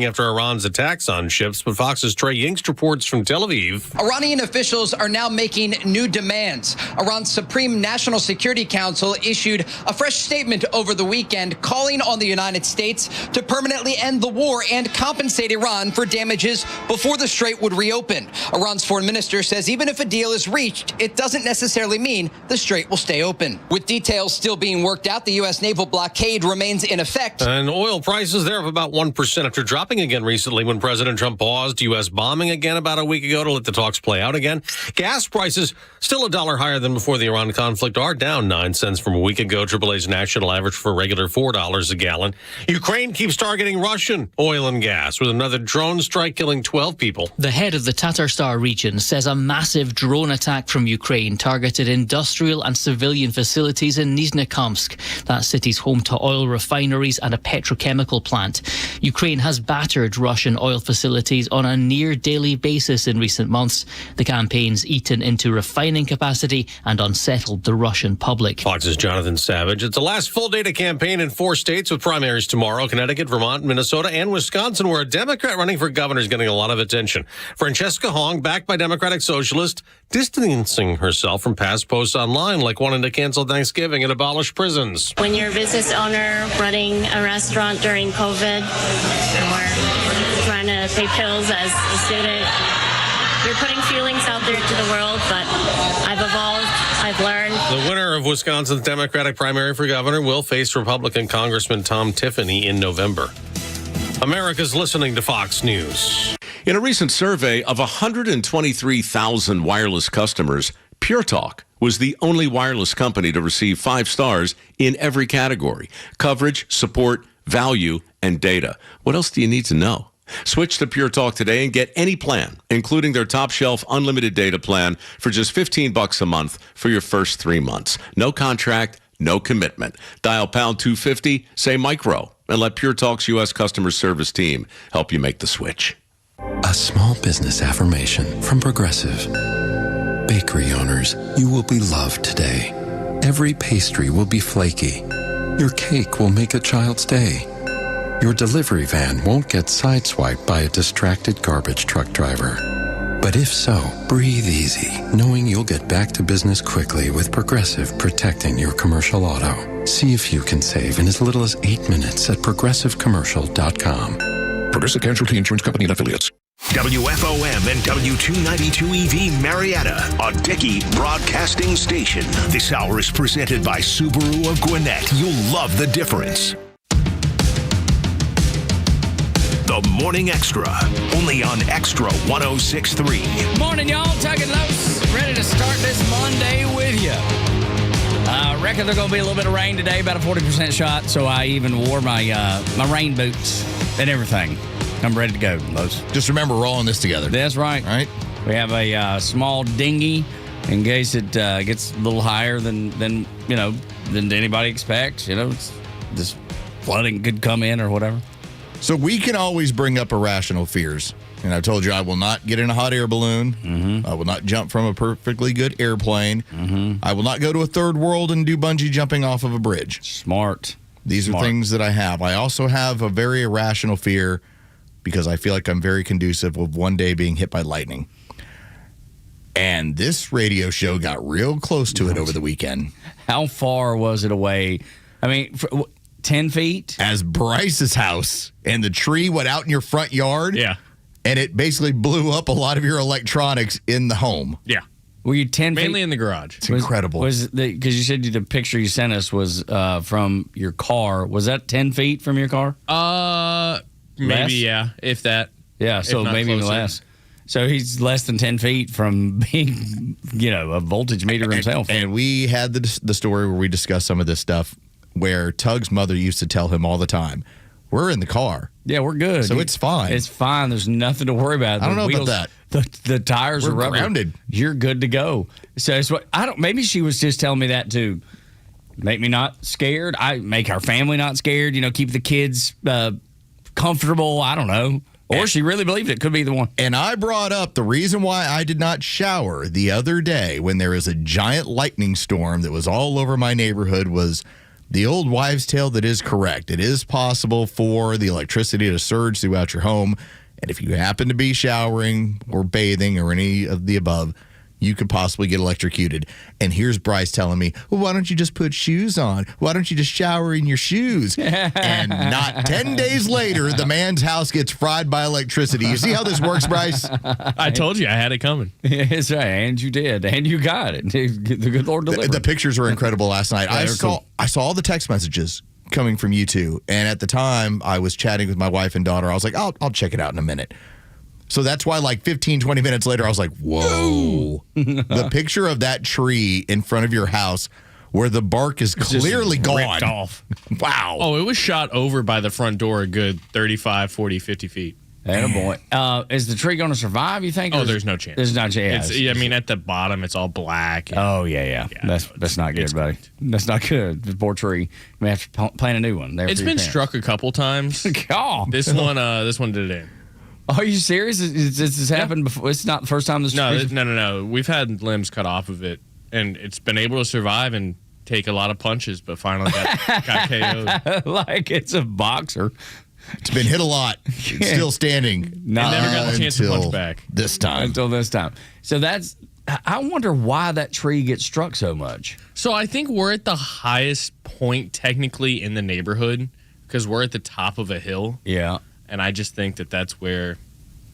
after Iran's attacks on ships, but Fox's Trey Yingst reports from Tel Aviv. Iranian officials are now making new demands. Iran's Supreme National Security Council issued a fresh statement over the weekend calling on the United States to permanently end the war and compensate Iran for damages before the strait would reopen. Iran's foreign minister says even if a deal is reached, it doesn't necessarily mean the strait will stay open. With details still being worked out, the U.S. naval blockade remains in effect. And oil prices, they're up about 1% after dropping again recently when President Trump paused U.S. bombing again about a week ago to let the talks play out again. Gas prices still $1 higher than before the Iran conflict, are down 9 cents from a week ago. AAA's national average for regular $4 a gallon. Ukraine keeps targeting Russian oil and gas with another drone strike killing 12 people. The head of the Tatarstan region says a massive drone attack from Ukraine targeted industrial and civilian facilities in Nizhnekamsk. That city's home to oil refineries and a petrochemical plant. Ukraine has battered Russian oil facilities on a near-daily basis in recent months. The campaign's eaten into refining capacity and unsettled the Russian public. Fox's Jonathan Savage. It's the last full day to campaign in 4 states with primaries tomorrow: Connecticut, Vermont, Minnesota, and Wisconsin, where a Democrat running for governor is getting a lot of attention. Francesca Hong, backed by Democratic Socialists, distancing herself from past posts online like wanting to cancel Thanksgiving and abolish prisons. When you're a business owner running a restaurant during COVID or trying to pay bills as a student, you're putting feelings out there to the world, but I've evolved, I've learned. The winner of Wisconsin's Democratic primary for governor will face Republican Congressman Tom Tiffany in November. America's listening to Fox News. In a recent survey of 123,000 wireless customers, Pure Talk was the only wireless company to receive 5 stars in every category: coverage, support, value, and data. What else do you need to know? Switch to Pure Talk today and get any plan, including their top shelf unlimited data plan, for just $15 a month for your first 3 months. No contract, no commitment. Dial pound 250, say micro, and let Pure Talk's U.S. customer service team help you make the switch. A small business affirmation from Progressive. Bakery owners, you will be loved today. Every pastry will be flaky. Your cake will make a child's day. Your delivery van won't get sideswiped by a distracted garbage truck driver. But if so, breathe easy, knowing you'll get back to business quickly with Progressive protecting your commercial auto. See if you can save in as little as 8 minutes at progressivecommercial.com. Progressive Casualty Insurance Company and Affiliates. WFOM and W292 EV Marietta, a Dickey broadcasting station. This hour is presented by Subaru of Gwinnett. You'll love the difference. The Morning Extra, only on Extra 106.3. Morning, y'all. Tug and Los, ready to start this Monday with you. I reckon there's going to be a little bit of rain today, about a 40% shot, so I even wore my my rain boots and everything. I'm ready to go, Los. Just remember, we're all in this together. That's right. All right. We have a small dinghy in case it gets a little higher than anybody expects. You know, this flooding could come in or whatever. So we can always bring up irrational fears. And I told you I will not get in a hot air balloon. Mm-hmm. I will not jump from a perfectly good airplane. Mm-hmm. I will not go to a third world and do bungee jumping off of a bridge. Smart. These are things that I have. I also have a very irrational fear because I feel like I'm very conducive of one day being hit by lightning. And this radio show got real close to it over the weekend. How far was it away? I mean, 10 feet? As Bryce's house, and the tree went out in your front yard. Yeah. And it basically blew up a lot of your electronics in the home. Yeah. Were you 10 feet? Mainly in the garage. It's incredible. Because you said the picture you sent us was from your car. Was that 10 feet from your car? Maybe, less? yeah, if that. Yeah, so maybe even less. So he's less than 10 feet from being, a voltage meter himself. And we had the story where we discussed some of this stuff where Tug's mother used to tell him all the time, we're in the car. Yeah, we're good. So it's fine. It's fine. There's nothing to worry about. I don't know about that. The tires we're are rubber. Grounded. You're good to go. So it's what maybe she was just telling me that to make me not scared. Make our family not scared, keep the kids comfortable. I don't know. Or she really believed it. Could be the one. And I brought up the reason why I did not shower the other day when there was a giant lightning storm that was all over my neighborhood was the old wives' tale that is correct. It is possible for the electricity to surge throughout your home. And if you happen to be showering or bathing or any of the above, you could possibly get electrocuted. And here's Bryce telling me, well, why don't you just put shoes on? Why don't you just shower in your shoes? And not 10 days later, the man's house gets fried by electricity. You see how this works, Bryce? I told you I had it coming. That's right, and you did, and you got it. The good Lord delivered. The pictures were incredible last night. I saw all the text messages coming from you two, and at the time, I was chatting with my wife and daughter. I was like, I'll check it out in a minute. So that's why, like 15, 20 minutes later, I was like, whoa. The picture of that tree in front of your house where the bark is clearly gone. Ripped off. Wow. Oh, it was shot over by the front door a good 35, 40, 50 feet. Attaboy. Is the tree going to survive, you think? Oh, there's no chance. There's no chance. I mean, at the bottom, it's all black. Oh, yeah. That's not good, buddy. That's not good. The poor tree. We have to plant a new one. It's been struck a couple times. Oh. This one did it in. Are you serious? This has happened before? It's not the first time this tree... No. We've had limbs cut off of it, and it's been able to survive and take a lot of punches, but finally got KO'd. Like it's a boxer. It's been hit a lot. It's still standing. It never got the chance to punch back. Until this time. So I wonder why that tree gets struck so much. So I think we're at the highest point technically in the neighborhood because we're at the top of a hill. Yeah. And I just think that's where,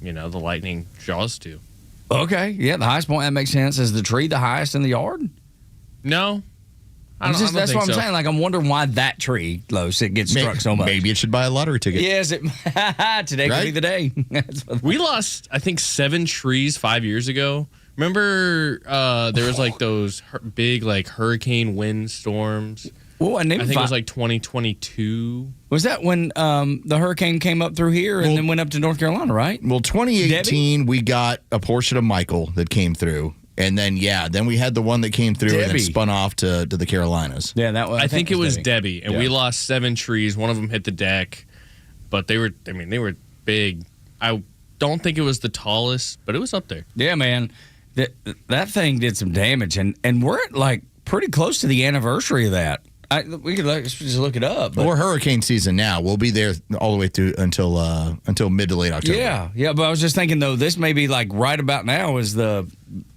the lightning draws to. Okay. Yeah, the highest point, that makes sense. Is the tree the highest in the yard? No. That's what I'm saying. Like, I'm wondering why that tree, Los, it gets struck so much. Maybe it should buy a lottery ticket. Yes, today could be the day. We lost, I think, 7 trees 5 years ago. Remember there was like those big like hurricane wind storms? Well, I think it was like 2022. Was that when the hurricane came up through here and then went up to North Carolina, right? Well, 2018, we got a portion of Michael that came through. And then, then we had the one that came through and then spun off to the Carolinas. Yeah, that was. I think it was Debbie. And we lost 7 trees. One of them hit the deck. But they were big. I don't think it was the tallest, but it was up there. Yeah, man. That thing did some damage. And we're at like pretty close to the anniversary of that. We could just look it up. We're hurricane season now. We'll be there all the way through until mid to late October. Yeah. But I was just thinking though, this may be like right about now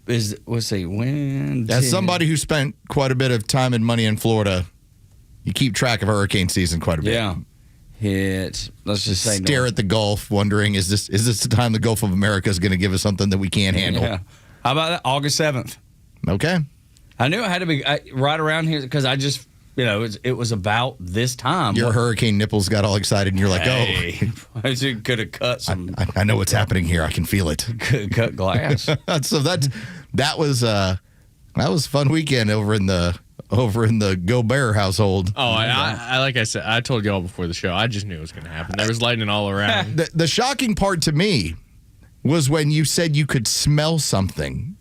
let's see, when? As somebody who spent quite a bit of time and money in Florida, you keep track of hurricane season quite a bit. Yeah. Let's just say stare at the Gulf, wondering is this the time the Gulf of America is going to give us something that we can't handle? Yeah. How about that? August 7th. Okay. I knew it had to be right around here because I just. It was about this time. Your hurricane nipples got all excited, and you're like, I could have cut some. I know what's happening here. I can feel it. Could cut glass. So that was a fun weekend over in the Go Bear household. Oh, I like I said, I told y'all before the show, I just knew it was going to happen. There was lightning all around. The shocking part to me was when you said you could smell something.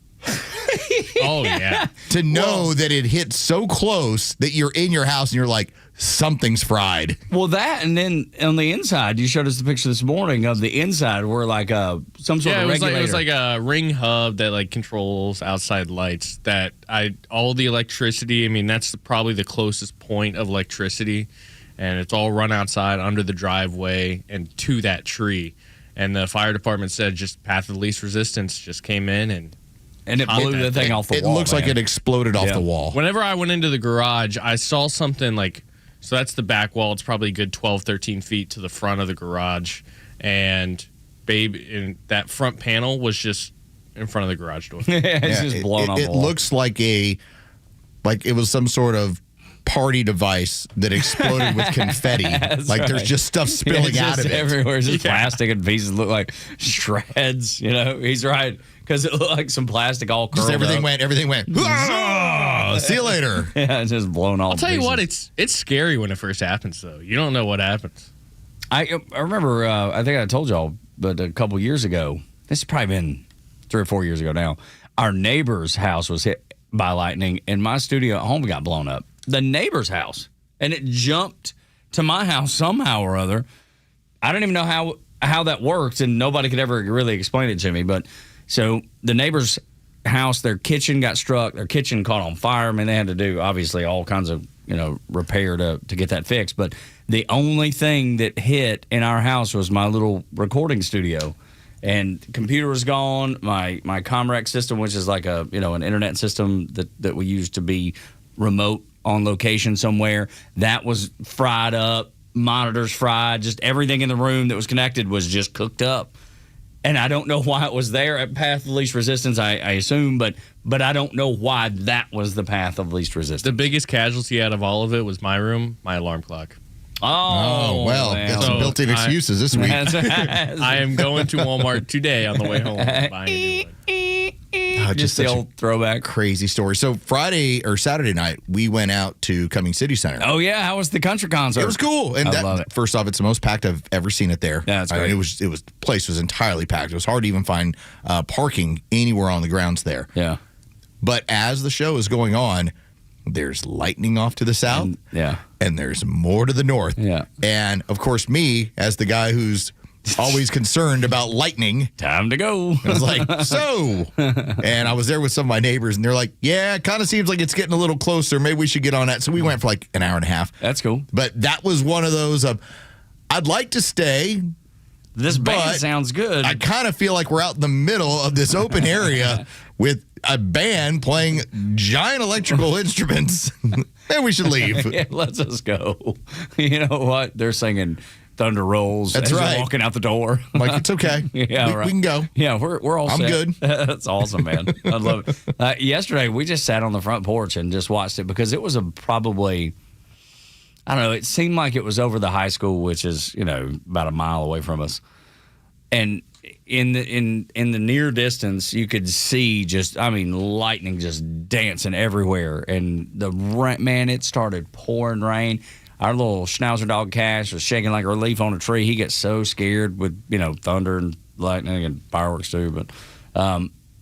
Oh, yeah. To know that it hit so close that you're in your house and you're like, something's fried. Well, that, and then on the inside, you showed us the picture this morning of the inside where like some sort of regulator. It was like a ring hub that like controls outside lights that all the electricity, that's probably the closest point of electricity, and it's all run outside under the driveway and to that tree. And the fire department said just path of least resistance just came in and it blew the thing off the wall. It looks like it exploded off the wall. Whenever I went into the garage, I saw something so that's the back wall. It's probably a good 12, 13 feet to the front of the garage. And that front panel was just in front of the garage door. It's just blown off the wall. It looks like it was some sort of party device that exploded with confetti. There's just stuff spilling out of it. Everywhere. It's just plastic and pieces look like shreds. He's right. Because it looked like some plastic all curled everything up. went. See you later. Yeah, it's just blown off. I'll tell you what, it's scary when it first happens, though. You don't know what happens. I remember, I think I told y'all, but a couple years ago, this has probably been 3 or 4 years ago now, our neighbor's house was hit by lightning, and my studio at home got blown up. The neighbor's house. And it jumped to my house somehow or other. I don't even know how that works, and nobody could ever really explain it to me, but... So the neighbor's house, their kitchen got struck. Their kitchen caught on fire. They had to do, obviously, all kinds of repair to get that fixed. But the only thing that hit in our house was my little recording studio. And the computer was gone. My Comrec system, which is like an internet system that we use to be remote on location somewhere, that was fried up. Monitors fried. Just everything in the room that was connected was just cooked up. And I don't know why it was there at path of least resistance, I assume, but I don't know why that was the path of least resistance. The biggest casualty out of all of it was my room, my alarm clock. Got some built-in excuses this week. I am going to Walmart today on the way home and buying a new one. Just the old throwback. Crazy story. So Friday or Saturday night, we went out to Cumming City Center. Oh, yeah. How was the country concert? It was cool. And I love it. First off, it's the most packed I've ever seen it there. Yeah, that's great. The place was entirely packed. It was hard to even find parking anywhere on the grounds there. Yeah. But as the show is going on, there's lightning off to the south. And there's more to the north. Yeah. And, of course, me, as the guy who's always concerned about lightning. Time to go. I was like, so. And I was there with some of my neighbors, and they're like, yeah, it kind of seems like it's getting a little closer. Maybe we should get on that. So we went for like an hour and a half. That's cool. But that was one of those I'd like to stay. This band sounds good. I kind of feel like we're out in the middle of this open area with a band playing giant electrical instruments. Maybe we should leave. Yeah, let's just go. You know what? They're singing Thunder Rolls. That's as right. You're walking out the door. I'm like, it's okay. Yeah, we can go. Yeah, we're all I'm set. good. That's awesome, man. I love it. Yesterday, we just sat on the front porch and just watched it because it was probably, I don't know, it seemed like it was over the high school, which is, about a mile away from us. And in the near distance, you could see lightning just dancing everywhere. And it started pouring rain. Our little Schnauzer dog Cash was shaking like a leaf on a tree. He gets so scared with, thunder and lightning and fireworks too. But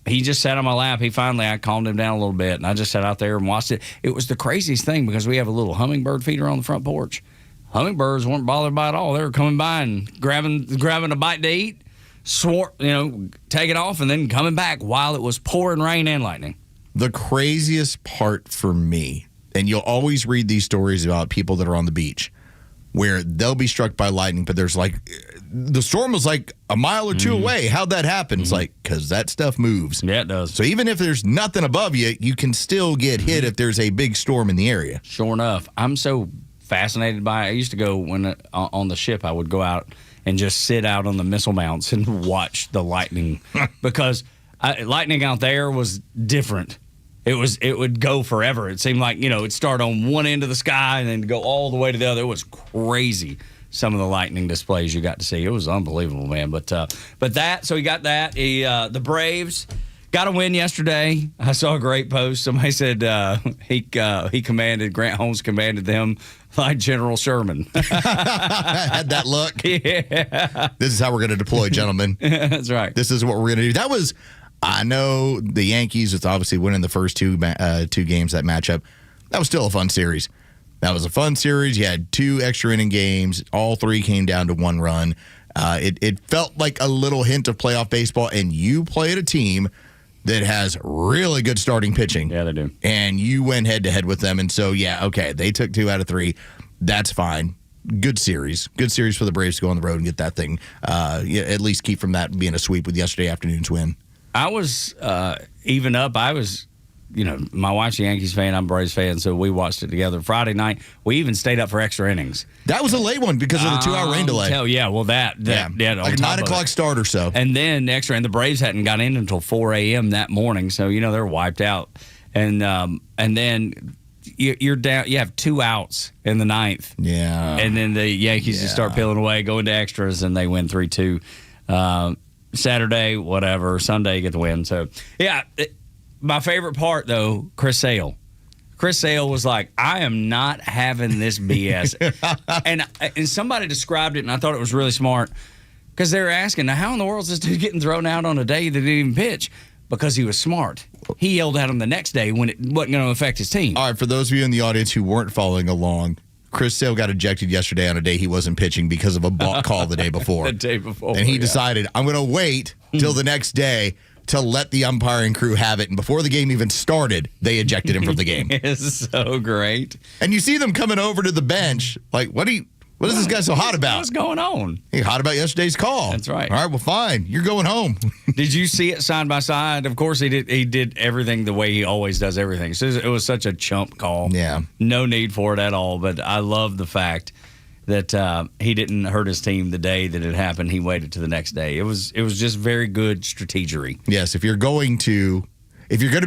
he just sat on my lap. I calmed him down a little bit, and I just sat out there and watched it. It was the craziest thing because we have a little hummingbird feeder on the front porch. Hummingbirds weren't bothered by it at all. They were coming by and grabbing a bite to eat, take it off, and then coming back while it was pouring rain and lightning. The craziest part for me, and you'll always read these stories about people that are on the beach where they'll be struck by lightning, but there's the storm was like a mile or two away. How'd that happen? It's like, because that stuff moves. Yeah, it does. So even if there's nothing above you, you can still get hit if there's a big storm in the area. Sure enough. I'm so fascinated by it. I used to go when on the ship, I would go out and just sit out on the missile mounts and watch the lightning because lightning out there was different. It would go forever. It seemed like, it'd start on one end of the sky and then go all the way to the other. It was crazy, some of the lightning displays you got to see. It was unbelievable, man. But so he got that. The Braves got a win yesterday. I saw a great post. Somebody said Grant Holmes commanded them like General Sherman. Had that look. Yeah. This is how we're going to deploy, gentlemen. That's right. This is what we're going to do. I know the Yankees, it's obviously winning the first two games, that matchup. That was still a fun series. That was a fun series. You had 2 extra inning games. All 3 came down to 1 run. It felt like a little hint of playoff baseball, and you played a team that has really good starting pitching. Yeah, they do. And you went head-to-head with them, and so, yeah, okay, they took 2 out of 3. That's fine. Good series. Good series for the Braves to go on the road and get that thing, at least keep from that being a sweep with yesterday afternoon's win. I was even up. I was, my wife's a Yankees fan. I'm a Braves fan, so we watched it together. Friday night, we even stayed up for extra innings. That was a late one because of the 2-hour rain delay. Yeah, well, that like a 9 o'clock start or so. And then extra, and the Braves hadn't got in until 4 a.m. that morning, so they're wiped out. And then you're down. You have 2 outs in the 9th. Yeah. And then the Yankees just start peeling away, go into extras, and they win 3-2. Saturday, whatever. Sunday, you get the win. So, yeah, my favorite part, though, Chris Sale. Chris Sale was like, I am not having this BS. and somebody described it, and I thought it was really smart, because they were asking, now, how in the world is this dude getting thrown out on a day that didn't even pitch? Because he was smart. He yelled at him the next day when it wasn't going to affect his team. All right, for those of you in the audience who weren't following along, Chris Sale got ejected yesterday on a day he wasn't pitching because of a balk call the day before. The day before. And he decided, I'm going to wait till the next day to let the umpiring crew have it. And before the game even started, they ejected him from the game. It's so great. And you see them coming over to the bench. Like, what is this guy so hot about? What's going on? He hot about yesterday's call. That's right. All right, well, fine. You're going home. Did you see it side by side? Of course, he did everything the way he always does everything. So it was such a chump call. Yeah. No need for it at all. But I love the fact that he didn't hurt his team the day that it happened. He waited to the next day. It was just very good strategery. Yes, if you're going to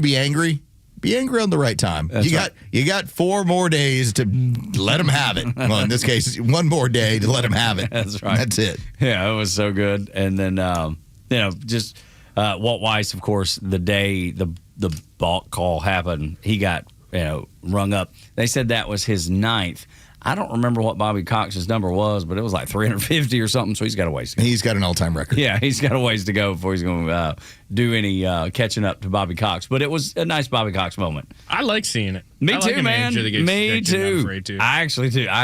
be angry on the right time. You got 4 more days to let him have it. Well, in this case, 1 more day to let him have it. That's right. That's it. Yeah, it was so good. And then just Walt Weiss, of course, the day the balk call happened, he got rung up. They said that was his 9th. I don't remember what Bobby Cox's number was, but it was like 350 or something, so he's got a ways to go. He's got an all-time record. Yeah, he's got a ways to go before he's going to do any catching up to Bobby Cox. But it was a nice Bobby Cox moment. I like seeing it. Me I too, like a man. manager that gets Me ejected, too. not afraid to. I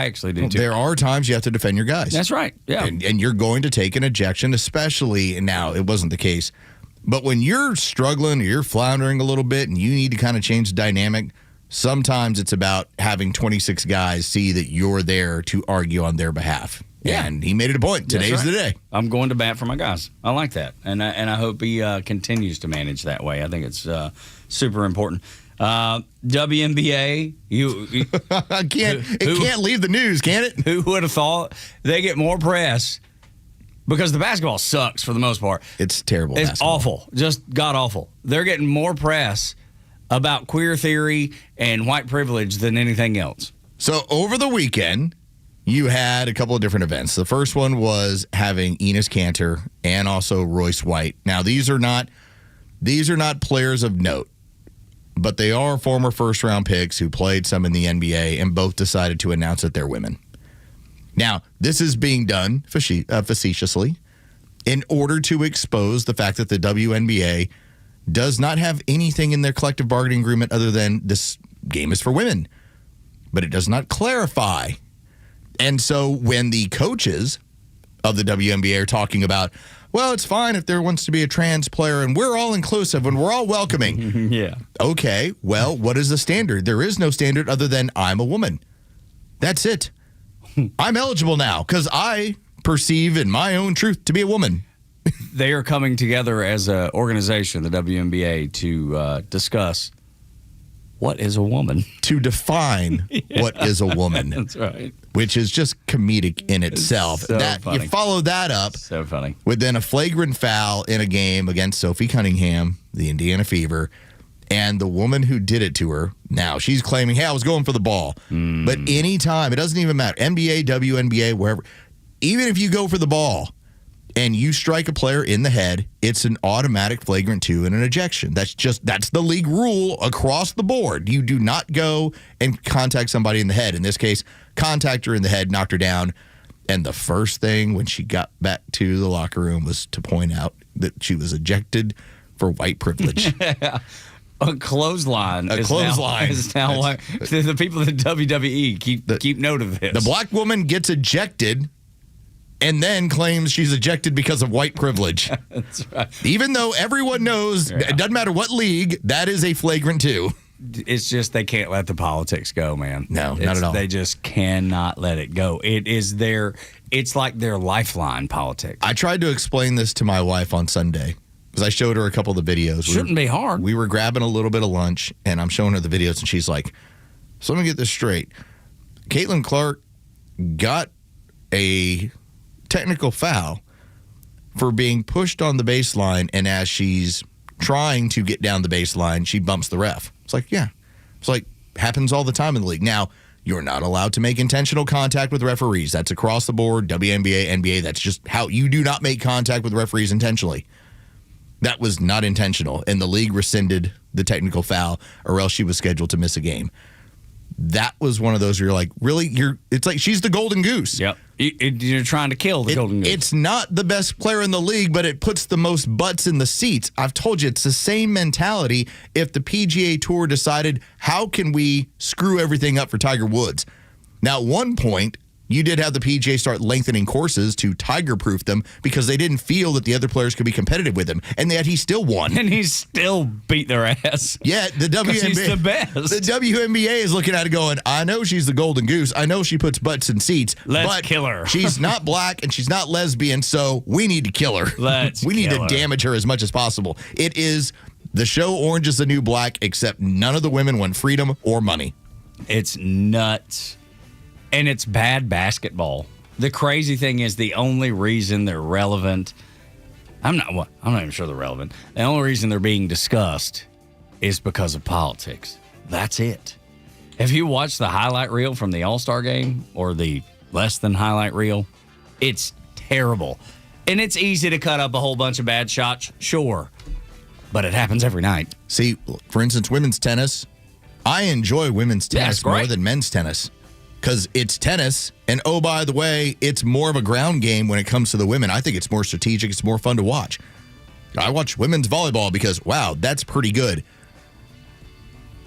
actually do too. There are times you have to defend your guys. That's right. Yeah. And you're going to take an ejection, especially now. It wasn't the case. But when you're struggling or you're floundering a little bit and you need to kind of change the dynamic, sometimes it's about having 26 guys see that you're there to argue on their behalf. Yeah. And he made it a point. Today's the day. I'm going to bat for my guys. I like that. And I hope he continues to manage that way. I think it's super important. WNBA, it can't leave the news, can it? Who would have thought they get more press? Because the basketball sucks for the most part. It's terrible. It's basketball. awful. Just god awful. They're getting more press about queer theory and white privilege than anything else. So over the weekend, you had a couple of different events. The first one was having Enes Kanter and also Royce White. Now, these are not players of note, but they are former first-round picks who played some in the NBA and both decided to announce that they're women. Now, this is being done facetiously in order to expose the fact that the WNBA does not have anything in their collective bargaining agreement other than this game is for women. But it does not clarify. And so when the coaches of the WNBA are talking about, well, it's fine if there wants to be a trans player and we're all inclusive and we're all welcoming. Yeah. Okay, well, what is the standard? There is no standard other than I'm a woman. That's it. I'm eligible now because I perceive in my own truth to be a woman. They are coming together as an organization, the WNBA, to discuss what is a woman. To define what is a woman. That's right. Which is just comedic in itself. So funny. You follow that up So funny. with then a flagrant foul in a game against Sophie Cunningham, the Indiana Fever, and the woman who did it to her, now she's claiming, hey, I was going for the ball. But anytime, it doesn't even matter, NBA, WNBA, wherever, even if you go for the ball, and you strike a player in the head, it's an automatic flagrant 2 and an ejection. That's the league rule across the board. You do not go and contact somebody in the head. In this case, contact her in the head, knocked her down. And the first thing when she got back to the locker room was to point out that she was ejected for white privilege. A clothesline. A clothesline. Is now like the people at WWE keep note of this. The black woman gets ejected and then claims she's ejected because of white privilege. That's right. Even though everyone knows, it doesn't matter what league, that is a flagrant 2. It's just they can't let the politics go, man. No, not at all. They just cannot let it go. It's like their lifeline, politics. I tried to explain this to my wife on Sunday because I showed her a couple of the videos. Shouldn't be hard. We were grabbing a little bit of lunch, and I'm showing her the videos, and she's like, so let me get this straight. Caitlin Clark got a technical foul for being pushed on the baseline, and as she's trying to get down the baseline, she bumps the ref. It's like, yeah. It's like, happens all the time in the league. Now, you're not allowed to make intentional contact with referees. That's across the board, WNBA, NBA. That's just how you do not make contact with referees intentionally. That was not intentional, and the league rescinded the technical foul, or else she was scheduled to miss a game. That was one of those where you're like, really? It's like she's the golden goose. Yep. You're trying to kill the golden goose. It's not the best player in the league, but it puts the most butts in the seats. I've told you, it's the same mentality if the PGA Tour decided, how can we screw everything up for Tiger Woods? Now, at one point, you did have the PGA start lengthening courses to tiger-proof them because they didn't feel that the other players could be competitive with him, and yet he still won. And he still beat their ass. Yeah, the WNBA. He's the best. The WNBA is looking at it going, I know she's the golden goose. I know she puts butts in seats. Let's but kill her. She's not black and she's not lesbian, so we need to kill her. We need to damage her as much as possible. It is the show Orange is the New Black, except none of the women want freedom or money. It's nuts. And it's bad basketball. The crazy thing is the only reason they're relevant, I'm not even sure they're relevant. The only reason they're being discussed is because of politics. That's it. Have you watched the highlight reel from the All-Star game or the less than highlight reel? It's terrible. And it's easy to cut up a whole bunch of bad shots, sure. But it happens every night. See, for instance, women's tennis. I enjoy women's tennis more than men's tennis because it's tennis. And oh, by the way, it's more of a ground game when it comes to the women. I think it's more strategic. It's more fun to watch. I watch women's volleyball because, wow, that's pretty good.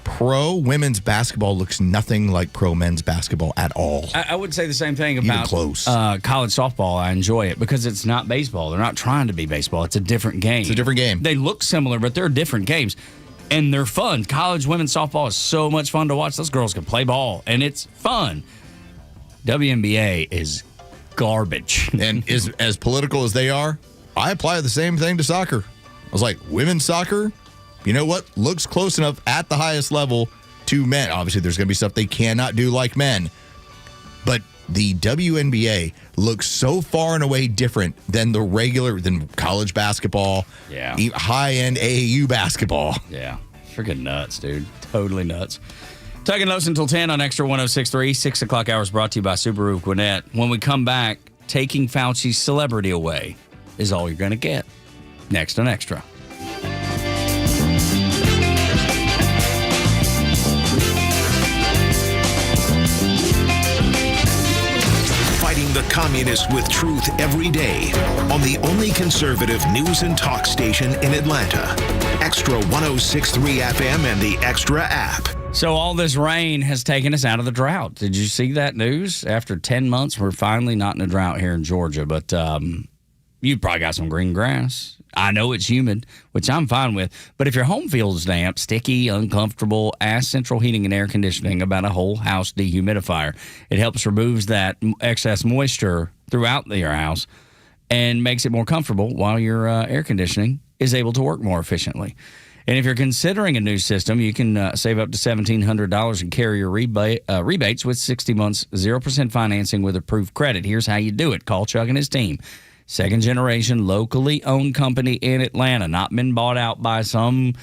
Pro women's basketball looks nothing like pro men's basketball at all. I would say the same thing about college softball. I enjoy it because it's not baseball. They're not trying to be baseball. It's a different game. It's a different game. They look similar, but they're different games. And they're fun. College women's softball is so much fun to watch. Those girls can play ball, and it's fun. WNBA is garbage. And as political as they are, I apply the same thing to soccer. I was like, women's soccer, you know what? Looks close enough at the highest level to men. Obviously, there's going to be stuff they cannot do like men. But the WNBA looks so far and away different than than college basketball, high-end AAU basketball. Yeah, freaking nuts, dude. Totally nuts. Tug and Los until 10 on Extra 106.3. 6 o'clock hours brought to you by Subaru of Gwinnett. When we come back, taking Fauci's celebrity away is all you're going to get. Next on Extra. The communists with truth every day on the only conservative news and talk station in Atlanta. Extra 106.3 FM and the Extra app. So all this rain has taken us out of the drought. Did you see that news? After 10 months, we're finally not in a drought here in Georgia, but you probably got some green grass. I know it's humid, which I'm fine with. But if your home feels damp, sticky, uncomfortable, ask Central Heating and Air Conditioning about a whole house dehumidifier. It helps remove that excess moisture throughout your house and makes it more comfortable while your air conditioning is able to work more efficiently. And if you're considering a new system, you can save up to $1,700 in carrier rebates with 60 months, 0% financing with approved credit. Here's how you do it. Call Chuck and his team. Second generation, locally owned company in Atlanta, not been bought out by some,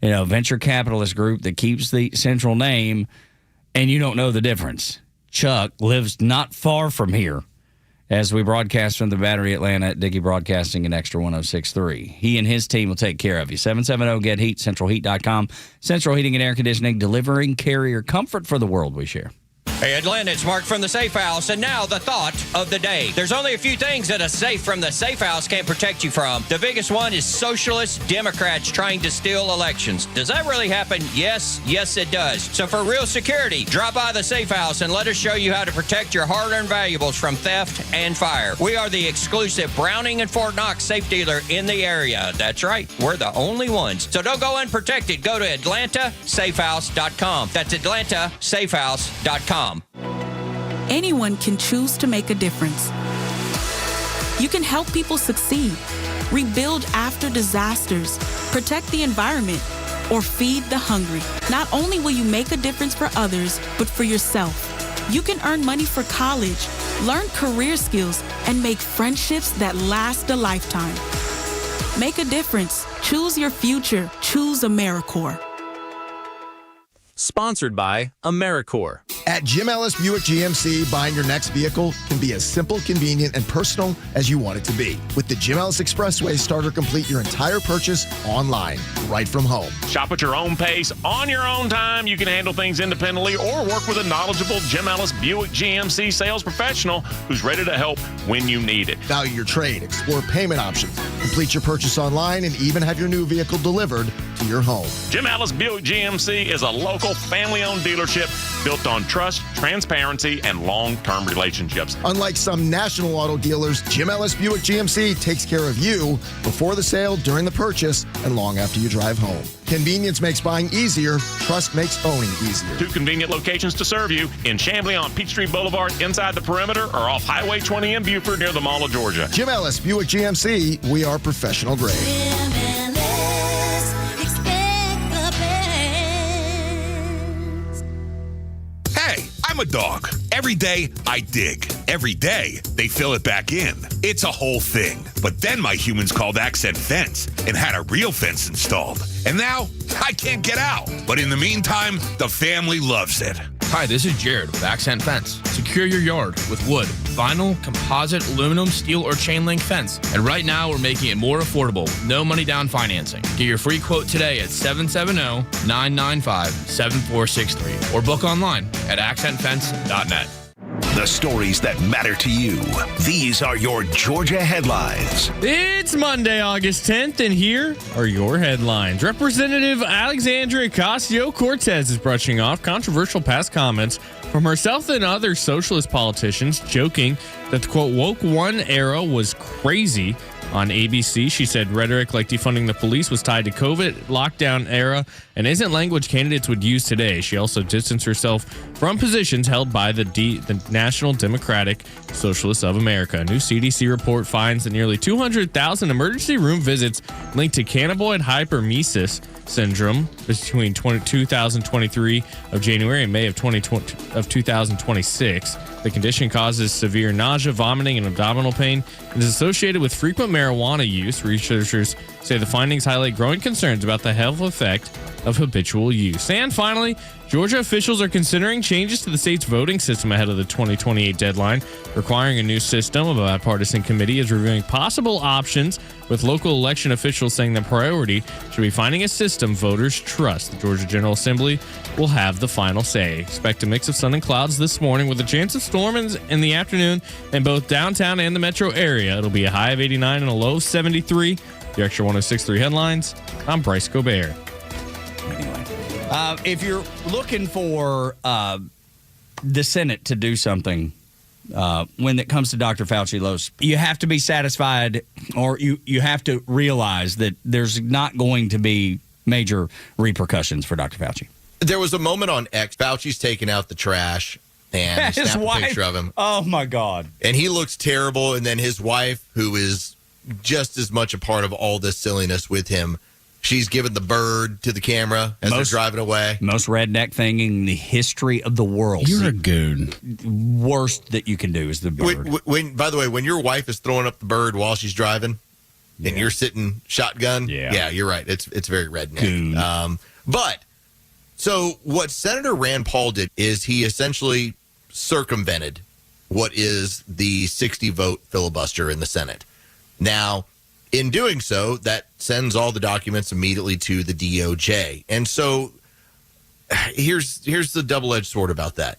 venture capitalist group that keeps the central name, and you don't know the difference. Chuck lives not far from here as we broadcast from the Battery Atlanta at Dickey Broadcasting and Extra 106.3. He and his team will take care of you. 770-GET-HEAT, centralheat.com. Central Heating and Air Conditioning, delivering carrier comfort for the world we share. Hey, Atlanta, it's Mark from the Safe House, and now the thought of the day. There's only a few things that a safe from the Safe House can't protect you from. The biggest one is socialist Democrats trying to steal elections. Does that really happen? Yes, it does. So for real security, drop by the Safe House and let us show you how to protect your hard-earned valuables from theft and fire. We are the exclusive Browning and Fort Knox safe dealer in the area. That's right, we're the only ones. So don't go unprotected. Go to AtlantaSafehouse.com. That's AtlantaSafehouse.com. Anyone can choose to make a difference. You can help people succeed, rebuild after disasters, protect the environment, or feed the hungry. Not only will you make a difference for others, but for yourself. You can earn money for college, learn career skills, and make friendships that last a lifetime. Make a difference. Choose your future. Choose AmeriCorps. Sponsored by AmeriCorps. At Jim Ellis Buick GMC, buying your next vehicle can be as simple, convenient, and personal as you want it to be. With the Jim Ellis Expressway, start or complete your entire purchase online, right from home. Shop at your own pace, on your own time. You can handle things independently or work with a knowledgeable Jim Ellis Buick GMC sales professional who's ready to help when you need it. Value your trade, explore payment options, complete your purchase online, and even have your new vehicle delivered to your home. Jim Ellis Buick GMC is a local family-owned dealership built on trust, transparency, and long-term relationships. Unlike some national auto dealers, Jim Ellis Buick GMC takes care of you before the sale, during the purchase, and long after you drive home. Convenience makes buying easier. Trust makes owning easier. 2 convenient locations to serve you in Chamblee on Peachtree Boulevard inside the perimeter or off Highway 20 in Buford near the Mall of Georgia. Jim Ellis Buick GMC, we are professional grade. Hey, I'm a dog. Every day, I dig. Every day, they fill it back in. It's a whole thing. But then my humans called Accent Fence and had a real fence installed. And now, I can't get out. But in the meantime, the family loves it. Hi, this is Jared with Accent Fence. Secure your yard with wood, vinyl, composite, aluminum, steel, or chain link fence. And right now, we're making it more affordable. No money down financing. Get your free quote today at 770-995-7463 or book online at accentfence.net. The stories that matter to you. These are your Georgia headlines. It's Monday, August 10th, and here are your headlines. Representative Alexandria Ocasio-Cortez is brushing off controversial past comments from herself and other socialist politicians, joking that the, quote, woke one era was crazy. On ABC, she said rhetoric like defunding the police was tied to COVID lockdown era and isn't language candidates would use today. She also distanced herself from positions held by the National Democratic Socialists of America. A new CDC report finds that nearly 200,000 emergency room visits linked to cannabinoid hyperemesis syndrome between 2023 of January and May of 2026. The condition causes severe nausea, vomiting, and abdominal pain and is associated with frequent marijuana use. Researchers say the findings highlight growing concerns about the health effect of habitual use. And finally, Georgia officials are considering changes to the state's voting system ahead of the 2028 deadline, requiring a new system. A bipartisan committee is reviewing possible options, with local election officials saying the priority should be finding a system voters trust. The Georgia General Assembly will have the final say. Expect a mix of sun and clouds this morning with a chance of storms in the afternoon in both downtown and the metro area. It'll be a high of 89 and a low of 73. The Extra 106.3 headlines. I'm Bryce Gobert. If you're looking for the Senate to do something when it comes to Dr. Fauci, Los, you have to be satisfied, or you have to realize that there's not going to be major repercussions for Dr. Fauci. There was a moment on X, Fauci's taking out the trash, and His snapped a wife? picture of him. Oh, my God. And he looks terrible, and then his wife, who is just as much a part of all this silliness with him, she's giving the bird to the camera as they're driving away. Most redneck thing in the history of the world. You're a goon. Worst that you can do is the bird. By the way, when your wife is throwing up the bird while she's driving, and you're sitting shotgun, yeah, you're right. It's very redneck. But so what Senator Rand Paul did is he essentially circumvented what is the 60-vote filibuster in the Senate. Now, in doing so, that sends all the documents immediately to the DOJ. And so here's the double-edged sword about that.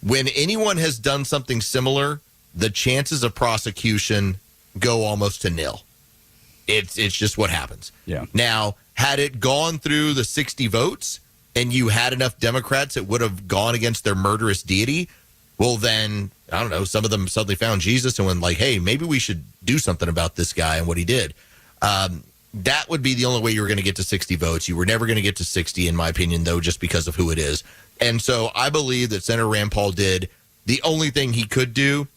When anyone has done something similar, the chances of prosecution go almost to nil. It's just what happens. Yeah. Now, had it gone through the 60 votes and you had enough Democrats that would have gone against their murderous deity, well, then, I don't know, some of them suddenly found Jesus and went like, hey, maybe we should do something about this guy and what he did. That would be the only way you were going to get to 60 votes. You were never going to get to 60, in my opinion, though, just because of who it is. And so I believe that Senator Rand Paul did the only thing he could do,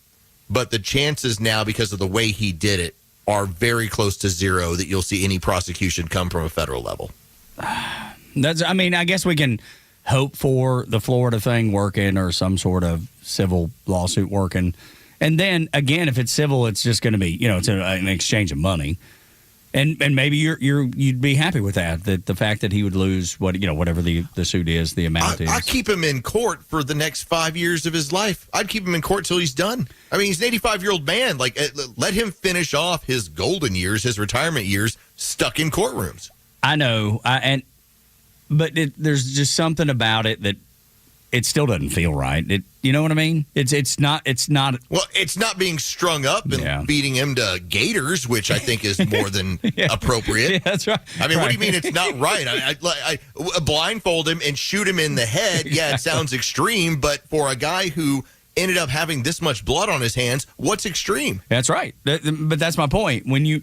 but the chances now, because of the way he did it, are very close to zero that you'll see any prosecution come from a federal level. I guess we can hope for the Florida thing working or some sort of civil lawsuit working. And then, again, if it's civil, it's just going to be, it's an exchange of money. And maybe you'd be happy with that the fact that he would lose whatever the suit is, the amount is. I'd keep him in court for the next 5 years of his life. I'd keep him in court till he's done. I mean, he's an 85-year-old man. Like, let him finish off his golden years, his retirement years, stuck in courtrooms. I know, but there's just something about it that it still doesn't feel right. You know what I mean? It's not. Well, it's not being strung up and beating him to gators, which I think is more than appropriate. Yeah, that's right. I mean, what do you mean it's not right? I blindfold him and shoot him in the head. Yeah, it sounds extreme, but for a guy who ended up having this much blood on his hands, what's extreme? That's right. But that's my point. When you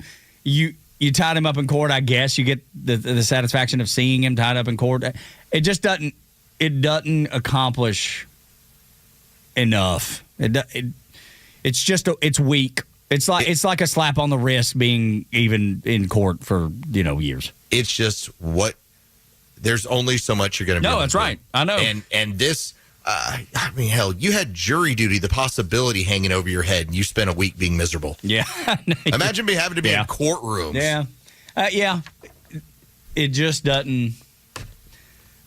tied him up in court, I guess you get the satisfaction of seeing him tied up in court. It just doesn't. It doesn't accomplish enough. It's just it's weak. It's like a slap on the wrist being even in court for years. It's just there's only so much you're going to. No, that's right. I know. And this. I mean, hell, you had jury duty, the possibility hanging over your head, and you spent a week being miserable. Yeah. Imagine having to be in courtrooms. Yeah. Yeah. It just doesn't.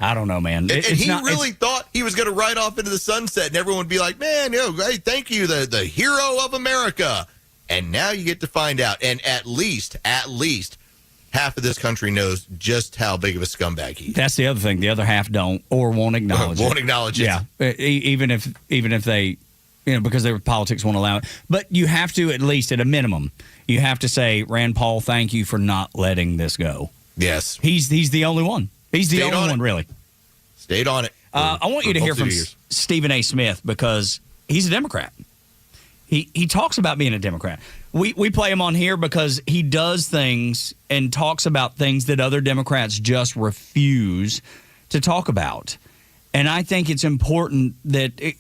I don't know, man. And he really thought he was going to ride off into the sunset, and everyone would be like, man, hey, thank you, the hero of America. And now you get to find out. And at least, half of this country knows just how big of a scumbag he is. That's the other thing. The other half don't or won't acknowledge it. Won't acknowledge it. Yeah. Even if they, because their politics won't allow it. But you have to, at least at a minimum, you have to say, Rand Paul, thank you for not letting this go. Yes. He's the only one. He's the only one, really. Stayed on it. I want you to hear from Stephen A. Smith because he's a Democrat. He talks about being a Democrat. We play him on here because he does things and talks about things that other Democrats just refuse to talk about. And I think it's important that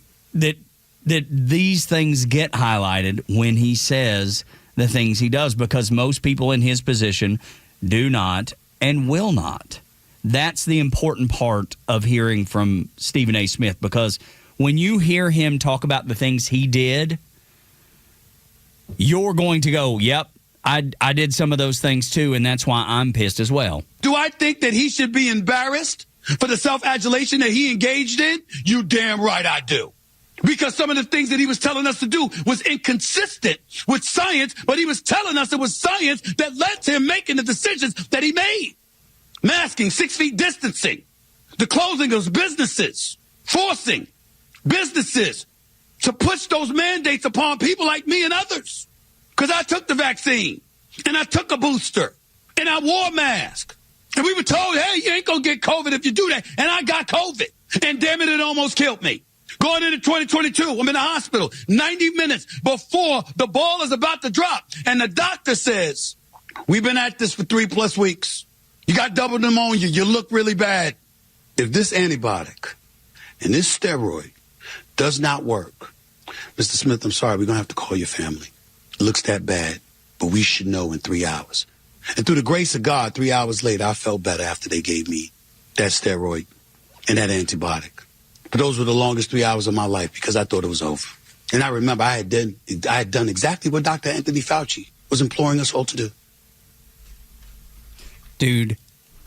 these things get highlighted when he says the things he does because most people in his position do not and will not. That's the important part of hearing from Stephen A. Smith because when you hear him talk about the things he did, you're going to go, yep, I did some of those things too, and that's why I'm pissed as well. Do I think that he should be embarrassed for the self-adulation that he engaged in? You damn right I do. Because some of the things that he was telling us to do was inconsistent with science, but he was telling us it was science that led to him making the decisions that he made. Masking, 6 feet distancing, the closing of businesses, forcing businesses to push those mandates upon people like me and others. Because I took the vaccine, and I took a booster, and I wore a mask. And we were told, hey, you ain't going to get COVID if you do that. And I got COVID. And damn it almost killed me. Going into 2022, I'm in the hospital 90 minutes before the ball is about to drop. And the doctor says, we've been at this for 3+ weeks. You got double pneumonia. You look really bad. If this antibiotic and this steroid does not work, Mr. Smith, I'm sorry, we're going to have to call your family. It looks that bad, but we should know in 3 hours. And through the grace of God, 3 hours later, I felt better after they gave me that steroid and that antibiotic. But those were the longest 3 hours of my life because I thought it was over. And I remember I had done exactly what Dr. Anthony Fauci was imploring us all to do. Dude,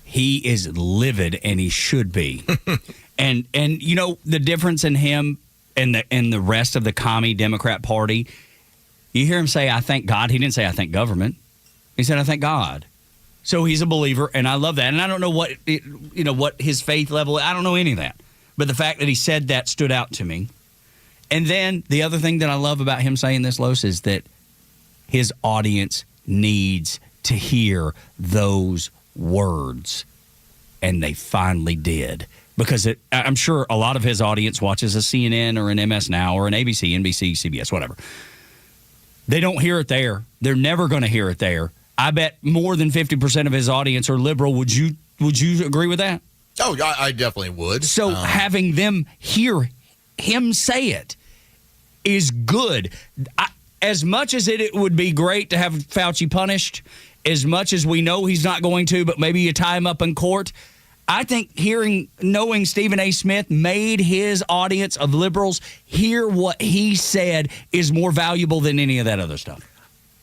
he is livid, and he should be. and the difference in him and the rest of the commie Democrat Party, you hear him say, I thank God. He didn't say, I thank government. He said, I thank God. So he's a believer, and I love that. And I don't know what his faith level is. I don't know any of that. But the fact that he said that stood out to me. And then the other thing that I love about him saying this, Los, is that his audience needs to hear those words. And they finally did. Because I'm sure a lot of his audience watches a CNN or an MS Now or an ABC, NBC, CBS, whatever. They don't hear it there. They're never going to hear it there. I bet more than 50% of his audience are liberal. Would you agree with that? Oh, I definitely would. So having them hear him say it is good. As much as it would be great to have Fauci punished, as much as we know he's not going to, but maybe you tie him up in court, I think knowing Stephen A. Smith made his audience of liberals hear what he said is more valuable than any of that other stuff.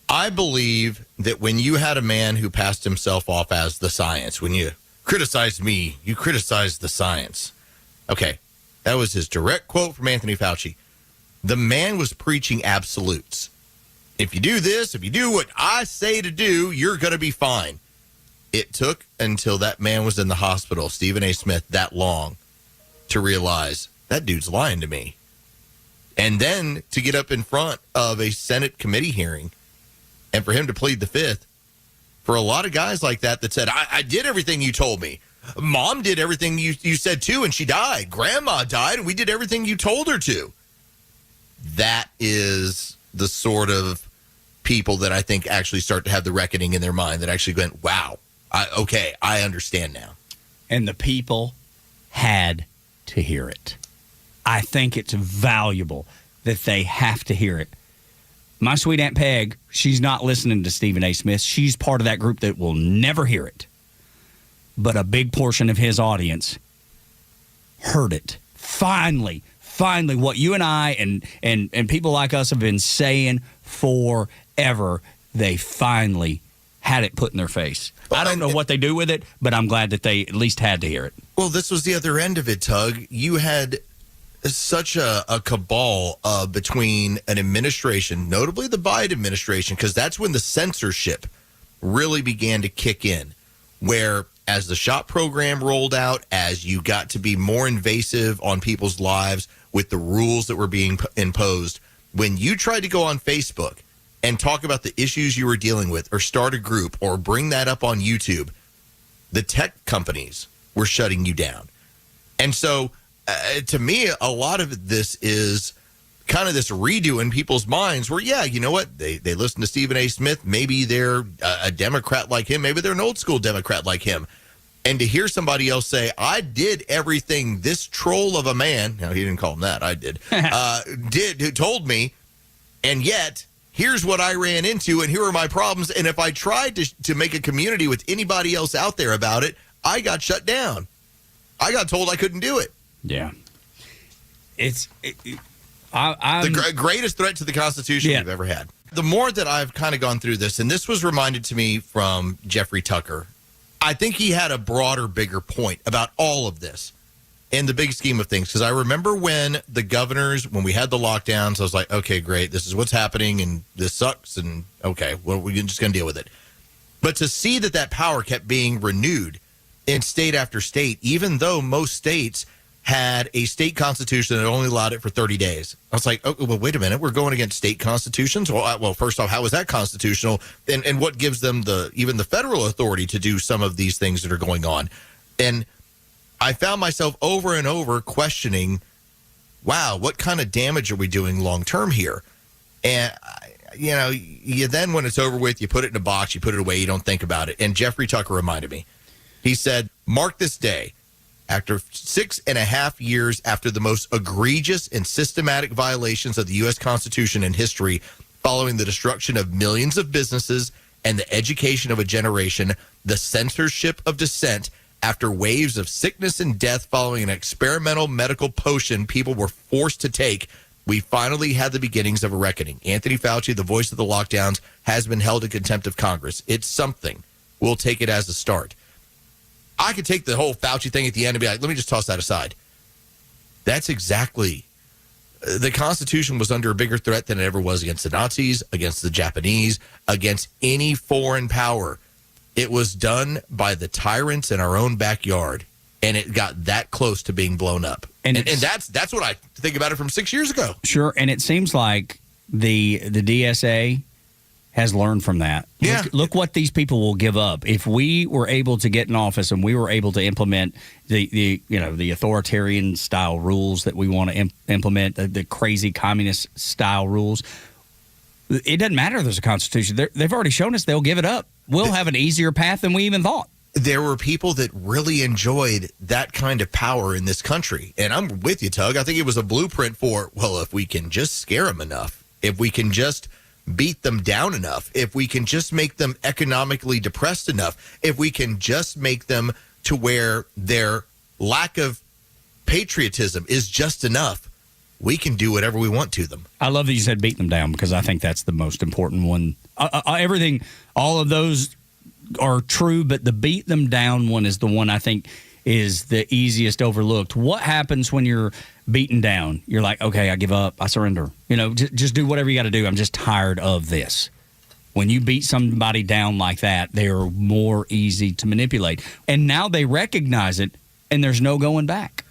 I believe that when you had a man who passed himself off as the science, when you criticized me, you criticized the science. Okay, that was his direct quote from Anthony Fauci. The man was preaching absolutes. If you do this, if you do what I say to do, you're going to be fine. It took until that man was in the hospital, Stephen A. Smith, that long to realize that dude's lying to me. And then to get up in front of a Senate committee hearing and for him to plead the fifth, for a lot of guys like that said, I did everything you told me. Mom did everything you said too, and she died. Grandma died, and we did everything you told her to. That is the sort of people that I think actually start to have the reckoning in their mind, that actually went, wow, I understand now. And the people had to hear it. I think it's valuable that they have to hear it. My sweet Aunt Peg, she's not listening to Stephen A. Smith. She's part of that group that will never hear it. But a big portion of his audience heard it. Finally, what you and I and people like us have been saying forever, they finally had it put in their face. I don't know what they do with it, but I'm glad that they at least had to hear it. Well, this was the other end of it, Tug. You had such a cabal between an administration, notably the Biden administration, because that's when the censorship really began to kick in, where as the SHOT program rolled out, as you got to be more invasive on people's lives with the rules that were being imposed, when you tried to go on Facebook and talk about the issues you were dealing with or start a group or bring that up on YouTube, the tech companies were shutting you down. And so to me, a lot of this is kind of this redo in people's minds where, yeah, you know what? They listen to Stephen A. Smith. Maybe they're a Democrat like him. Maybe they're an old school Democrat like him. And to hear somebody else say, I did everything this troll of a man, no, he didn't call him that, I did, who told me, and yet here's what I ran into and here are my problems. And if I tried to make a community with anybody else out there about it, I got shut down. I got told I couldn't do it. Yeah. I'm the greatest threat to the Constitution we've ever had. The more that I've kind of gone through this, and this was reminded to me from Jeffrey Tucker, I think he had a broader, bigger point about all of this in the big scheme of things. Because I remember when the governors, when we had the lockdowns, I was like, okay, great, this is what's happening, and this sucks, and okay, well, we're just going to deal with it. But to see that power kept being renewed in state after state, even though most states had a state constitution that only allowed it for 30 days. I was like, oh, well, wait a minute. We're going against state constitutions? Well, first off, how is that constitutional? And what gives them even the federal authority to do some of these things that are going on? And I found myself over and over questioning, wow, what kind of damage are we doing long term here? And, you then when it's over with, you put it in a box, you put it away, you don't think about it. And Jeffrey Tucker reminded me. He said, mark this day. After 6.5 years after the most egregious and systematic violations of the U.S. Constitution in history, following the destruction of millions of businesses and the education of a generation, the censorship of dissent, after waves of sickness and death following an experimental medical potion people were forced to take, we finally had the beginnings of a reckoning. Anthony Fauci, the voice of the lockdowns, has been held in contempt of Congress. It's something. We'll take it as a start. I could take the whole Fauci thing at the end and be like, let me just toss that aside. That's exactly. The Constitution was under a bigger threat than it ever was against the Nazis, against the Japanese, against any foreign power. It was done by the tyrants in our own backyard, and it got that close to being blown up. And that's what I think about it from 6 years ago. Sure, and it seems like the DSA has learned from that. Yeah. Look what these people will give up. If we were able to get in office and we were able to implement the authoritarian style rules that we want to implement, the crazy communist style rules, it doesn't matter if there's a constitution. They've already shown us they'll give it up. We'll have an easier path than we even thought. There were people that really enjoyed that kind of power in this country. And I'm with you, Tug. I think it was a blueprint for, well, if we can just scare them enough, if we can just beat them down enough, if we can just make them economically depressed enough, if we can just make them to where their lack of patriotism is just enough, we can do whatever we want to them. I love that you said beat them down, because I think that's the most important one. Everything, all of those are true, but the beat them down one is the one I think is the easiest overlooked. What happens when you're beaten down? You're like, okay, I give up. I surrender. Just do whatever you got to do. I'm just tired of this. When you beat somebody down like that, they're more easy to manipulate. And now they recognize it, and there's no going back.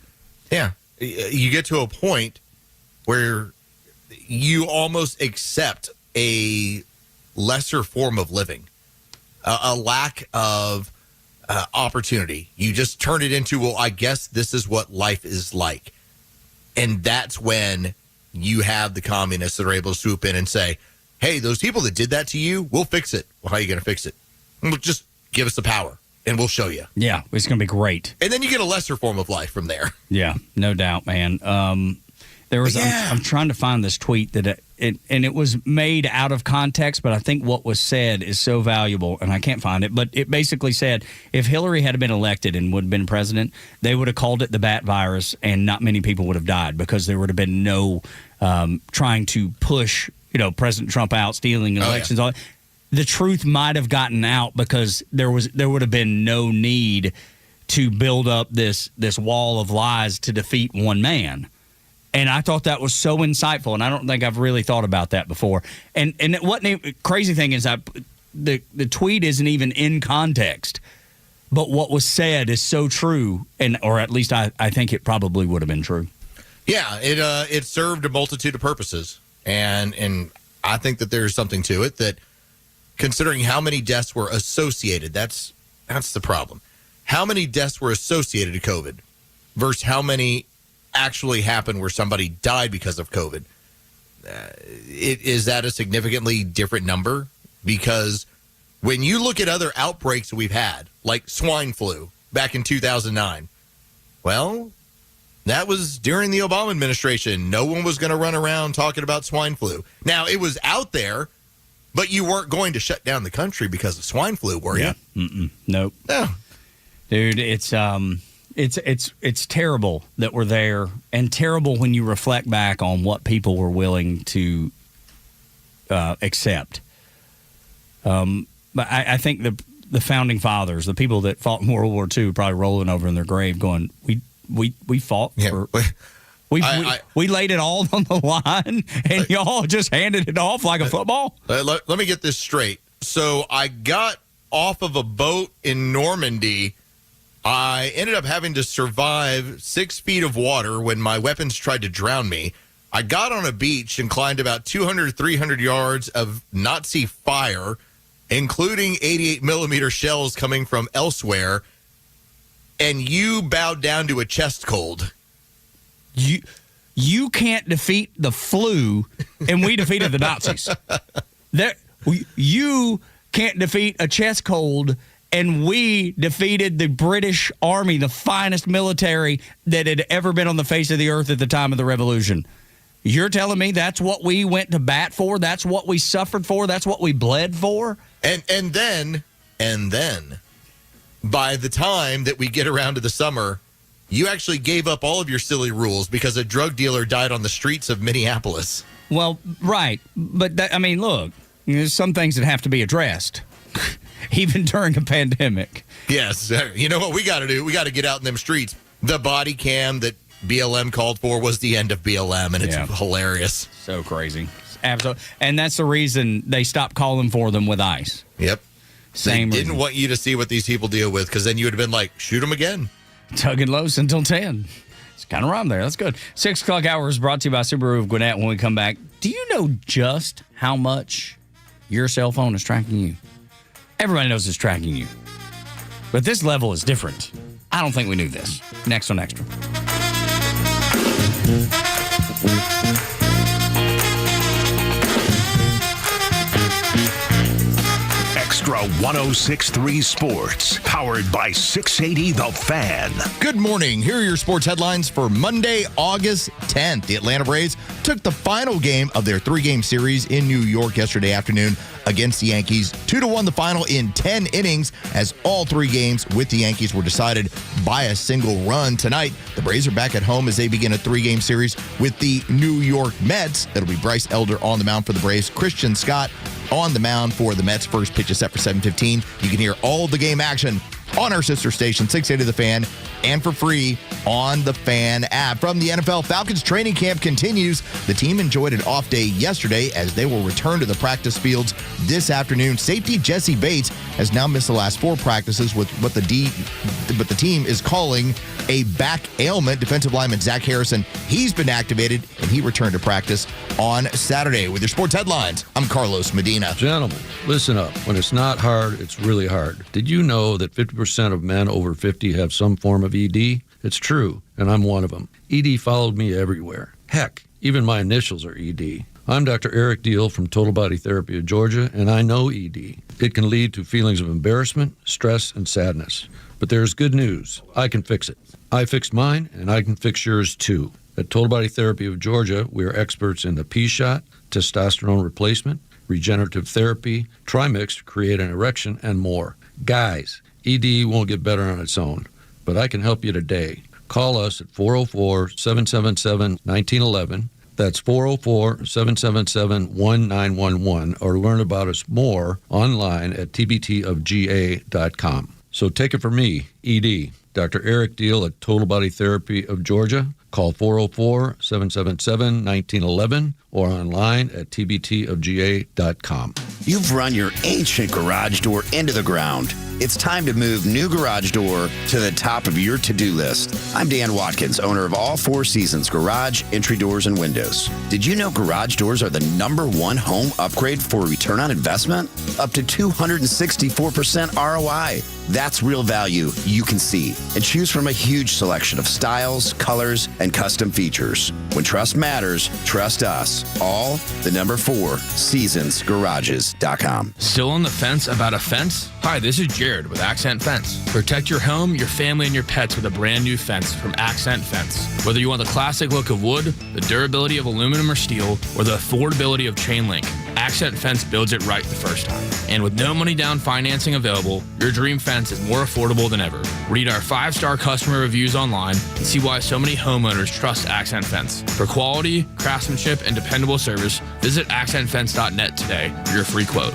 Yeah. you get to a point where you almost accept a lesser form of living, a lack of opportunity. You just turn it into, well, I guess this is what life is like. And that's when you have the communists that are able to swoop in and say, hey, those people that did that to you, we'll fix it. Well, how are you going to fix it? Well, just give us the power, and we'll show you. Yeah, it's going to be great. And then you get a lesser form of life from there. Yeah, no doubt, man. There was I'm trying to find this tweet that it was made out of context, but I think what was said is so valuable, and I can't find it. But it basically said if Hillary had been elected and would have been president, they would have called it the bat virus, and not many people would have died because there would have been no trying to push President Trump out, stealing elections. Yeah. The truth might have gotten out because there would have been no need to build up this wall of lies to defeat one man. And I thought that was so insightful, and I don't think I've really thought about that before. And crazy thing is, the tweet isn't even in context, but what was said is so true, or at least I think it probably would have been true. Yeah, it served a multitude of purposes, and I think that there's something to it that, considering how many deaths were associated, that's the problem. How many deaths were associated to COVID versus how many actually happened where somebody died because of COVID? Is that a significantly different number? Because when you look at other outbreaks we've had, like swine flu back in 2009, well, that was during the Obama administration. No one was going to run around talking about swine flu. Now, it was out there, but you weren't going to shut down the country because of swine flu, were you? Mm-mm. Nope. No. Dude, it's terrible that we're there, and terrible when you reflect back on what people were willing to accept. But I think the founding fathers, the people that fought in World War II, probably rolling over in their grave, going, "We fought for." We laid it all on the line, and y'all just handed it off like a football? Let me get this straight. So I got off of a boat in Normandy. I ended up having to survive 6 feet of water when my weapons tried to drown me. I got on a beach and climbed about 200, 300 yards of Nazi fire, including 88 millimeter shells coming from elsewhere, and you bowed down to a chest cold. You can't defeat the flu, and we defeated the Nazis. You can't defeat a chest cold, and we defeated the British Army, the finest military that had ever been on the face of the earth at the time of the Revolution. You're telling me that's what we went to bat for? That's what we suffered for? That's what we bled for? And then, by the time that we get around to the summer, you actually gave up all of your silly rules because a drug dealer died on the streets of Minneapolis. Well, right. But, look, there's some things that have to be addressed, even during a pandemic. Yes. You know what we got to do? We got to get out in them streets. The body cam that BLM called for was the end of BLM, and it's hilarious. So crazy. Absolutely. And that's the reason they stopped calling for them with ICE. Yep. Same They reason. didn't want you to see what these people deal with, because then you would have been like, shoot them again. Tug and Los until 10. It's kind of rhyme there. That's good. 6 o'clock hour is brought to you by Subaru of Gwinnett. When we come back, do you know just how much your cell phone is tracking you? Everybody knows it's tracking you. But this level is different. I don't think we knew this. Next on Extra. Extra 106.3 Sports, powered by 680 The Fan. Good morning. Here are your sports headlines for Monday, August 10th. The Atlanta Braves took the final game of their 3-game series in New York yesterday afternoon against the Yankees. 2-1 the final in 10 innings, as all 3 games with the Yankees were decided by a single run. Tonight, the Braves are back at home as they begin a 3-game series with the New York Mets. It'll be Bryce Elder on the mound for the Braves, Christian Scott on the mound for the Mets. First pitch is set for 7:15. You can hear all the game action on our sister station, 680 The Fan, and for free on the Fan app. From the NFL, Falcons training camp continues. The team enjoyed an off day yesterday as they will return to the practice fields this afternoon. Safety Jesse Bates has now missed the last 4 practices with what the team is calling a back ailment. Defensive lineman Zach Harrison, he's been activated, and he returned to practice on Saturday. With your sports headlines, I'm Carlos Medina. Gentlemen, listen up. When it's not hard, it's really hard. Did you know that 50% of men over 50 have some form of ED? It's true, and I'm one of them. ED followed me everywhere. Heck, even my initials are ED. I'm Dr. Eric Deal from Total Body Therapy of Georgia, and I know ED. It can lead to feelings of embarrassment, stress, and sadness. But there's good news. I can fix it. I fixed mine, and I can fix yours too. At Total Body Therapy of Georgia, we are experts in the P-shot, testosterone replacement, regenerative therapy, Trimix to create an erection, and more. Guys, ED won't get better on its own, but I can help you today. Call us at 404-777-1911. That's 404-777-1911, or learn about us more online at tbtofga.com. So take it from me, ED, Dr. Eric Deal at Total Body Therapy of Georgia. Call 404-777-1911 or online at tbtofga.com. You've run your ancient garage door into the ground. It's time to move new garage door to the top of your to-do list. I'm Dan Watkins, owner of All Four Seasons Garage, Entry Doors, and Windows. Did you know garage doors are the #1 home upgrade for return on investment? Up to 264% ROI. That's real value you can see. And choose from a huge selection of styles, colors, and custom features. When trust matters, trust us. All the #4 seasonsgarages.com. Still on the fence about a fence? Hi, this is Jared with Accent Fence. Protect your home, your family, and your pets with a brand new fence from Accent Fence. Whether you want the classic look of wood, the durability of aluminum or steel, or the affordability of chain link, Accent Fence builds it right the first time. And with no money down financing available, your dream fence is more affordable than ever. Read our 5-star customer reviews online and see why so many homeowners trust Accent Fence. For quality, craftsmanship, and dependable service, visit accentfence.net today for your free quote.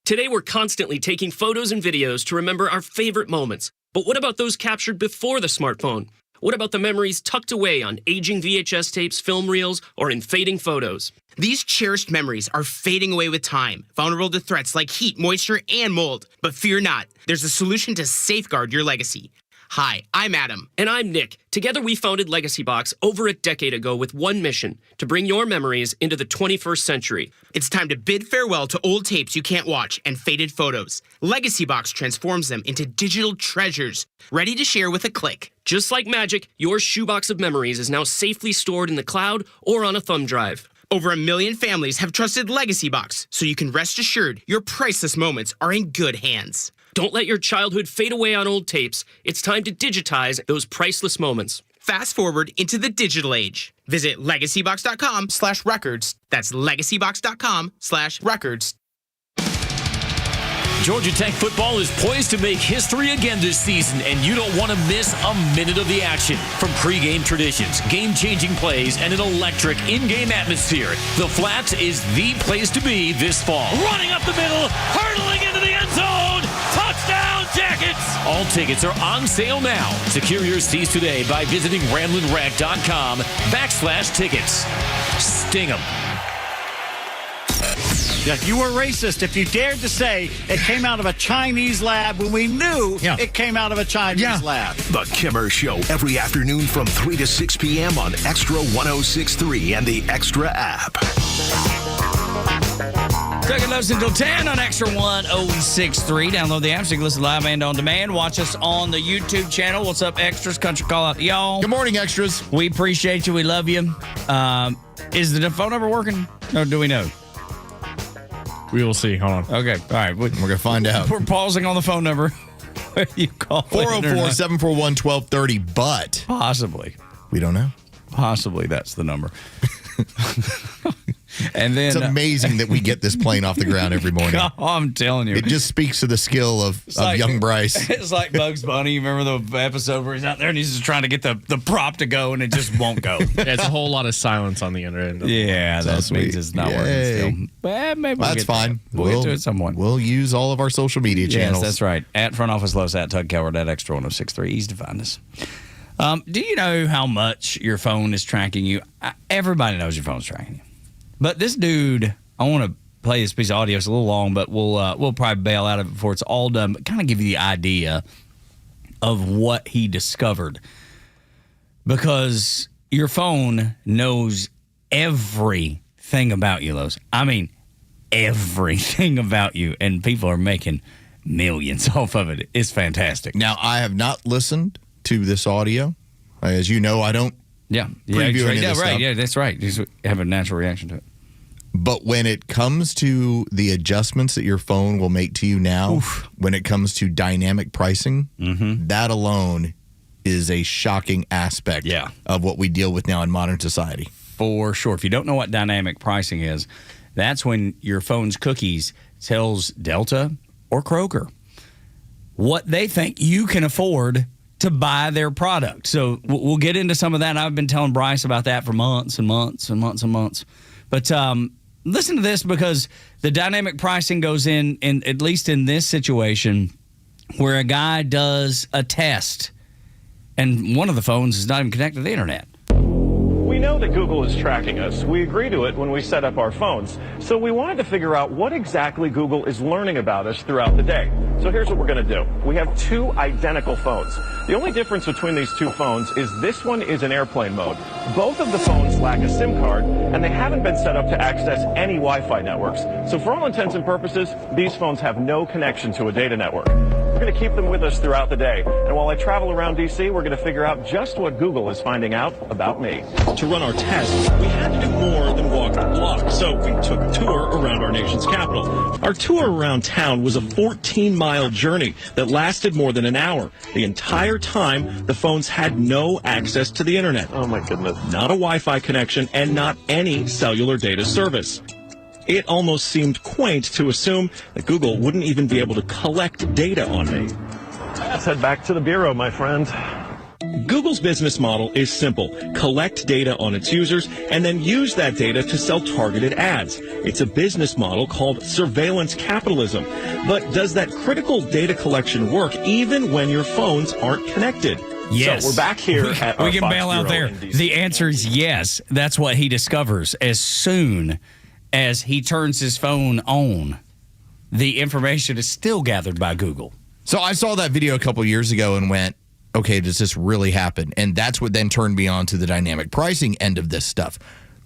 Today, we're constantly taking photos and videos to remember our favorite moments. But what about those captured before the smartphone? What about the memories tucked away on aging VHS tapes, film reels, or in fading photos? These cherished memories are fading away with time, vulnerable to threats like heat, moisture, and mold. But fear not, there's a solution to safeguard your legacy. Hi, I'm Adam. And I'm Nick. Together we founded Legacy Box over a decade ago with one mission, to bring your memories into the 21st century. It's time to bid farewell to old tapes you can't watch and faded photos. Legacy Box transforms them into digital treasures, ready to share with a click. Just like magic, your shoebox of memories is now safely stored in the cloud or on a thumb drive. Over 1 million families have trusted Legacy Box, so you can rest assured your priceless moments are in good hands. Don't let your childhood fade away on old tapes. It's time to digitize those priceless moments. Fast forward into the digital age. Visit legacybox.com/records. That's legacybox.com/records. Georgia Tech football is poised to make history again this season, and you don't want to miss a minute of the action. From pregame traditions, game-changing plays, and an electric in-game atmosphere, the Flats is the place to be this fall. Running up the middle, hurtling into the end zone, touchdown Jackets! All tickets are on sale now. Secure your seats today by visiting RamblingWreck.com/tickets. Sting 'em. You were racist if you dared to say it came out of a Chinese lab when we knew it came out of a Chinese lab. The Kimmer Show every afternoon from 3 to 6 p.m. on Extra 106.3 and the Extra app. Tug and Los until 10 on Extra 106.3. Download the app so you can listen live and on demand. Watch us on the YouTube channel. What's up, Extras? Country call out to y'all. Good morning, Extras. We appreciate you. We love you. Is the phone number working? Or do we know? We will see. Hold on. Okay. All right. We're going to find out. We're pausing on the phone number. You call 404-741-1230, but possibly. We don't know. Possibly that's the number. And then it's amazing that we get this plane off the ground every morning. I'm telling you. It just speaks to the skill of young Bryce. It's like Bugs Bunny. You remember the episode where he's out there and he's just trying to get the prop to go and it just won't go. It's a whole lot of silence on the other end. Yeah, that means it's not working still. Well, maybe that's fine. We'll get to it someone. We'll use all of our social media channels. Yes, that's right. At Front Office Los, at Tug Coward, at Xtra 1063. Easy to find us. Do you know how much your phone is tracking you? Everybody knows your phone's tracking you. But this dude, I want to play this piece of audio. It's a little long, but we'll probably bail out of it before it's all done. But kind of give you the idea of what he discovered. Because your phone knows everything about you, Los. I mean, everything about you. And people are making millions off of it. It's fantastic. Now, I have not listened to this audio. As you know, I don't preview any of this stuff. Yeah, that's right. You just have a natural reaction to it. But when it comes to the adjustments that your phone will make to you now, when it comes to dynamic pricing, that alone is a shocking aspect of what we deal with now in modern society. For sure. If you don't know what dynamic pricing is, that's when your phone's cookies tells Delta or Kroger what they think you can afford to buy their product. So we'll get into some of that. I've been telling Bryce about that for months and months and months and months. But listen to this, because the dynamic pricing goes in at least in this situation, where a guy does a test and one of the phones is not even connected to the internet. We know that Google is tracking us. We agree to it when we set up our phones. So we wanted to figure out what exactly Google is learning about us throughout the day. So here's what we're going to do. We have two identical phones. The only difference between these two phones is this one is in airplane mode. Both of the phones lack a SIM card, and they haven't been set up to access any Wi-Fi networks. So for all intents and purposes, these phones have no connection to a data network. We're going to keep them with us throughout the day. And while I travel around D.C., we're going to figure out just what Google is finding out about me. To run our test, we had to do more than walk the block. So we took a tour around our nation's capital. Our tour around town was a 14-mile journey that lasted more than an hour. The entire time, the phones had no access to the internet. Oh, my goodness. Not a Wi-Fi connection and not any cellular data service. It almost seemed quaint to assume that Google wouldn't even be able to collect data on me. Let's head back to the bureau, my friend. Google's business model is simple. Collect data on its users and then use that data to sell targeted ads. It's a business model called surveillance capitalism. But does that critical data collection work even when your phones aren't connected? Yes. So we're back here at we our can Fox bail out Bureau there. in DC. The answer is yes. That's what he discovers as soon as he turns his phone on. The information is still gathered by Google. So I saw that video a couple years ago and went, okay, does this really happen? And that's what then turned me on to the dynamic pricing end of this stuff.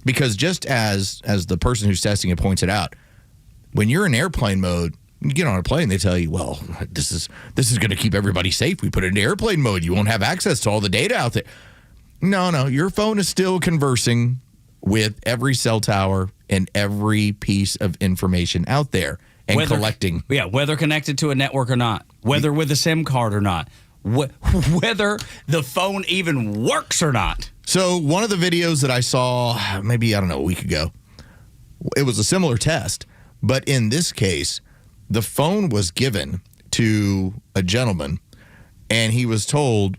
Because just as the person who's testing it points it out, when you're in airplane mode, you get on a plane, they tell you, well, this is going to keep everybody safe. We put it into airplane mode. You won't have access to all the data out there. No, your phone is still conversing with every cell tower and every piece of information out there and collecting. Yeah, whether connected to a network or not, whether with a SIM card or not, whether the phone even works or not. So one of the videos that I saw, maybe, a week ago, it was a similar test. But in this case, the phone was given to a gentleman, and he was told,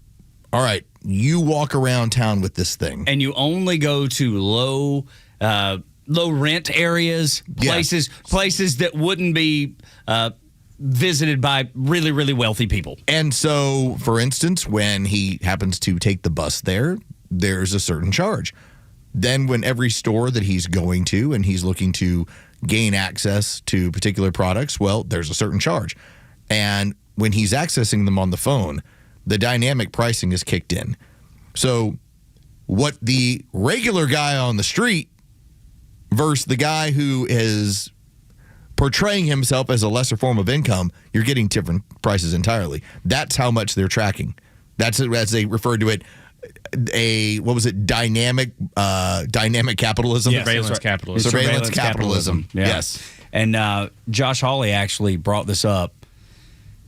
all right, you walk around town with this thing. And you only go to low rent areas, places that wouldn't be visited by really, really wealthy people. And so, for instance, when he happens to take the bus there's a certain charge. Then when every store that he's going to and he's looking to gain access to particular products, well, there's a certain charge. And when he's accessing them on the phone, the dynamic pricing is kicked in. So what the regular guy on the street versus the guy who is portraying himself as a lesser form of income, you're getting different prices entirely. That's how much they're tracking. That's as they referred to it, dynamic capitalism? Yes, Surveillance capitalism. Surveillance capitalism. Yeah. Yes. And Josh Hawley actually brought this up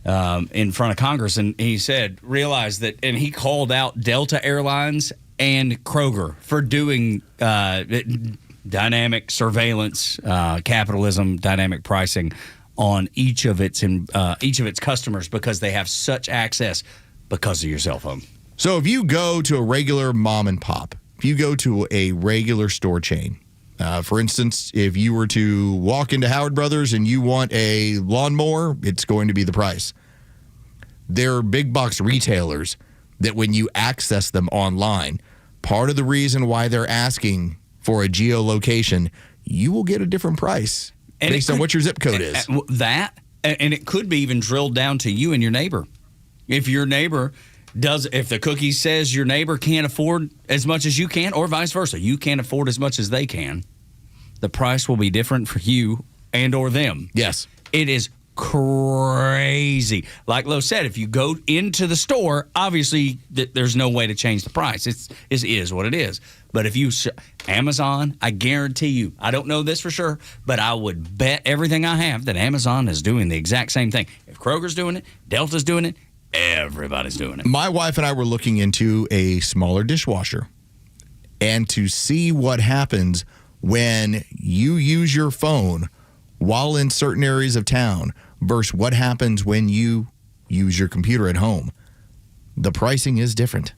in front of Congress, and he said, realize that, and he called out Delta Airlines and Kroger for doing dynamic surveillance, capitalism, dynamic pricing on each of its customers because they have such access because of your cell phone. So if you go to a regular mom and pop, if you go to a regular store chain, for instance, if you were to walk into Howard Brothers and you want a lawnmower, it's going to be the price. There are big box retailers that when you access them online, part of the reason why they're asking for a geolocation, you will get a different price based on what your zip code is. And it could be even drilled down to you and your neighbor. If your neighbor if the cookie says your neighbor can't afford as much as you can, or vice versa, you can't afford as much as they can, the price will be different for you and or them. Yes. It is crazy. Like Lo said, if you go into the store, obviously there's no way to change the price. It is what it is. But if you Amazon, I guarantee you, I don't know this for sure, but I would bet everything I have that Amazon is doing the exact same thing. If Kroger's doing it, Delta's doing it, everybody's doing it. My wife and I were looking into a smaller dishwasher and to see what happens when you use your phone while in certain areas of town versus what happens when you use your computer at home. The pricing is different.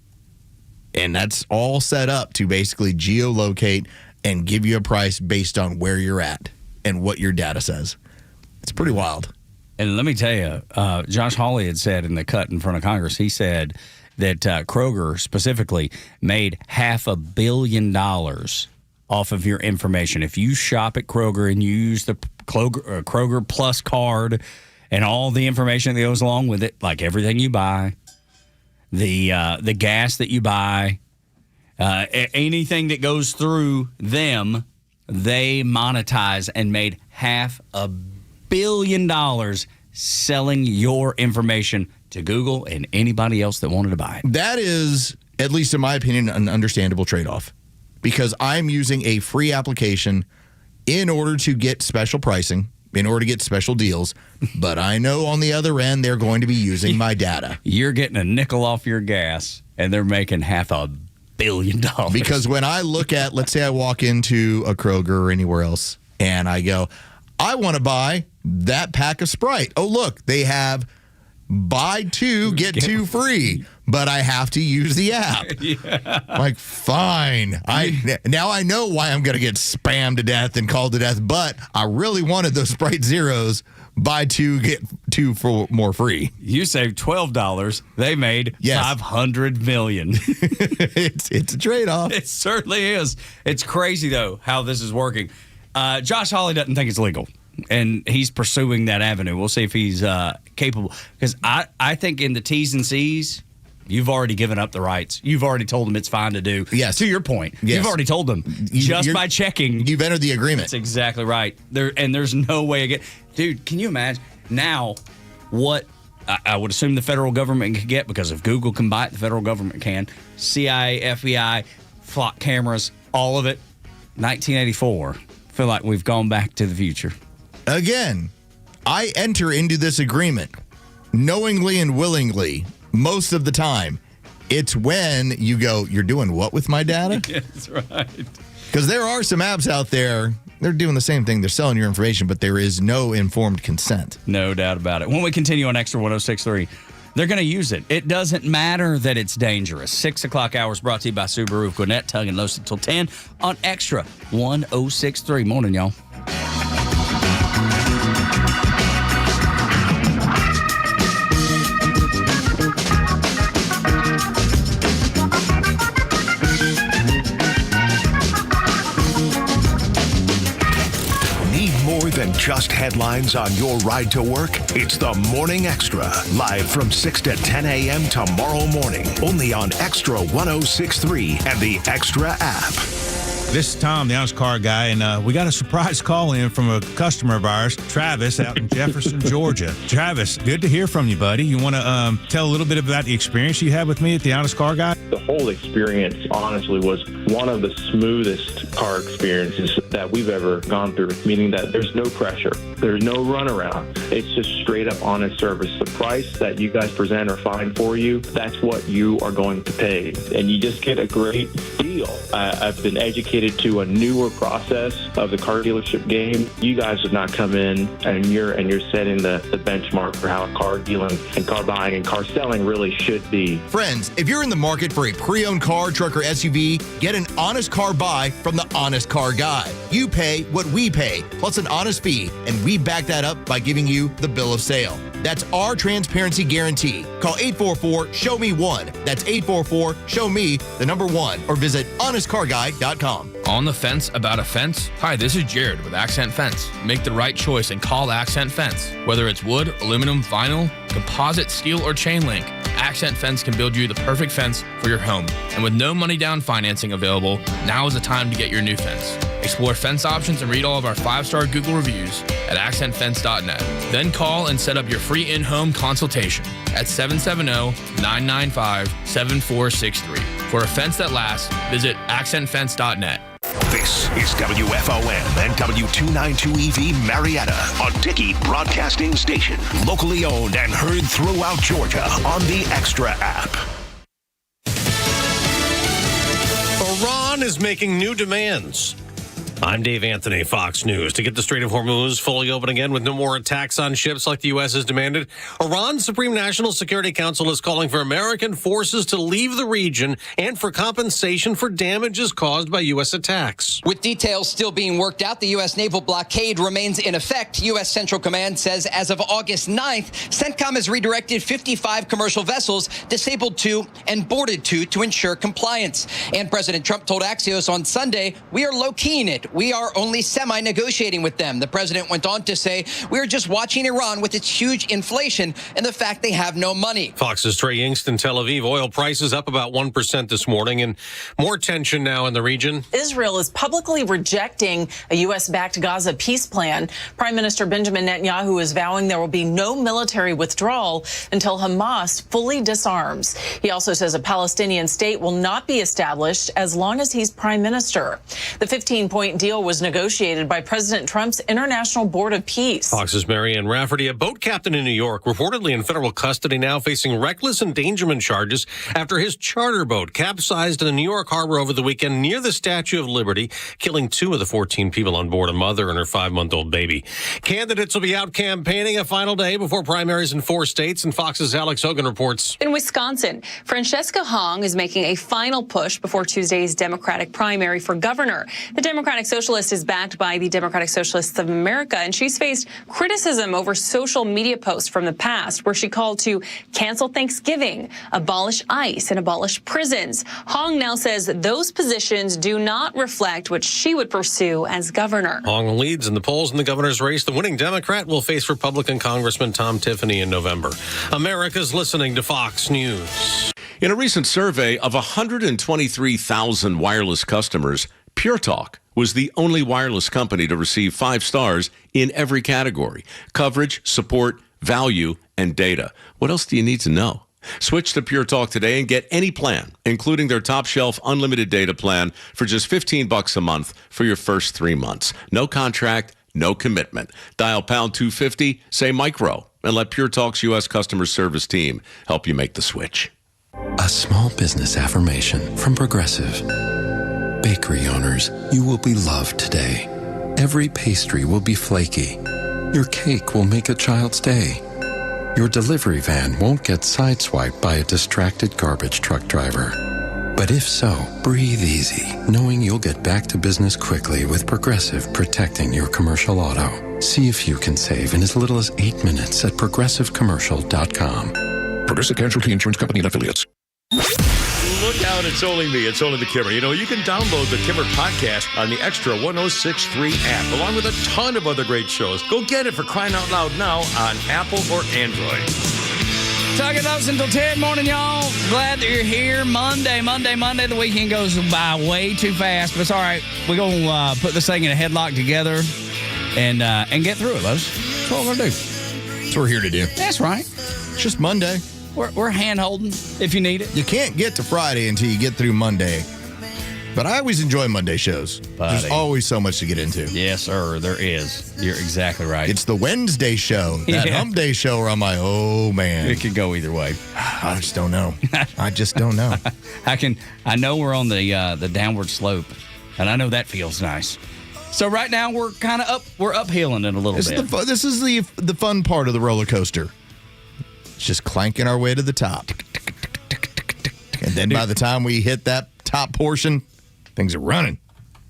And that's all set up to basically geolocate and give you a price based on where you're at and what your data says. It's pretty wild. And let me tell you, Josh Hawley had said in the cut in front of Congress, he said that Kroger specifically made $500 million off of your information. If you shop at Kroger and you use the Kroger Plus card and all the information that goes along with it, like everything you buy, the gas that you buy, anything that goes through them, they monetize and made $500 million selling your information to Google and anybody else that wanted to buy it. That is, at least in my opinion, an understandable trade-off because I'm using a free application in order to get special pricing, in order to get special deals, but I know on the other end they're going to be using my data. You're getting a nickel off your gas, and they're making $500 million. Because when I look at, let's say I walk into a Kroger or anywhere else, and I go, I want to buy that pack of Sprite. Oh, look, they have buy two, get two free, but I have to use the app. Yeah. Like, fine. Now I know why I'm going to get spammed to death and called to death, but I really wanted those Sprite Zeros. Buy two, get two for more free. You saved $12. They made $500 million. It's a trade-off. It certainly is. It's crazy, though, how this is working. Josh Hawley doesn't think it's legal, and he's pursuing that avenue. We'll see if he's capable. Because I think in the T's and C's, you've already given up the rights. You've already told them it's fine to do. Yes. To your point. Yes. You've already told them. Just by checking. You've entered the agreement. That's exactly right. There's no way again. Dude, can you imagine now what I would assume the federal government can get, because if Google can buy it, the federal government can. CIA, FBI, flock cameras, all of it. 1984. Feel like we've gone back to the future. Again, I enter into this agreement knowingly and willingly most of the time. It's when you go, you're doing what with my data? That's right. Because there are some apps out there, they're doing the same thing. They're selling your information, but there is no informed consent. No doubt about it. When we continue on Xtra 106.3, they're going to use it. It doesn't matter that it's dangerous. 6 o'clock hours brought to you by Subaru of Gwinnett, Tug and Los until 10 on Xtra 106.3. Morning, y'all. Than just headlines on your ride to work, it's the Morning Xtra, live from 6 to 10 a.m. tomorrow morning, only on Xtra 106.3 and the Xtra app. This is Tom, the honest car guy, and we got a surprise call in from a customer of ours, Travis, out in Jefferson, Georgia. Travis, good to hear from you, buddy. You want to tell a little bit about the experience you had with me at the honest car guy? The whole experience, honestly, was one of the smoothest car experiences that we've ever gone through, meaning that there's no pressure. There's no runaround. It's just straight up honest service. The price that you guys present or find for you, that's what you are going to pay. And you just get a great deal. I've been educated dedicated to a newer process of the car dealership game. You guys would not come in and you're setting the benchmark for how car dealing and car buying and car selling really should be. Friends, if you're in the market for a pre-owned car, truck, or SUV, get an honest car buy from the Honest Car Guy. You pay what we pay, plus an honest fee, and we back that up by giving you the bill of sale. That's our transparency guarantee. Call 844-SHOW-ME-1. That's 844-SHOW-ME, the number 1, or visit honestcarguy.com. On the fence about a fence? Hi, this is Jared with Accent Fence. Make the right choice and call Accent Fence. Whether it's wood, aluminum, vinyl, composite, steel, or chain link, Accent Fence can build you the perfect fence for your home. And with no money down financing available, now is the time to get your new fence. Explore fence options and read all of our 5-star Google reviews at accentfence.net. Then call and set up your free in-home consultation at 770-995-7463. For a fence that lasts, visit accentfence.net. This is WFON and W292EV Marietta, a Dickey Broadcasting Station. Locally owned and heard throughout Georgia on the Xtra app. Iran is making new demands. I'm Dave Anthony, Fox News. To get the Strait of Hormuz fully open again with no more attacks on ships like the U.S. has demanded, Iran's Supreme National Security Council is calling for American forces to leave the region and for compensation for damages caused by U.S. attacks. With details still being worked out, the U.S. naval blockade remains in effect. U.S. Central Command says as of August 9th, CENTCOM has redirected 55 commercial vessels, disabled 2 and boarded 2 to ensure compliance. And President Trump told Axios on Sunday, "We are low-keying it. We are only semi-negotiating with them." The president went on to say, "We are just watching Iran with its huge inflation and the fact they have no money." Fox's Trey Yingst in Tel Aviv. Oil prices up about 1% this morning, and more tension now in the region. Israel is publicly rejecting a U.S.-backed Gaza peace plan. Prime Minister Benjamin Netanyahu is vowing there will be no military withdrawal until Hamas fully disarms. He also says a Palestinian state will not be established as long as he's prime minister. The 15-point deal was negotiated by President Trump's International Board of Peace. Fox's Marianne Rafferty, a boat captain in New York, reportedly in federal custody now, facing reckless endangerment charges after his charter boat capsized in the New York harbor over the weekend near the Statue of Liberty, killing 2 of the 14 people on board, a mother and her 5-month-old baby. Candidates will be out campaigning a final day before primaries in 4 states, and Fox's Alex Hogan reports. In Wisconsin, Francesca Hong is making a final push before Tuesday's Democratic primary for governor. The Democratic Socialist is backed by the Democratic Socialists of America, and she's faced criticism over social media posts from the past where she called to cancel Thanksgiving, abolish ICE, and abolish prisons. Hong now says that those positions do not reflect what she would pursue as governor. Hong leads in the polls in the governor's race. The winning Democrat will face Republican Congressman Tom Tiffany in November. America's listening to Fox News. In a recent survey of 123,000 wireless customers, Pure Talk was the only wireless company to receive 5 stars in every category: coverage, support, value, and data. What else do you need to know? Switch to Pure Talk today and get any plan, including their top shelf unlimited data plan for just $15 a month for your first 3 months. No contract, no commitment. Dial pound 250, say micro, and let Pure Talk's U.S. customer service team help you make the switch. A small business affirmation from Progressive. Bakery owners, you will be loved today. Every pastry will be flaky. Your cake will make a child's day. Your delivery van won't get sideswiped by a distracted garbage truck driver. But if so, breathe easy, knowing you'll get back to business quickly with Progressive protecting your commercial auto. See if you can save in as little as 8 minutes at progressivecommercial.com. Progressive Casualty Insurance Company and Affiliates. Look out, it's only me. It's only the Kimmer. You know, you can download the Kimmer podcast on the Extra 106.3 app, along with a ton of other great shows. Go get it, for crying out loud, now on Apple or Android. Tug and Los until 10 morning, y'all. Glad that you're here. Monday. The weekend goes by way too fast, but it's all right. We're going to put this thing in a headlock together and get through it, Los. That's what we're going to do. That's what we're here to do. That's right. It's just Monday. We're hand-holding if you need it. You can't get to Friday until you get through Monday. But I always enjoy Monday shows. There's always so much to get into. Yes, sir, there is. You're exactly right. It's the Wednesday show, that hump day show where I'm like, oh, man. It could go either way. I just don't know. I know. I know we're on the downward slope And I know that feels nice. So right now we're kind of up. We're uphilling it a little bit. This is the fun part of the roller coaster. It's just clanking our way to the top. And then by the time we hit that top portion, things are running.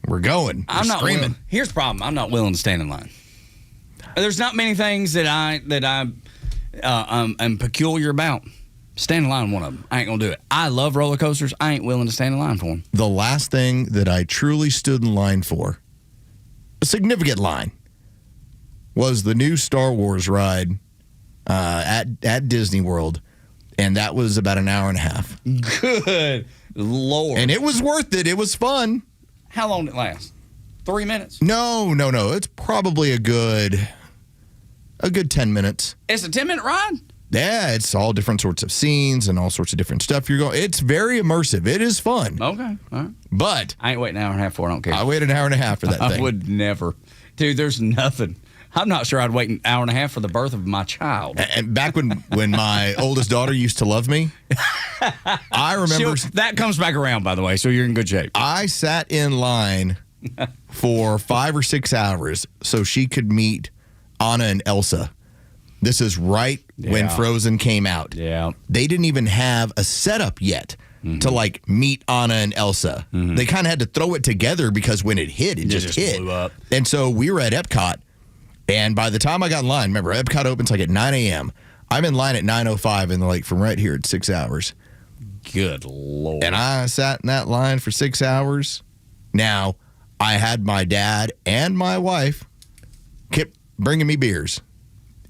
We're going. We're screaming. Here's the problem. I'm not willing to stand in line. There's not many things that I'm peculiar about. Stand in line, one of them. I ain't gonna do it. I love roller coasters. I ain't willing to stand in line for them. The last thing that I truly stood in line for, a significant line, was the new Star Wars ride at Disney World, and that was about an hour and a half. Good Lord. And it was worth it. It was fun. How long did it last? 3 minutes? No. It's probably a good 10 minutes. It's a 10-minute ride? Yeah, it's all different sorts of scenes and all sorts of different stuff. It's very immersive. It is fun. Okay, all right. But I ain't waiting an hour and a half for it. I don't care. I waited an hour and a half for that thing. I would never. Dude, there's nothing. I'm not sure I'd wait an hour and a half for the birth of my child. And back when my oldest daughter used to love me, I remember... That comes back around, by the way, so you're in good shape. I sat in line for 5 or 6 hours so she could meet Anna and Elsa. This is right when Frozen came out. Yeah. They didn't even have a setup yet to meet Anna and Elsa. They kind of had to throw it together because when it hit, it just hit. Blew up. And so we were at Epcot, and by the time I got in line, remember, Epcot opens at 9 a.m. I'm in line at 9:05, and they're from right here at 6 hours. Good Lord. And I sat in that line for 6 hours. Now, I had my dad and my wife kept bringing me beers.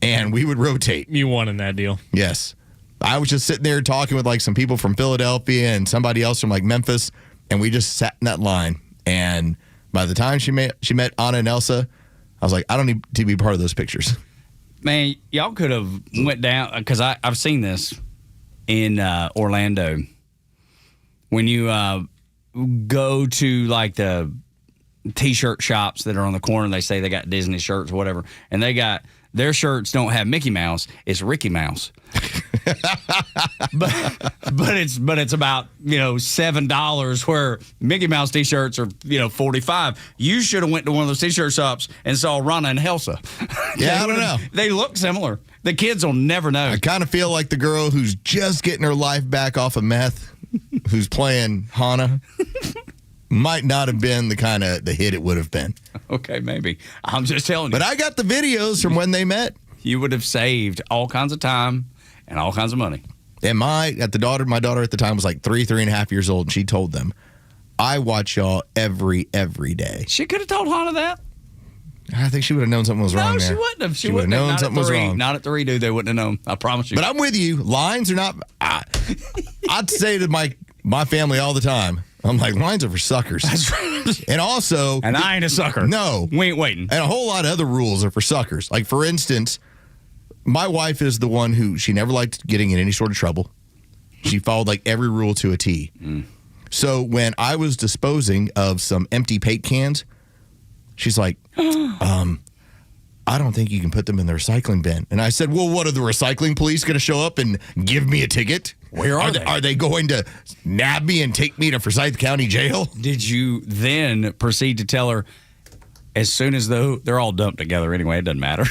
And we would rotate. You won in that deal. Yes. I was just sitting there talking with some people from Philadelphia and somebody else from Memphis, and we just sat in that line. And by the time she met Anna and Elsa, I was like, I don't need to be part of those pictures. Man, y'all could have went down, because I've seen this in Orlando. When you go to the T-shirt shops that are on the corner, they say they got Disney shirts or whatever, and their shirts don't have Mickey Mouse, it's Ricky Mouse. but it's about $7, where Mickey Mouse T-shirts are $45. You should have went to one of those T-shirt shops and saw Rana and Elsa. Yeah, I don't know. They look similar. The kids will never know. I kind of feel like the girl who's just getting her life back off of meth, who's playing Hana, might not have been the hit it would have been. Okay, maybe. I'm just telling you. But I got the videos from when they met. You would have saved all kinds of time and all kinds of money. And my daughter at the time was 3.5 years old, and she told them, I watch y'all every day. She could have told Hana that. I think she would have known something was wrong there. No, she wouldn't have. She would have known something was wrong. Not at 3, dude. They wouldn't have known. I promise you. But I'm with you. Lines are not... I'd say to my family all the time, I'm like, lines are for suckers. That's right. And also... And I ain't a sucker. No. We ain't waiting. And a whole lot of other rules are for suckers. For instance, my wife is the one who... She never liked getting in any sort of trouble. She followed every rule to a T. So when I was disposing of some empty paint cans, she's like, I don't think you can put them in the recycling bin. And I said, well, what, are the recycling police going to show up and give me a ticket? Where are they? Are they going to nab me and take me to Forsyth County Jail? Did you then proceed to tell her, as soon as they're all dumped together anyway, it doesn't matter?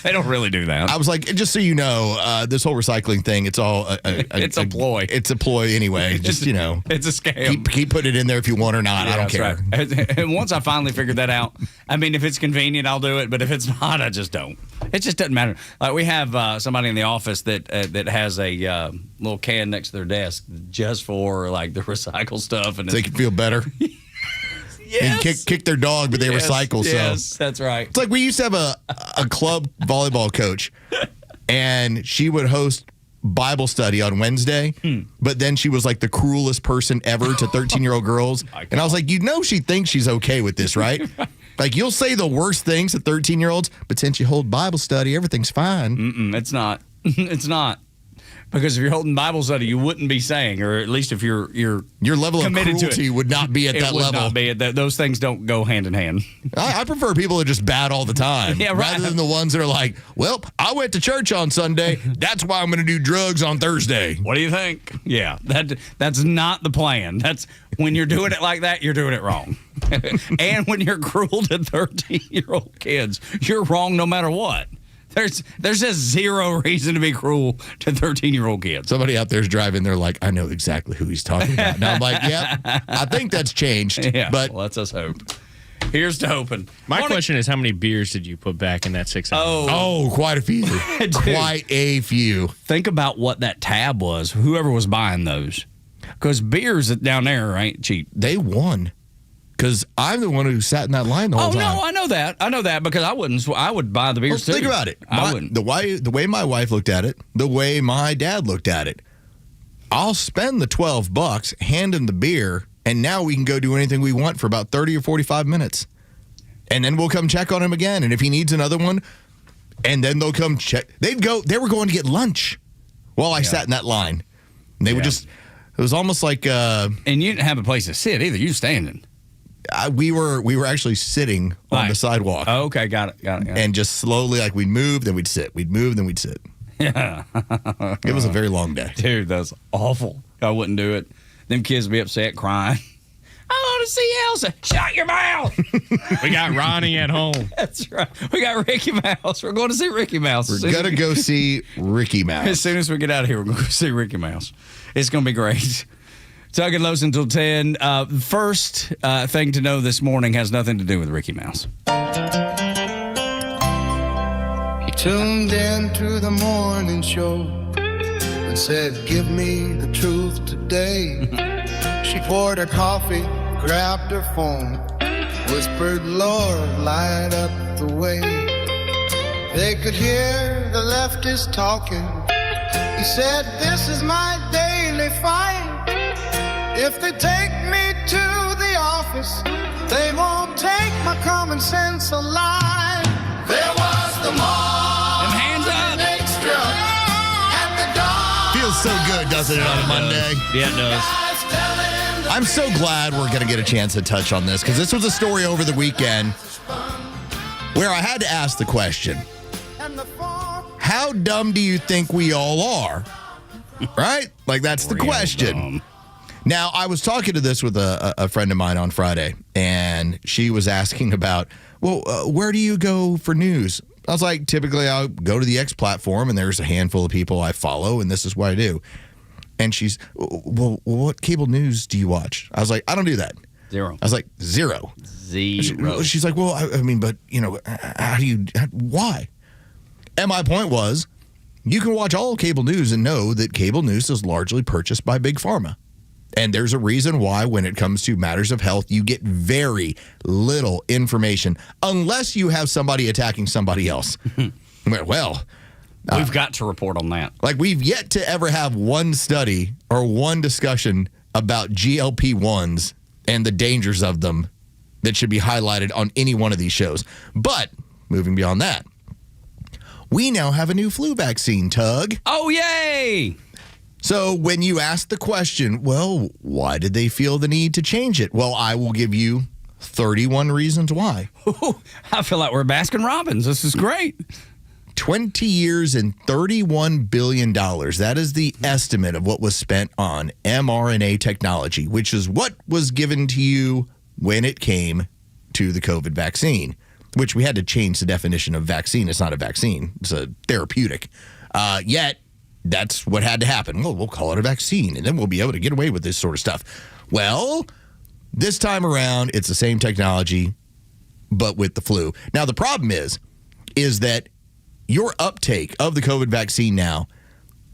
They don't really do that. I was like, just so you know, this whole recycling thing, it's all... it's a ploy. It's a ploy anyway. Just, It's a scam. Keep putting it in there if you want or not. Yeah, I don't care. Right. And once I finally figured that out, if it's convenient, I'll do it. But if it's not, I just don't. It just doesn't matter. We have somebody in the office that has a little can next to their desk just for the recycle stuff. And so they can feel better. Yes. And kick their dog, but they recycle. Yes, that's right. It's we used to have a club volleyball coach, and she would host Bible study on Wednesday, but then she was the cruelest person ever to 13-year-old girls. And I was like, she thinks she's okay with this, right? You'll say the worst things to 13-year-olds, but since you hold Bible study, everything's fine. It's not. It's not. Because if you're holding Bible study, you wouldn't be saying, or at least if your level of cruelty would not be at that level. Not be at that. Those things don't go hand in hand. I prefer people that are just bad all the time, rather than the ones that are like, well, I went to church on Sunday. That's why I'm going to do drugs on Thursday. What do you think? Yeah, that's not the plan. That's when you're doing it like that, you're doing it wrong. And when you're cruel to 13-year-old kids, you're wrong no matter what. There's just zero reason to be cruel to 13-year-old kids. Somebody out there's driving, they're like, I know exactly who he's talking about. And I'm like, yep, I think that's changed. Yeah, but let's us hope. Here's to hoping. My question is, how many beers did you put back in that 6 ounce? Oh, quite a few. Quite a few. Think about what that tab was, whoever was buying those. Because beers down there ain't cheap. They won. Because I'm the one who sat in that line the whole time. Oh, no, I know that. I know that because I would buy the beers too. Think about it. I wouldn't. The way my wife looked at it, the way my dad looked at it, I'll spend the $12, hand him the beer, and now we can go do anything we want for about 30 or 45 minutes. And then we'll come check on him again. And if he needs another one, and then they'll come check. They were going to get lunch while I sat in that line. And they would just, it was almost like. And you didn't have a place to sit either. You were standing. We were actually sitting on the sidewalk. Oh, okay, got it. And just slowly, like, we'd move, then we'd sit. We'd move, then we'd sit. Yeah. It was a very long day. Dude, that's awful. I wouldn't do it. Them kids would be upset, crying. I want to see Elsa. Shut your mouth. We got Ronnie at home. That's right. We got Ricky Mouse. We're going to see Ricky Mouse. We're going to go see Ricky Mouse. As soon as we get out of here, we're going to go see Ricky Mouse. It's going to be great. Tug and Los until 10. First thing to know this morning has nothing to do with Ricky Mouse. He tuned in to the morning show and said, give me the truth today. She poured her coffee, grabbed her phone, whispered, Lord, light up the way. They could hear the leftist talking. He said, this is my daily fight. If they take me to the office, they won't take my common sense alive. There was the Morning Xtra at the dawn. Feels so good, doesn't it, on a Monday? Yeah, it does. I'm so glad we're going to get a chance to touch on this because this was a story over the weekend where I had to ask the question, how dumb do you think we all are? Right? Like, that's the question. Dumb. Now, I was talking to this with a friend of mine on Friday, and she was asking about, well, where do you go for news? I was like, typically I'll go to the X platform, and there's a handful of people I follow, and this is what I do. And she's, well, what cable news do you watch? I was like, I don't do that. Zero. I was like, zero. She's like, well, I mean, but, why? And my point was, you can watch all cable news and know that cable news is largely purchased by Big Pharma. And there's a reason why when it comes to matters of health, you get very little information unless you have somebody attacking somebody else. Well, we've got to report on that. Like, we've yet to ever have one study or one discussion about GLP-1s and the dangers of them that should be highlighted on any one of these shows. But moving beyond that, we now have a new flu vaccine, Tug. Oh, yay! So when you ask the question, well, why did they feel the need to change it? Well, I will give you 31 reasons why. I feel like we're Baskin Robbins. This is great. 20 years and $31 billion. That is the estimate of what was spent on mRNA technology, which is what was given to you when it came to the COVID vaccine, which we had to change the definition of vaccine. It's not a vaccine. It's a therapeutic. Yet, that's what had to happen. Well, we'll call it a vaccine, and then we'll be able to get away with this sort of stuff. Well, this time around, it's the same technology, but with the flu. Now, the problem is that your uptake of the COVID vaccine now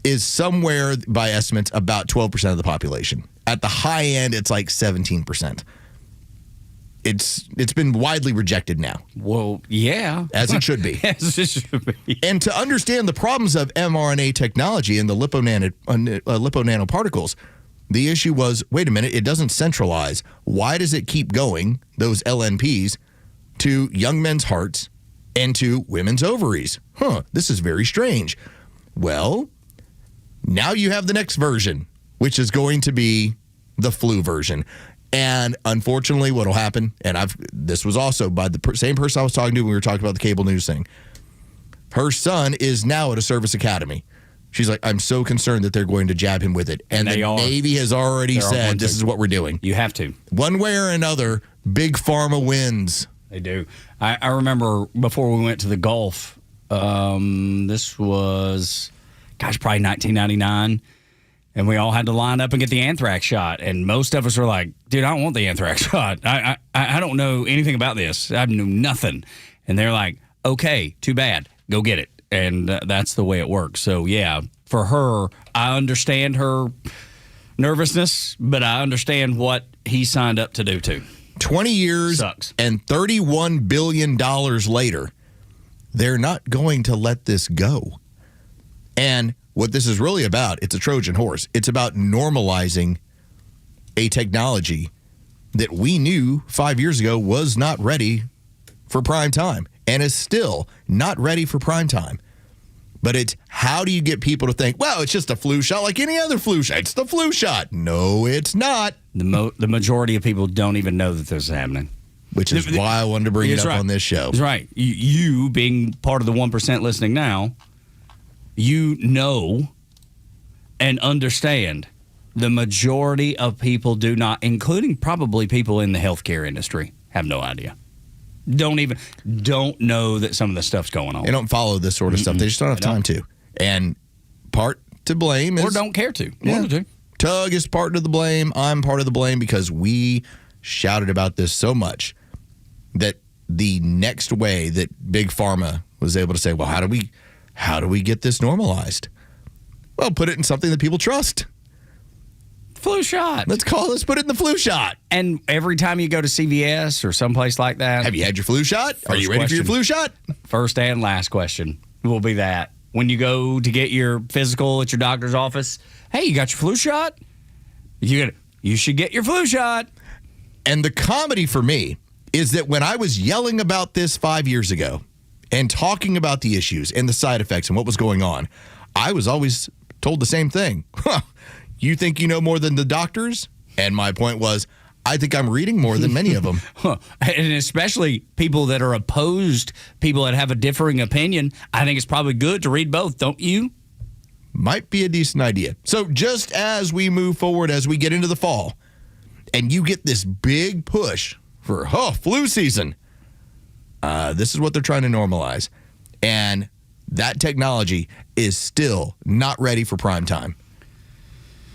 is somewhere, by estimates, about 12% of the population. At the high end, it's like 17%. It's been widely rejected now. Well, yeah. As it should be. As it should be. And to understand the problems of mRNA technology and the liponanoparticles, the issue was, wait a minute, it doesn't centralize. Why does it keep going, those LNPs, to young men's hearts and to women's ovaries? This is very strange. Well, Now you have the next version, which is going to be the flu version. And unfortunately, what will happen, and this was also by the same person I was talking to when we were talking about the cable news thing. Her son is now at a service academy. She's like, I'm so concerned that they're going to jab him with it. And the Navy has already said, this is what we're doing. You have to. One way or another, Big Pharma wins. They do. I remember before we went to the Gulf, this was, probably 1999. And we all had to line up and get the anthrax shot. And most of us were like, dude, I don't want the anthrax shot. I don't know anything about this. I knew nothing. And they're like, okay, too bad. Go get it. And that's the way it works. So, yeah, for her, I understand her nervousness, but I understand what he signed up to do, too. 20 years and $31 billion later, they're not going to let this go. And what this is really about, it's a Trojan horse. It's about normalizing a technology that we knew 5 years ago was not ready for prime time and is still not ready for prime time. But it's how do you get people to think, well, it's just a flu shot like any other flu shot. It's the flu shot. No, it's not. The majority of people don't even know that this is happening. Which is why I wanted to bring it up on this show. That's right. You being part of the 1% listening now, you know and understand the majority of people do not, including probably people in the healthcare industry, have no idea. Don't know that some of the stuff's going on. They don't follow this sort of stuff. They just don't have time to. And part to blame is... Or don't care to. Yeah. Tug is part of the blame. I'm part of the blame because we shouted about this so much that the next way that Big Pharma was able to say, well, how do we get this normalized? Well, put it in something that people trust. Flu shot. Let's put it in the flu shot. And every time you go to CVS or someplace like that. Have you had your flu shot? Are you ready for your flu shot? First and last question will be that. When you go to get your physical at your doctor's office, hey, you got your flu shot? You should get your flu shot. And the comedy for me is that when I was yelling about this 5 years ago and talking about the issues and the side effects and what was going on, I was always told the same thing. You think you know more than the doctors? And my point was, I think I'm reading more than many of them. And especially people that are opposed, people that have a differing opinion. I think it's probably good to read both, don't you? Might be a decent idea. So just as we move forward, as we get into the fall, and you get this big push for flu season, this is what they're trying to normalize. And that technology is still not ready for prime time.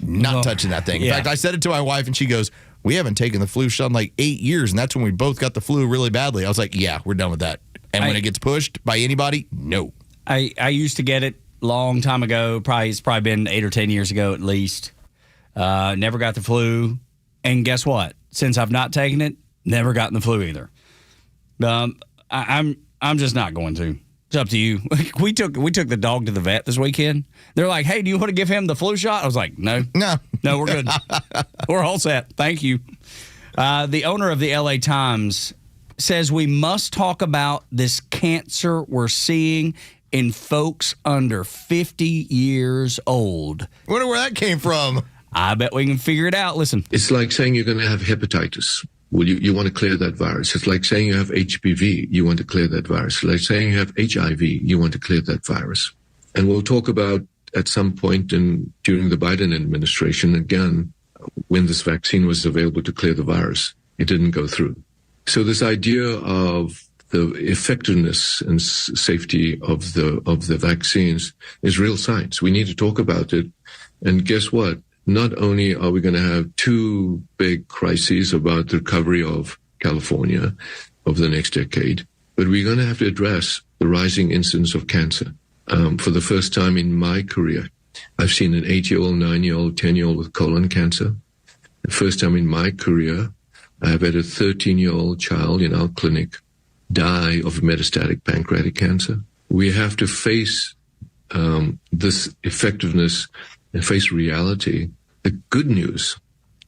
Not touching that thing. In fact, I said it to my wife, and she goes, we haven't taken the flu shot in like 8 years, and that's when we both got the flu really badly. I was like, yeah, we're done with that. And when it gets pushed by anybody, no. I used to get it long time ago. It's probably been 8 or 10 years ago at least. Never got the flu. And guess what? Since I've not taken it, never gotten the flu either. I'm just not going to. It's up to you. We took the dog to the vet this weekend. They're like, hey, do you want to give him the flu shot? I was like, no, we're good. We're all set. Thank you. The owner of the LA Times says we must talk about this cancer we're seeing in folks under 50 years old. Wonder where that came from. I bet we can figure it out. Listen. It's like saying you're going to have hepatitis. Well, you want to clear that virus. It's like saying you have HPV, you want to clear that virus. It's like saying you have HIV, you want to clear that virus. And we'll talk about at some point during the Biden administration, again, when this vaccine was available to clear the virus, it didn't go through. So this idea of the effectiveness and safety of the vaccines is real science. We need to talk about it. And guess what? Not only are we going to have two big crises about the recovery of California over the next decade, but we're going to have to address the rising incidence of cancer. For the first time in my career, I've seen an 8-year-old, 9-year-old, 10-year-old with colon cancer. The first time in my career, I have had a 13-year-old child in our clinic die of metastatic pancreatic cancer. We have to face this effectiveness and face reality. The good news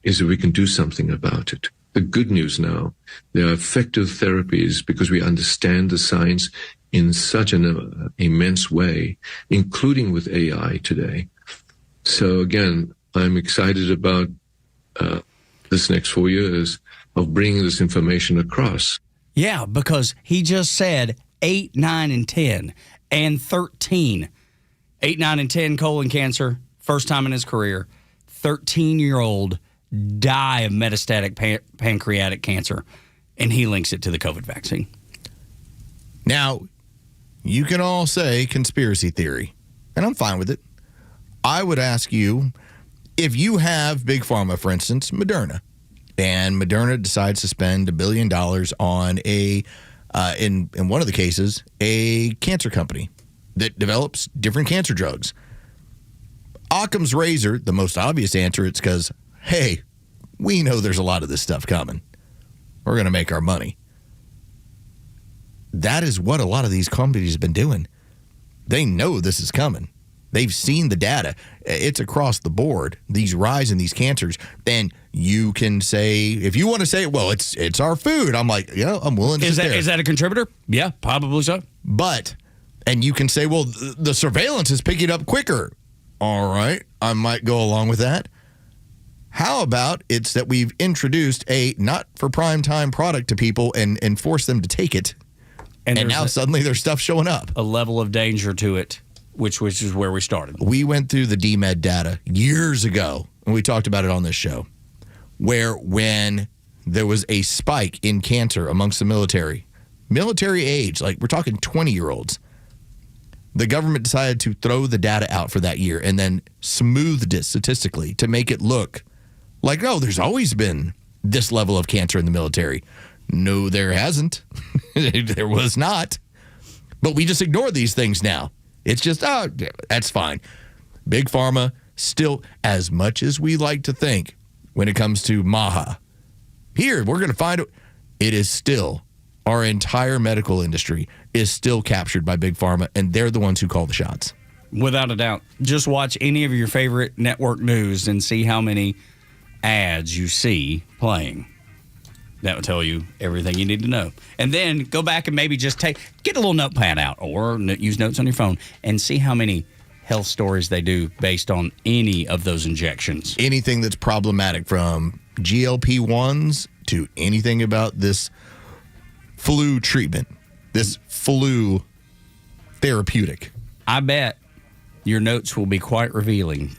is that we can do something about it. The good news now, there are effective therapies because we understand the science in such an immense way, including with AI today, So again, I'm excited about this next 4 years of bringing this information across. Yeah, because he just said 8, 9, and 10, and 13. 8, 9, and 10 colon cancer, first time in his career. 13-year-old die of metastatic pancreatic cancer, and he links it to the COVID vaccine. Now, you can all say conspiracy theory, and I'm fine with it. I would ask you, if you have Big Pharma, for instance, Moderna, and Moderna decides to spend $1 billion on in one of the cases, a cancer company that develops different cancer drugs. Occam's razor, the most obvious answer, it's because, hey, we know there's a lot of this stuff coming. We're going to make our money. That is what a lot of these companies have been doing. They know this is coming. They've seen the data. It's across the board, these rise in these cancers. And you can say, if you want to say, well, it's our food. I'm like, yeah, I'm willing to sit there. Is that a contributor? Yeah, probably so. But, and you can say, well, the surveillance is picking up quicker. All right, I might go along with that. How about it's that we've introduced a not for prime time product to people and forced them to take it. And now suddenly there's stuff showing up. A level of danger to it, which is where we started. We went through the DMED data years ago, and we talked about it on this show, where when there was a spike in cancer amongst the military age, like we're talking 20-year-olds, the government decided to throw the data out for that year and then smoothed it statistically to make it look like, no, there's always been this level of cancer in the military. No, there hasn't. There was not. But we just ignore these things now. It's just, oh, that's fine. Big Pharma, still, as much as we like to think when it comes to MAHA, here, we're going to find it is still, our entire medical industry is still captured by Big Pharma, and they're the ones who call the shots. Without a doubt. Just watch any of your favorite network news and see how many ads you see playing. That will tell you everything you need to know. And then go back and maybe just get a little notepad out or use notes on your phone and see how many health stories they do based on any of those injections. Anything that's problematic, from GLP-1s to anything about this flu treatment, this flu therapeutic. I bet your notes will be quite revealing.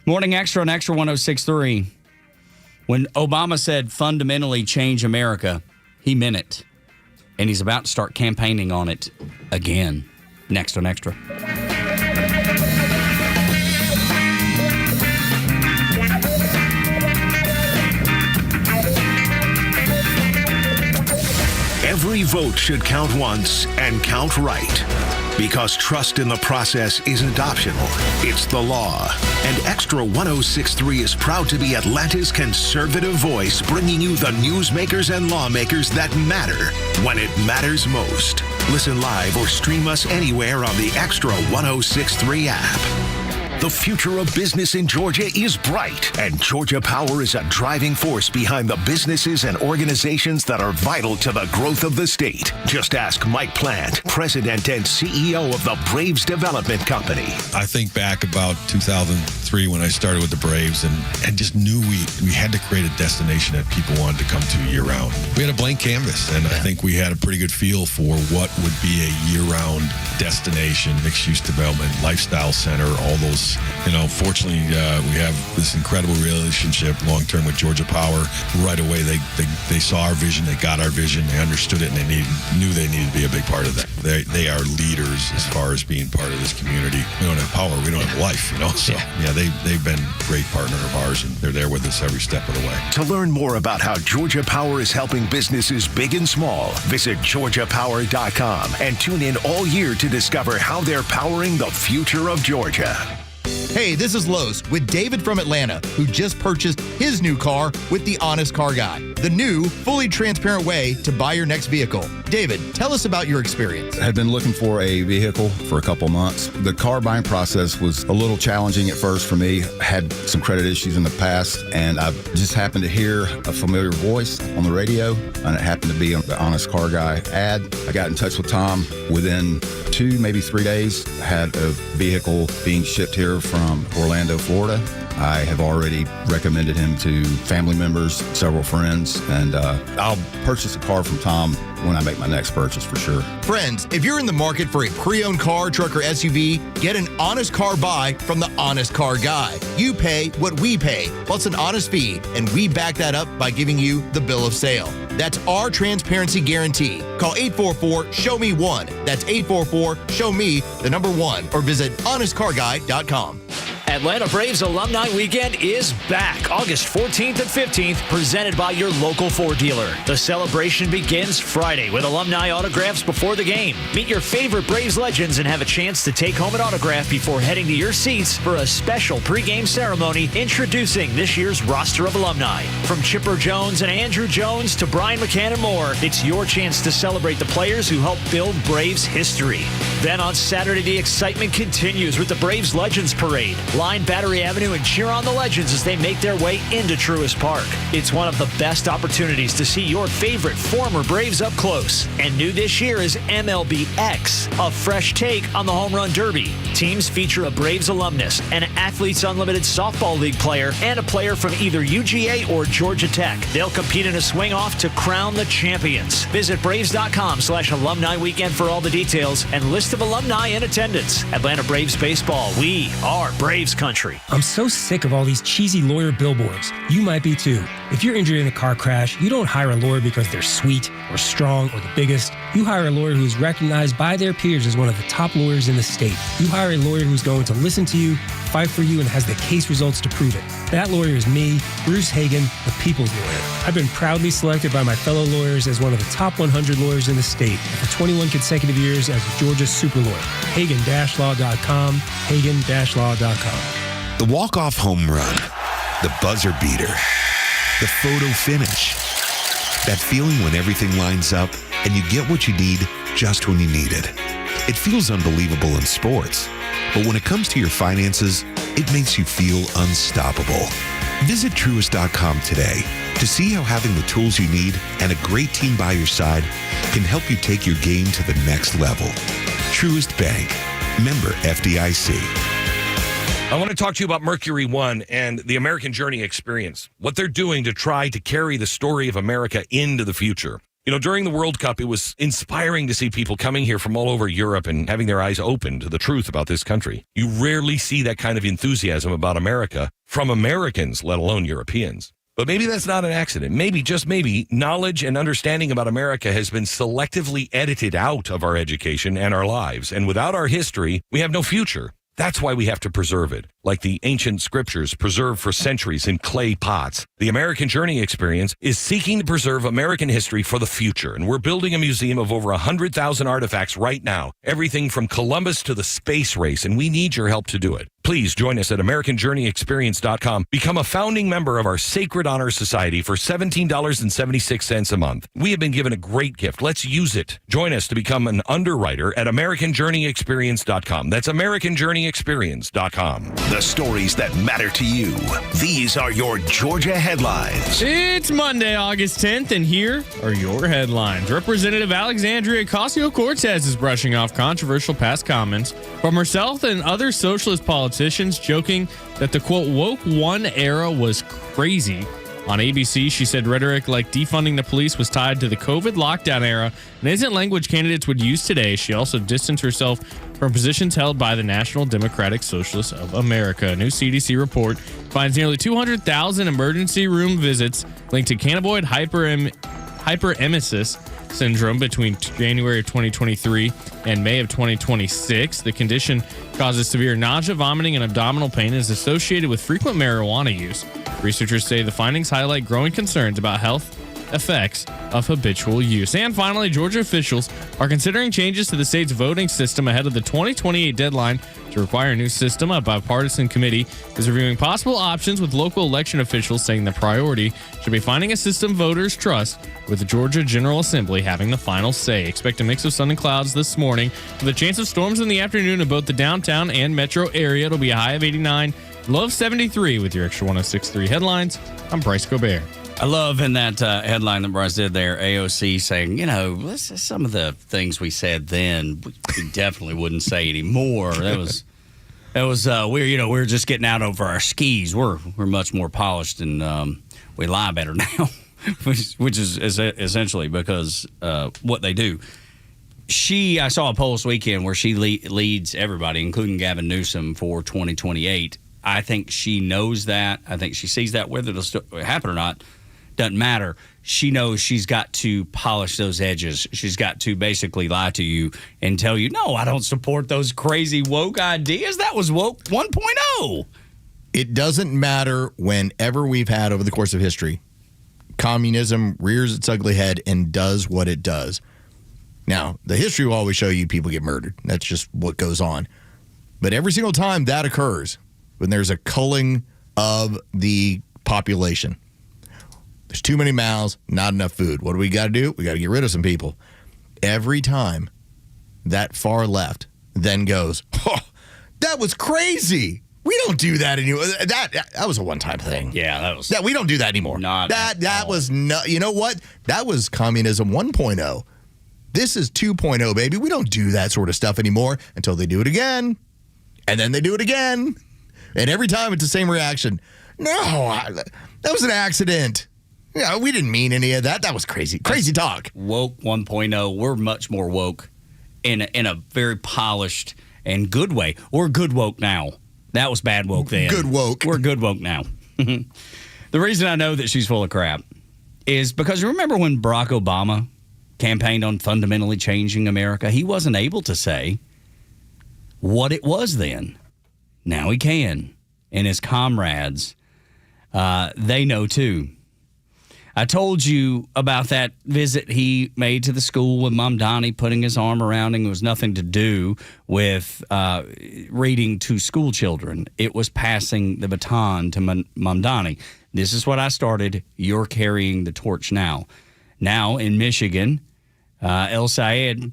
Morning Extra on Extra 106.3. When Obama said fundamentally change America, he meant it. And he's about to start campaigning on it again. Next on Extra. Every vote should count once and count right. Because trust in the process isn't optional, it's the law. And Extra 106.3 is proud to be Atlanta's conservative voice, bringing you the newsmakers and lawmakers that matter when it matters most. Listen live or stream us anywhere on the Extra 106.3 app. The future of business in Georgia is bright, and Georgia Power is a driving force behind the businesses and organizations that are vital to the growth of the state. Just ask Mike Plant, President and CEO of the Braves Development Company. I think back about 2003 when I started with the Braves and just knew we had to create a destination that people wanted to come to year-round. We had a blank canvas, and I think we had a pretty good feel for what would be a year-round destination, mixed-use development, lifestyle center, all those. Fortunately, we have this incredible relationship long-term with Georgia Power. Right away, they saw our vision, they got our vision, they understood it, and they knew they needed to be a big part of that. They are leaders as far as being part of this community. We don't have power, we don't have life, So, they've been a great partner of ours, and they're there with us every step of the way. To learn more about how Georgia Power is helping businesses big and small, visit GeorgiaPower.com and tune in all year to discover how they're powering the future of Georgia. Hey, this is Los with David from Atlanta, who just purchased his new car with the Honest Car Guy. the new, fully transparent way to buy your next vehicle. David, tell us about your experience. I had been looking for a vehicle for a couple months. The car buying process was a little challenging at first for me. I had some credit issues in the past, and I just happened to hear a familiar voice on the radio, and it happened to be on the Honest Car Guy ad. I got in touch with Tom. Within 2, maybe 3 days, I had a vehicle being shipped here from Orlando, Florida. I have already recommended him to family members, several friends, and I'll purchase a car from Tom when I make my next purchase for sure. Friends, if you're in the market for a pre-owned car, truck, or SUV, get an honest car buy from the Honest Car Guy. You pay what we pay, plus an honest fee, and we back that up by giving you the bill of sale. That's our transparency guarantee. Call 844-SHOW-ME-1. That's 844-SHOW-ME, the number 1, or visit honestcarguy.com. Atlanta Braves Alumni Weekend is back August 14th and 15th, presented by your local Ford dealer. The celebration begins Friday with alumni autographs before the game. Meet your favorite Braves legends and have a chance to take home an autograph before heading to your seats for a special pregame ceremony introducing this year's roster of alumni. From Chipper Jones and Andrew Jones to Brian McCann and more, it's your chance to celebrate the players who helped build Braves history. Then on Saturday, the excitement continues with the Braves Legends Parade. Line Battery Avenue and cheer on the legends as they make their way into Truist Park. It's one of the best opportunities to see your favorite former Braves up close. And new this year is MLB X, a fresh take on the Home Run Derby. Teams feature a Braves alumnus, an Athletes Unlimited Softball League player, and a player from either UGA or Georgia Tech. They'll compete in a swing-off to crown the champions. Visit Braves.com/alumni weekend for all the details and list of alumni in attendance. Atlanta Braves Baseball, we are Braves country. I'm so sick of all these cheesy lawyer billboards. You might be too. If you're injured in a car crash, you don't hire a lawyer because they're sweet or strong or the biggest. You hire a lawyer who's recognized by their peers as one of the top lawyers in the state. You hire a lawyer who's going to listen to you, fight for you, and has the case results to prove it. That lawyer is me, Bruce Hagan, the people's lawyer. I've been proudly selected by my fellow lawyers as one of the top 100 lawyers in the state for 21 consecutive years as a Georgia super lawyer. Hagan-law.com, Hagan-law.com. The walk-off home run, the buzzer beater, the photo finish. That feeling when everything lines up and you get what you need just when you need it. It feels unbelievable in sports, but when it comes to your finances, it makes you feel unstoppable. Visit Truist.com today to see how having the tools you need and a great team by your side can help you take your game to the next level. Truist Bank, member FDIC. I want to talk to you about Mercury One and the American Journey experience, what they're doing to try to carry the story of America into the future. You know, during the World Cup, it was inspiring to see people coming here from all over Europe and having their eyes open to the truth about this country. You rarely see that kind of enthusiasm about America from Americans, let alone Europeans. But maybe that's not an accident. Maybe, just maybe, knowledge and understanding about America has been selectively edited out of our education and our lives. And without our history, we have no future. That's why we have to preserve it, like the ancient scriptures preserved for centuries in clay pots. The American Journey experience is seeking to preserve American history for the future, and we're building a museum of over 100,000 artifacts right now, everything from Columbus to the space race, and we need your help to do it. Please join us at AmericanJourneyExperience.com. Become a founding member of our Sacred Honor Society for $17.76 a month. We have been given a great gift. Let's use it. Join us to become an underwriter at AmericanJourneyExperience.com. That's AmericanJourneyExperience.com. The stories that matter to you. These are your Georgia headlines. It's Monday, August 10th, and here are your headlines. Representative Alexandria Ocasio-Cortez is brushing off controversial past comments from herself and other socialist politicians, joking that the, quote, woke one era was crazy. On ABC, she said rhetoric like defunding the police was tied to the COVID lockdown era and isn't language candidates would use today. She also distanced herself from positions held by the National Democratic Socialists of America. A new CDC report finds nearly 200,000 emergency room visits linked to cannabinoid hyperemesis syndrome between January of 2023 and May of 2026. The condition causes severe nausea, vomiting, and abdominal pain and is associated with frequent marijuana use. Researchers say the findings highlight growing concerns about the effects of habitual use. And finally, Georgia officials are considering changes to the state's voting system ahead of the 2028 deadline to require a new system. A bipartisan committee is reviewing possible options, with local election officials saying the priority should be finding a system voters trust, with the Georgia General Assembly having the final say. Expect a mix of sun and clouds this morning, with a chance of storms in the afternoon in both the downtown and metro area. It'll be a high of 89, low of 73. With your Extra 106.3 headlines, I'm Bryce Gobert. I love in that headline that Bryce did there, AOC saying, some of the things we said then, we definitely wouldn't say anymore. That was we're just getting out over our skis. We're much more polished and we lie better now, which is essentially because what they do. I saw a poll this weekend where she leads everybody, including Gavin Newsom, for 2028. I think she knows that. I think she sees that. Whether it'll happen or not doesn't matter. She knows she's got to polish those edges. She's got to basically lie to you and tell you, no, I don't support those crazy woke ideas. That was woke 1.0. It doesn't matter whenever we've had over the course of history, communism rears its ugly head and does what it does. Now, the history will always show you people get murdered. That's just what goes on. But every single time that occurs, when there's a culling of the population, there's too many mouths, not enough food. What do we got to do? We got to get rid of some people. Every time that far left then goes, oh, that was crazy. We don't do that anymore. That was a one-time thing. Yeah, we don't do that anymore. That was you know what? That was communism 1.0. This is 2.0, baby. We don't do that sort of stuff anymore until they do it again. And then they do it again. And every time it's the same reaction. No, that was an accident. Yeah, we didn't mean any of that. That was crazy. Crazy talk. Woke 1.0. We're much more woke in a very polished and good way. We're good woke now. That was bad woke then. Good woke. We're good woke now. The reason I know that she's full of crap is because remember when Barack Obama campaigned on fundamentally changing America? He wasn't able to say what it was then. Now he can. And his comrades, they know too. I told you about that visit he made to the school with Mom Donnie, putting his arm around him. It was nothing to do with reading to school children. It was passing the baton to Mom Donnie. This is what I started. You're carrying the torch now. Now in Michigan, El Sayed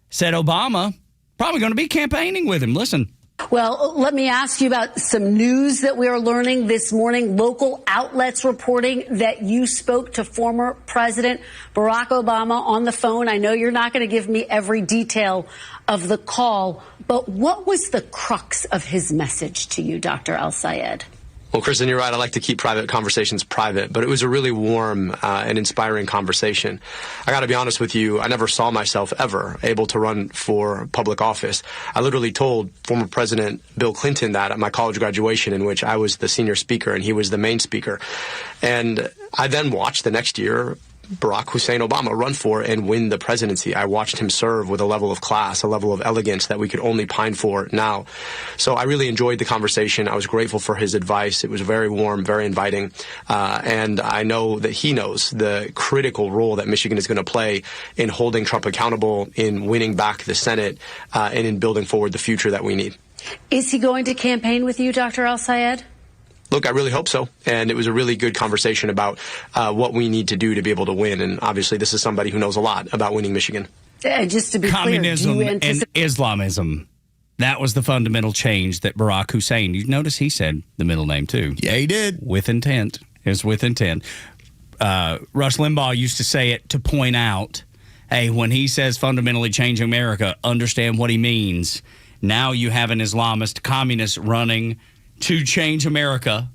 said Obama probably going to be campaigning with him. Listen. Well, let me ask you about some news that we are learning this morning. Local outlets reporting that you spoke to former President Barack Obama on the phone. I know you're not going to give me every detail of the call, but what was the crux of his message to you, Dr. El Sayed? Well, Kristen, you're right. I like to keep private conversations private, but it was a really warm and inspiring conversation. I got to be honest with you. I never saw myself ever able to run for public office. I literally told former President Bill Clinton that at my college graduation, in which I was the senior speaker and he was the main speaker. And I then watched the next year Barack Hussein Obama run for and win the presidency. I watched him serve with a level of class, a level of elegance that we could only pine for now. So I really enjoyed the conversation. I was grateful for his advice. It was very warm, very inviting. And I know that he knows the critical role that Michigan is going to play in holding Trump accountable, in winning back the Senate, and in building forward the future that we need. Is he going to campaign with you, Dr. El Sayed? Look, I really hope so. And it was a really good conversation about what we need to do to be able to win. And obviously, this is somebody who knows a lot about winning Michigan. Just to be Communism clear, and Islamism. That was the fundamental change that Barack Hussein, you notice he said the middle name too. Yeah, he did. With intent. It's with intent. Rush Limbaugh used to say it to point out, hey, when he says fundamentally change America, understand what he means. Now you have an Islamist communist running to change America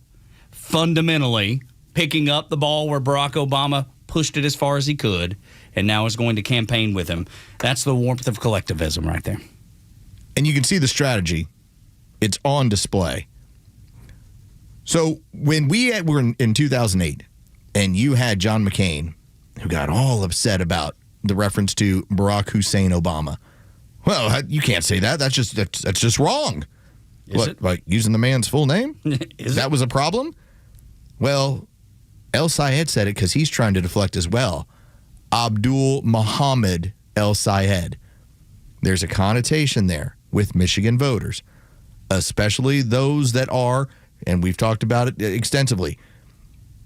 fundamentally, picking up the ball where Barack Obama pushed it as far as he could, and now is going to campaign with him. That's the warmth of collectivism right there. And you can see the strategy. It's on display. So when we were in 2008, and you had John McCain, who got all upset about the reference to Barack Hussein Obama. Well, you can't say that. That's just wrong. What, like using the man's full name? That was a problem? Well, El Sayed said it because he's trying to deflect as well. Abdul Muhammad El Sayed. There's a connotation there with Michigan voters, especially those that are, and we've talked about it extensively,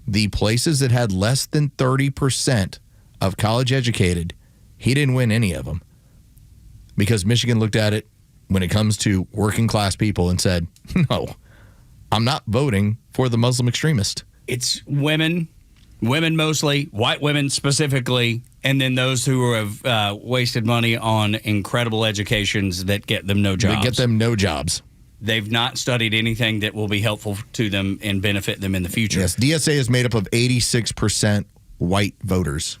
the places that had less than 30% of college educated. He didn't win any of them because Michigan looked at it when it comes to working class people and said, no, I'm not voting for the Muslim extremist. It's women mostly, white women specifically, and then those who have wasted money on incredible educations that get them no jobs. They get them no jobs. They've not studied anything that will be helpful to them and benefit them in the future. Yes, DSA is made up of 86% white voters.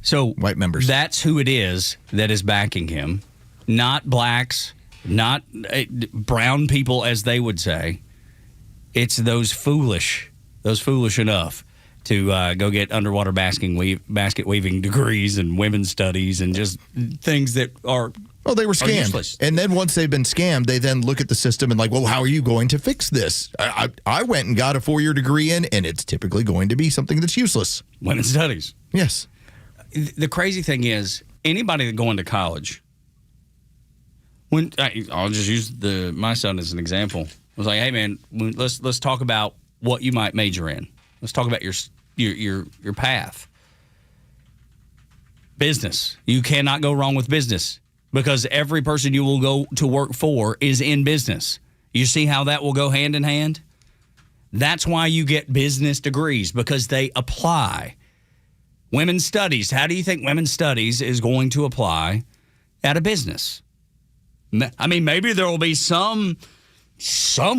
So white members. That's who it is that is backing him, not blacks, not brown people, as they would say. It's those foolish enough to go get underwater basket weaving degrees and women's studies and just things that are well, they were scammed. Useless. And then once they've been scammed, they then look at the system and like, well, how are you going to fix this? I went and got a 4-year degree in, and it's typically going to be something that's useless. Women's studies. Yes. The crazy thing is, anybody that going to college, I'll just use my son as an example. I was like, hey man, let's talk about what you might major in. Let's talk about your path. Business. You cannot go wrong with business because every person you will go to work for is in business. You see how that will go hand in hand? That's why you get business degrees, because they apply. Women's studies. How do you think women's studies is going to apply at a business? I mean, maybe there will be some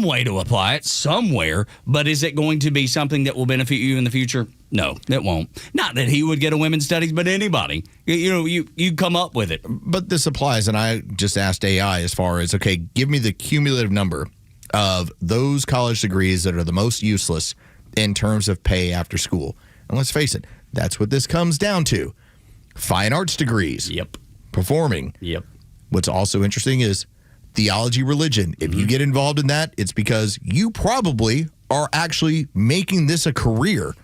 way to apply it somewhere, but is it going to be something that will benefit you in the future? No, it won't. Not that he would get a women's studies, but anybody. You come up with it. But this applies, and I just asked AI as far as, okay, give me the cumulative number of those college degrees that are the most useless in terms of pay after school. And let's face it, that's what this comes down to. Fine arts degrees. Yep. Performing. Yep. What's also interesting is theology, religion. If you get involved in that, it's because you probably are actually making this a career.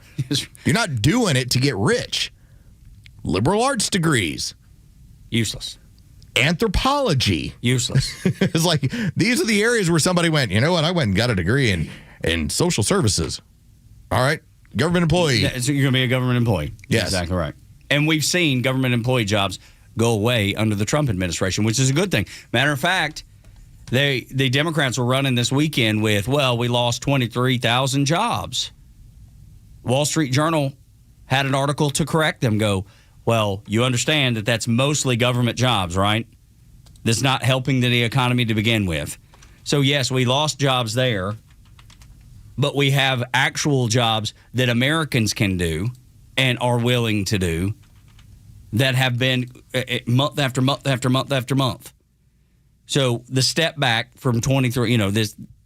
You're not doing it to get rich. Liberal arts degrees. Useless. Anthropology. Useless. It's like, these are the areas where somebody went, you know what, I went and got a degree in social services. All right. Government employee. Yeah, so you're going to be a government employee. Yes. Exactly right. And we've seen government employee jobs go away under the Trump administration, which is a good thing. Matter of fact, the Democrats were running this weekend with, well, we lost 23,000 jobs. Wall Street Journal had an article to correct them, go, well, you understand that that's mostly government jobs, right? That's not helping the economy to begin with. So, yes, we lost jobs there, but we have actual jobs that Americans can do and are willing to do that have been month after month after month after month. So the step back from 23,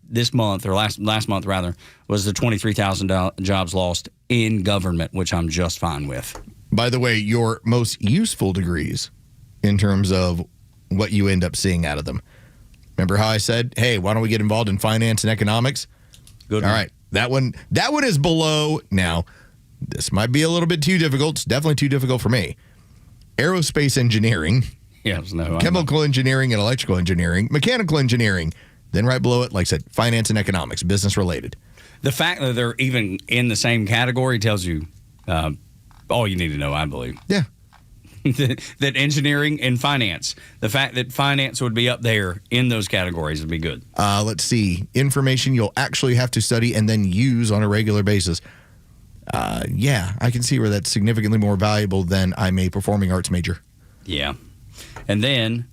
this month or last month rather, was the 23,000 jobs lost in government, which I'm just fine with. By the way, your most useful degrees in terms of what you end up seeing out of them. Remember how I said, hey, why don't we get involved in finance and economics? Good. All right. That one is below. Now, this might be a little bit too difficult. It's definitely too difficult for me. Aerospace engineering. Yes, no. Chemical engineering and electrical engineering. Mechanical engineering. Then right below it, like I said, finance and economics, business related. The fact that they're even in the same category tells you all you need to know, I believe. Yeah. that engineering and finance, the fact that finance would be up there in those categories would be good. Let's see. Information you'll actually have to study and then use on a regular basis. Yeah, I can see where that's significantly more valuable than I'm a performing arts major. Yeah. And then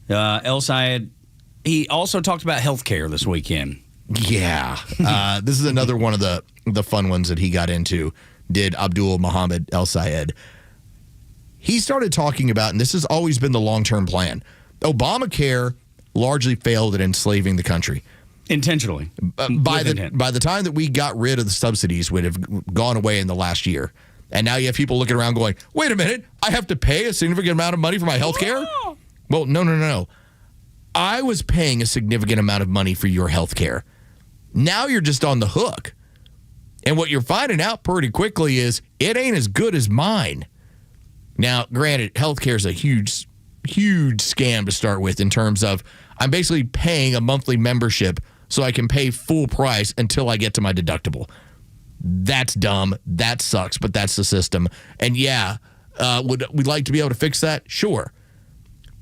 El Sayed, he also talked about healthcare this weekend. Yeah. This is another one of the fun ones that he got into, did Abdul Muhammad El Sayed. He started talking about, and this has always been the long-term plan, Obamacare largely failed at enslaving the country. Intentionally. By the time that we got rid of the subsidies, would have gone away in the last year. And now you have people looking around going, wait a minute, I have to pay a significant amount of money for my health care? Oh. Well, no. I was paying a significant amount of money for your health care. Now you're just on the hook. And what you're finding out pretty quickly is it ain't as good as mine. Now, granted, healthcare is a huge scam to start with in terms of I'm basically paying a monthly membership so I can pay full price until I get to my deductible. That's dumb. That sucks, but that's the system. And yeah, would we like to be able to fix that? Sure.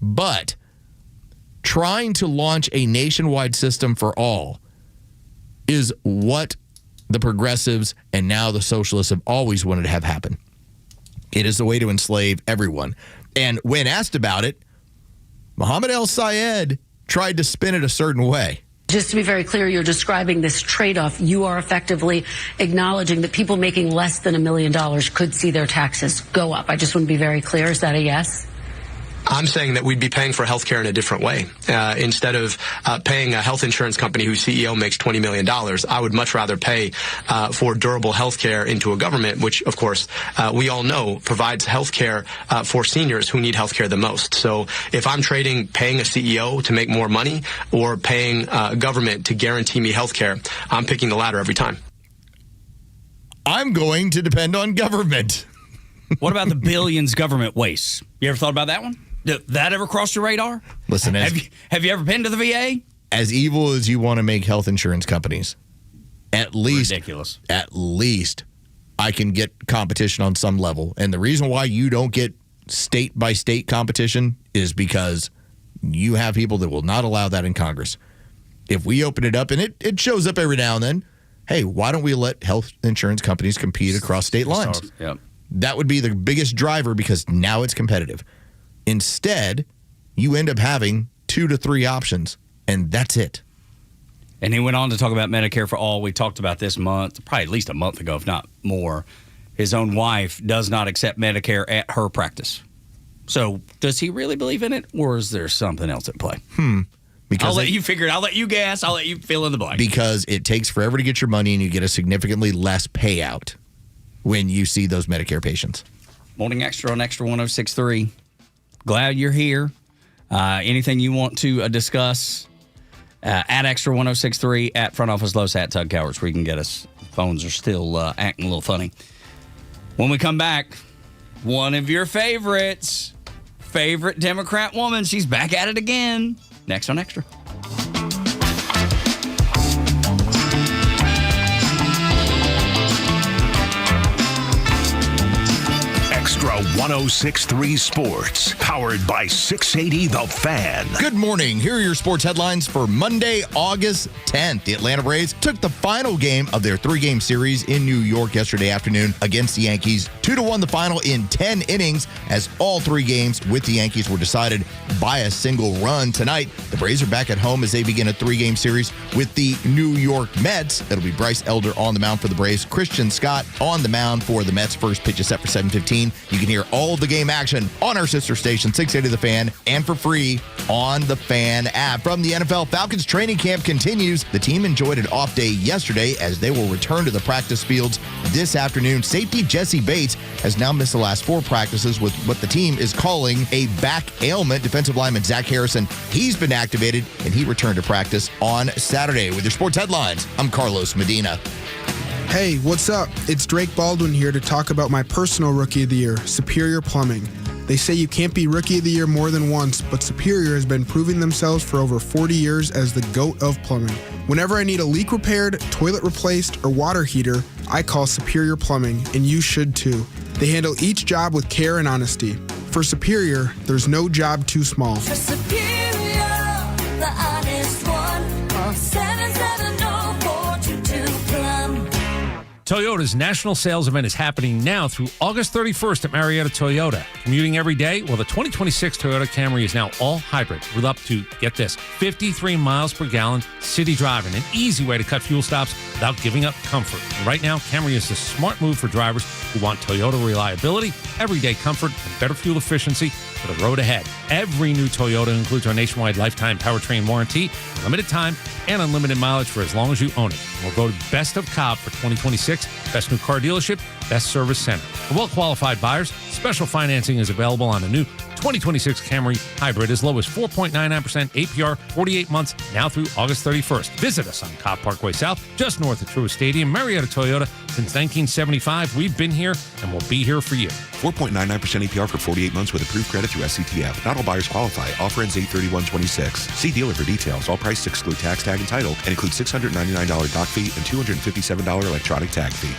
But trying to launch a nationwide system for all is what the progressives and now the socialists have always wanted to have happen. It is a way to enslave everyone. And when asked about it, Mohammed El-Sayed tried to spin it a certain way. Just to be very clear, you're describing this trade-off. You are effectively acknowledging that people making less than $1 million could see their taxes go up. I just want to be very clear. Is that a yes? I'm saying that we'd be paying for health care in a different way. Instead of paying a health insurance company whose CEO makes $20 million, I would much rather pay for durable health care into a government, which, of course, we all know provides health care for seniors who need health care the most. So if I'm trading paying a CEO to make more money or paying government to guarantee me health care, I'm picking the latter every time. I'm going to depend on government. What about the billions government wastes? You ever thought about that one? Did that ever cross your radar? Listen, have you ever been to the VA? As evil as you want to make health insurance companies, at least I can get competition on some level. And the reason why you don't get state by state competition is because you have people that will not allow that in Congress. If we open it up, and it shows up every now and then, hey, why don't we let health insurance companies compete across state lines? Yep. That would be the biggest driver because now it's competitive. Instead, you end up having 2 to 3 options, and that's it. And he went on to talk about Medicare for all. We talked about this month, probably at least a month ago, if not more. His own wife does not accept Medicare at her practice. So does he really believe in it, or is there something else at play? Because I'll let you figure it. I'll let you guess. I'll let you fill in the blank. Because it takes forever to get your money, and you get a significantly less payout when you see those Medicare patients. Morning Extra on Extra 106.3. Glad you're here. Anything you want to discuss, at Extra 106.3, at Front Office Los, at Tug Cowards, where you can get us. Phones are still acting a little funny. When we come back, one of your favorite Democrat woman, she's back at it again. Next on Extra. Extra 106.3 Sports, powered by 680 The Fan. Good morning. Here are your sports headlines for Monday, August 10th. The Atlanta Braves took the final game of their 3-game series in New York yesterday afternoon against the Yankees. 2-1 the final in 10 innings as all 3 games with the Yankees were decided by a single run. Tonight, the Braves are back at home as they begin a 3-game series with the New York Mets. It'll be Bryce Elder on the mound for the Braves, Christian Scott on the mound for the Mets. First pitch is set for 7:15. You can hear all of the game action on our sister station, 680 The Fan, and for free on the Fan app. From the NFL, Falcons training camp continues. The team enjoyed an off day yesterday as they will return to the practice fields this afternoon. Safety Jesse Bates has now missed the last 4 practices with what the team is calling a back ailment. Defensive lineman Zach Harrison, he's been activated, and he returned to practice on Saturday. With your sports headlines, I'm Carlos Medina. Hey, what's up? It's Drake Baldwin here to talk about my personal Rookie of the Year, Superior Plumbing. They say you can't be Rookie of the Year more than once, but Superior has been proving themselves for over 40 years as the GOAT of plumbing. Whenever I need a leak repaired, toilet replaced, or water heater, I call Superior Plumbing, and you should too. They handle each job with care and honesty. For Superior, there's no job too small. For Superior, the honest one, call 770-422 Plum. Toyota's national sales event is happening now through August 31st at Marietta Toyota. Commuting every day? Well, the 2026 Toyota Camry is now all hybrid with up to, get this, 53 miles per gallon city driving, an easy way to cut fuel stops without giving up comfort. And right now, Camry is the smart move for drivers who want Toyota reliability, everyday comfort, and better fuel efficiency for the road ahead. Every new Toyota includes our nationwide lifetime powertrain warranty, limited time, and unlimited mileage for as long as you own it. We'll go to Best of Cobb for 2026, Best New Car Dealership, Best Service Center. For well-qualified buyers, special financing is available on the new 2026 Camry Hybrid as low as 4.99% APR, 48 months, now through August 31st. Visit us on Cobb Parkway South, just north of Truist Stadium. Marietta Toyota, since 1975. We've been here and we'll be here for you. 4.99% APR for 48 months with approved credit through SCTF. Not all buyers qualify. Offer ends 8/31/26. See dealer for details. All prices exclude tax, tag, and title, and include $699 dock fee and $257 electronic tag fee.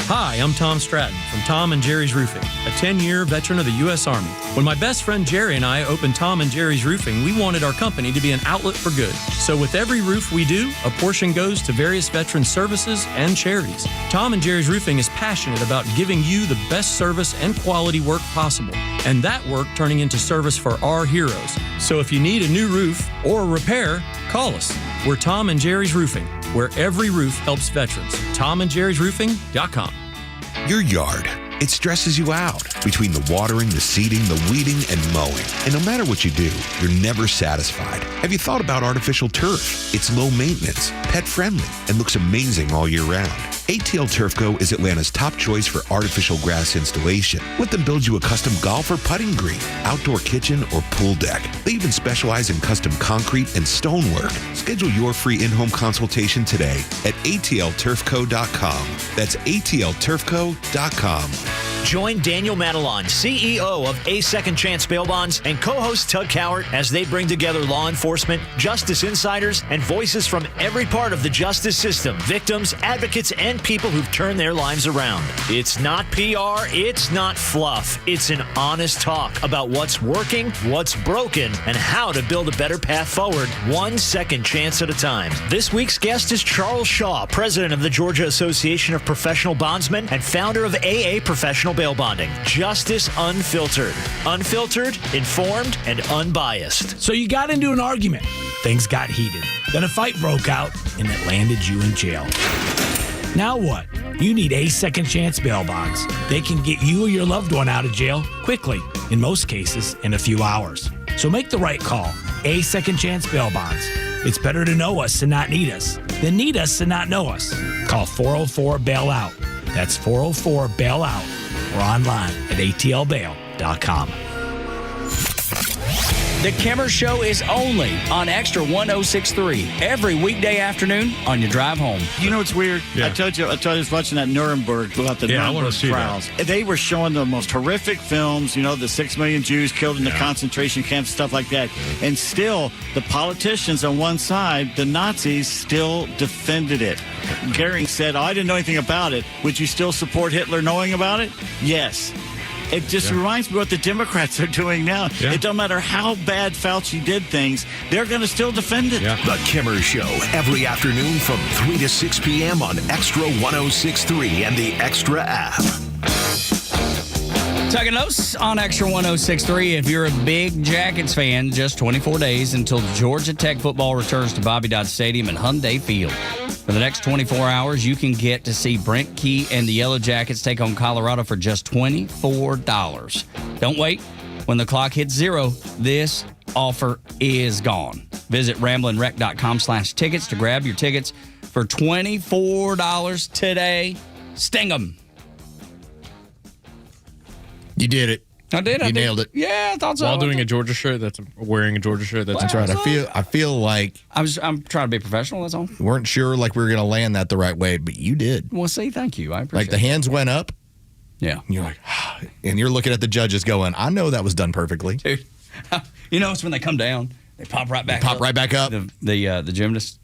Hi, I'm Tom Stratton from Tom and Jerry's Roofing, a 10-year veteran of the U.S. Army. When my best friend Jerry and I opened Tom and Jerry's Roofing, we wanted our company to be an outlet for good. So with every roof we do, a portion goes to various veteran services and charities. Tom and Jerry's Roofing is passionate about giving you the best service and quality work possible, and that work turning into service for our heroes. So if you need a new roof or a repair, call us. We're Tom and Jerry's Roofing, where every roof helps veterans. TomandJerry'sRoofing.com. Your yard, it stresses you out between the watering, the seeding, the weeding, and mowing. And no matter what you do, you're never satisfied. Have you thought about artificial turf? It's low maintenance, pet friendly, and looks amazing all year round. ATL Turf Co. is Atlanta's top choice for artificial grass installation. Let them build you a custom golf or putting green, outdoor kitchen, or pool deck. They even specialize in custom concrete and stonework. Schedule your free in-home consultation today at atlturfco.com. That's atlturfco.com. Join Daniel Madelon, CEO of A Second Chance Bail Bonds, and co-host Tug Cowart as they bring together law enforcement, justice insiders, and voices from every part of the justice system, victims, advocates, and people who've turned their lives around. It's not PR, it's not fluff. It's an honest talk about what's working, what's broken, and how to build a better path forward, one second chance at a time. This week's guest is Charles Shaw, president of the Georgia Association of Professional Bondsmen and founder of AA Professional Bail Bonding. Justice unfiltered. Unfiltered, informed, and unbiased. So you got into an argument. Things got heated. Then a fight broke out, and it landed you in jail. Now what? You need A Second Chance Bail Bonds. They can get you or your loved one out of jail quickly, in most cases, in a few hours. So make the right call. A Second Chance Bail Bonds. It's better to know us and not need us than need us and not know us. Call 404-BAIL-OUT. That's 404-BAIL-OUT. Or online at atlbail.com. The Kimmer Show is only on Extra 106.3 every weekday afternoon on your drive home. You know what's weird? Yeah. I told you I was watching that Nuremberg about the Yeah, I wanna Nuremberg see trials. They were showing the most horrific films, the 6 million Jews killed in the concentration camps, stuff like that. And still, the politicians on one side, the Nazis, still defended it. Goering said, I didn't know anything about it. Would you still support Hitler knowing about it? Yes. It just reminds me what the Democrats are doing now. Yeah. It don't matter how bad Fauci did things, they're going to still defend it. The Kimmer Show, every afternoon from 3 to 6 p.m. on Extra 106.3 and the Extra app. Tug and Los on Extra 106.3. If you're a big Jackets fan, just 24 days until Georgia Tech football returns to Bobby Dodd Stadium and Hyundai Field. For the next 24 hours, you can get to see Brent Key and the Yellow Jackets take on Colorado for just $24. Don't wait. When the clock hits zero, this offer is gone. Visit ramblinwreck.com/tickets to grab your tickets for $24 today. Sting 'em. You did it. I did. You nailed it. Yeah, I thought so. While doing a Georgia shirt, wearing a Georgia shirt. That's right. I feel like I'm trying to be professional. That's all. We weren't sure like we were going to land that the right way, but you did. Well, see, thank you. I appreciate Like the hands went up. Yeah. And you're like, and you're looking at the judges going, I know that was done perfectly. Dude, it's when they come down, they pop right back up. Right back up. The gymnast.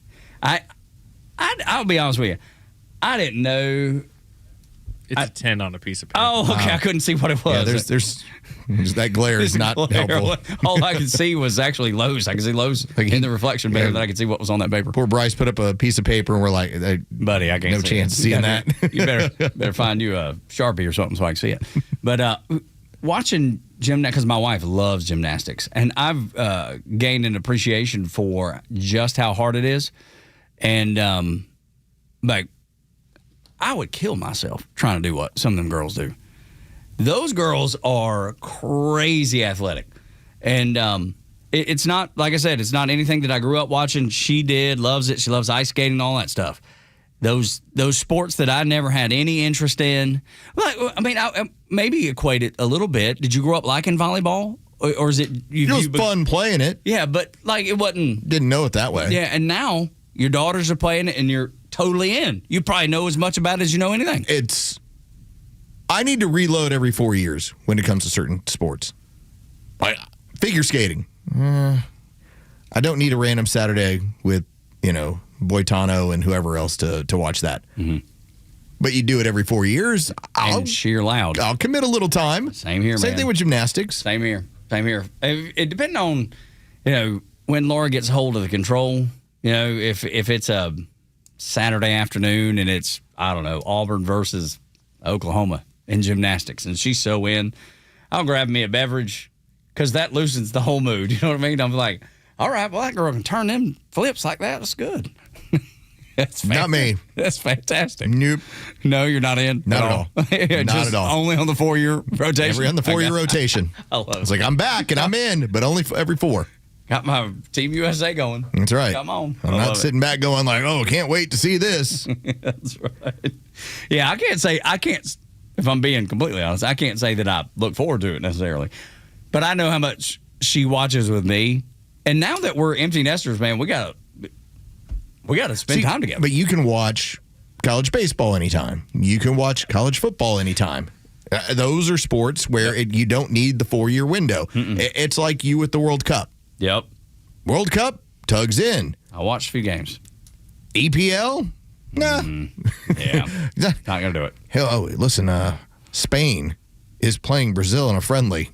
I'll be honest with you. I didn't know. It's a 10 on a piece of paper. Oh, okay. I couldn't see what it was. Yeah, there's that glare is not helpful. All I could see was actually Lowe's. I could see Lowe's in the reflection better than I could see what was on that paper. Poor Bryce put up a piece of paper and we're like, buddy, I can't no see chance it. of seeing that. You better find you a Sharpie or something so I can see it. But watching gymnastics, because my wife loves gymnastics, and I've gained an appreciation for just how hard it is. And like, I would kill myself trying to do what some of them girls do. Those girls are crazy athletic. And it's not, like I said, it's not anything that I grew up watching. She loves it. She loves ice skating and all that stuff. Those sports that I never had any interest in. Like, I mean, I maybe equate it a little bit. Did you grow up liking volleyball? or is it? It was fun playing it. Yeah, but like it wasn't. Didn't know it that way. Yeah, and now your daughters are playing it, and you're totally in. You probably know as much about it as you know anything. I need to reload every 4 years when it comes to certain sports. Like figure skating. I don't need a random Saturday with, Boitano and whoever else to watch that. Mm-hmm. But you do it every 4 years. And sheer loud. I'll commit a little time. Same here, Same man. thing with gymnastics. Same here. It depends on, when Laura gets hold of the control. If it's a Saturday afternoon and it's, I don't know, Auburn versus Oklahoma in gymnastics, and she's so in, I'll grab me a beverage because that loosens the whole mood. You know what I mean? I'm like, all right, well, that girl can turn them flips like that. That's good. That's not me. That's fantastic. Nope. No, you're not in. Not at all. Not at all. Only on the 4-year rotation. Every on the 4-year rotation. I love it. It's like I'm back and I'm in, but only every 4. Got my Team USA going. That's right. Come on. I'm not sitting back going like, oh, can't wait to see this. That's right. Yeah, I can't, if I'm being completely honest, I can't say that I look forward to it necessarily. But I know how much she watches with me. And now that we're empty nesters, man, we got to spend time together. But you can watch college baseball anytime. You can watch college football anytime. Those are sports where you don't need the 4-year window. It's like you with the World Cup. Yep. World Cup, Tug's in. I watched a few games. EPL? Nah. Yeah. Not going to do it. Hell, listen, Spain is playing Brazil in a friendly.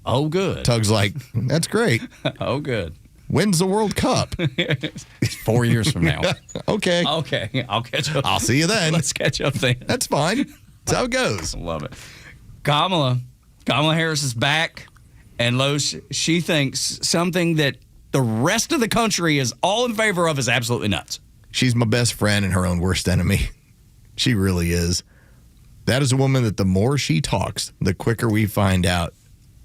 Oh, good. Tug's like, that's great. Oh, good. When's the World Cup? It's 4 years from now. Okay. I'll catch up. I'll see you then. Let's catch up then. That's fine. That's how it goes. Love it. Kamala Harris is back, and Los, she thinks something that the rest of the country is all in favor of is absolutely nuts. She's my best friend and her own worst enemy. She really is. That is a woman that the more she talks, the quicker we find out,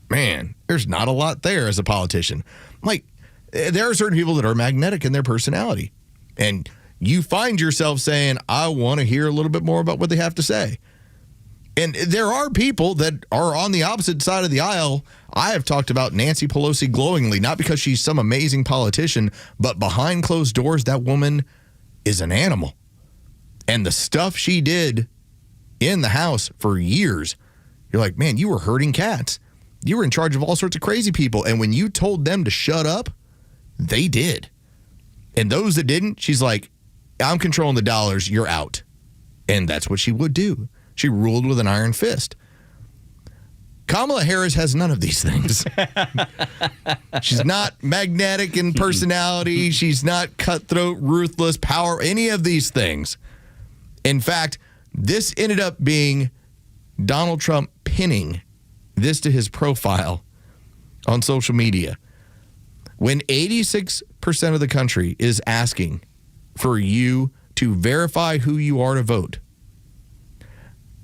man, there's not a lot there as a politician. Like, there are certain people that are magnetic in their personality. And you find yourself saying, I want to hear a little bit more about what they have to say. And there are people that are on the opposite side of the aisle. I have talked about Nancy Pelosi glowingly, not because she's some amazing politician, but behind closed doors, that woman is an animal. And the stuff she did in the House for years, you're like, man, you were herding cats. You were in charge of all sorts of crazy people. And when you told them to shut up, they did. And those that didn't, she's like, I'm controlling the dollars, you're out. And that's what she would do. She ruled with an iron fist. Kamala Harris has none of these things. She's not magnetic in personality. She's not cutthroat, ruthless, power, any of these things. In fact, this ended up being Donald Trump pinning this to his profile on social media. When 86% of the country is asking for you to verify who you are to vote,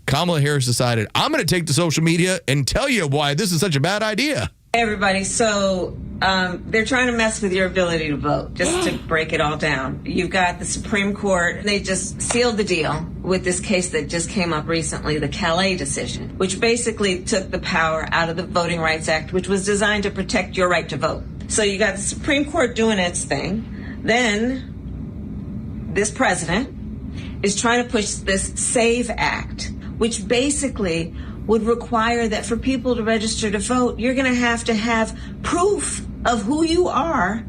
Kamala Harris decided, I'm going to take to social media and tell you why this is such a bad idea. Hey everybody, so they're trying to mess with your ability to vote, just to break it all down. You've got the Supreme Court. They just sealed the deal with this case that just came up recently, the Calais decision, which basically took the power out of the Voting Rights Act, which was designed to protect your right to vote. So you got the Supreme Court doing its thing. Then this president is trying to push this SAVE Act, which basically would require that for people to register to vote, you're going to have proof of who you are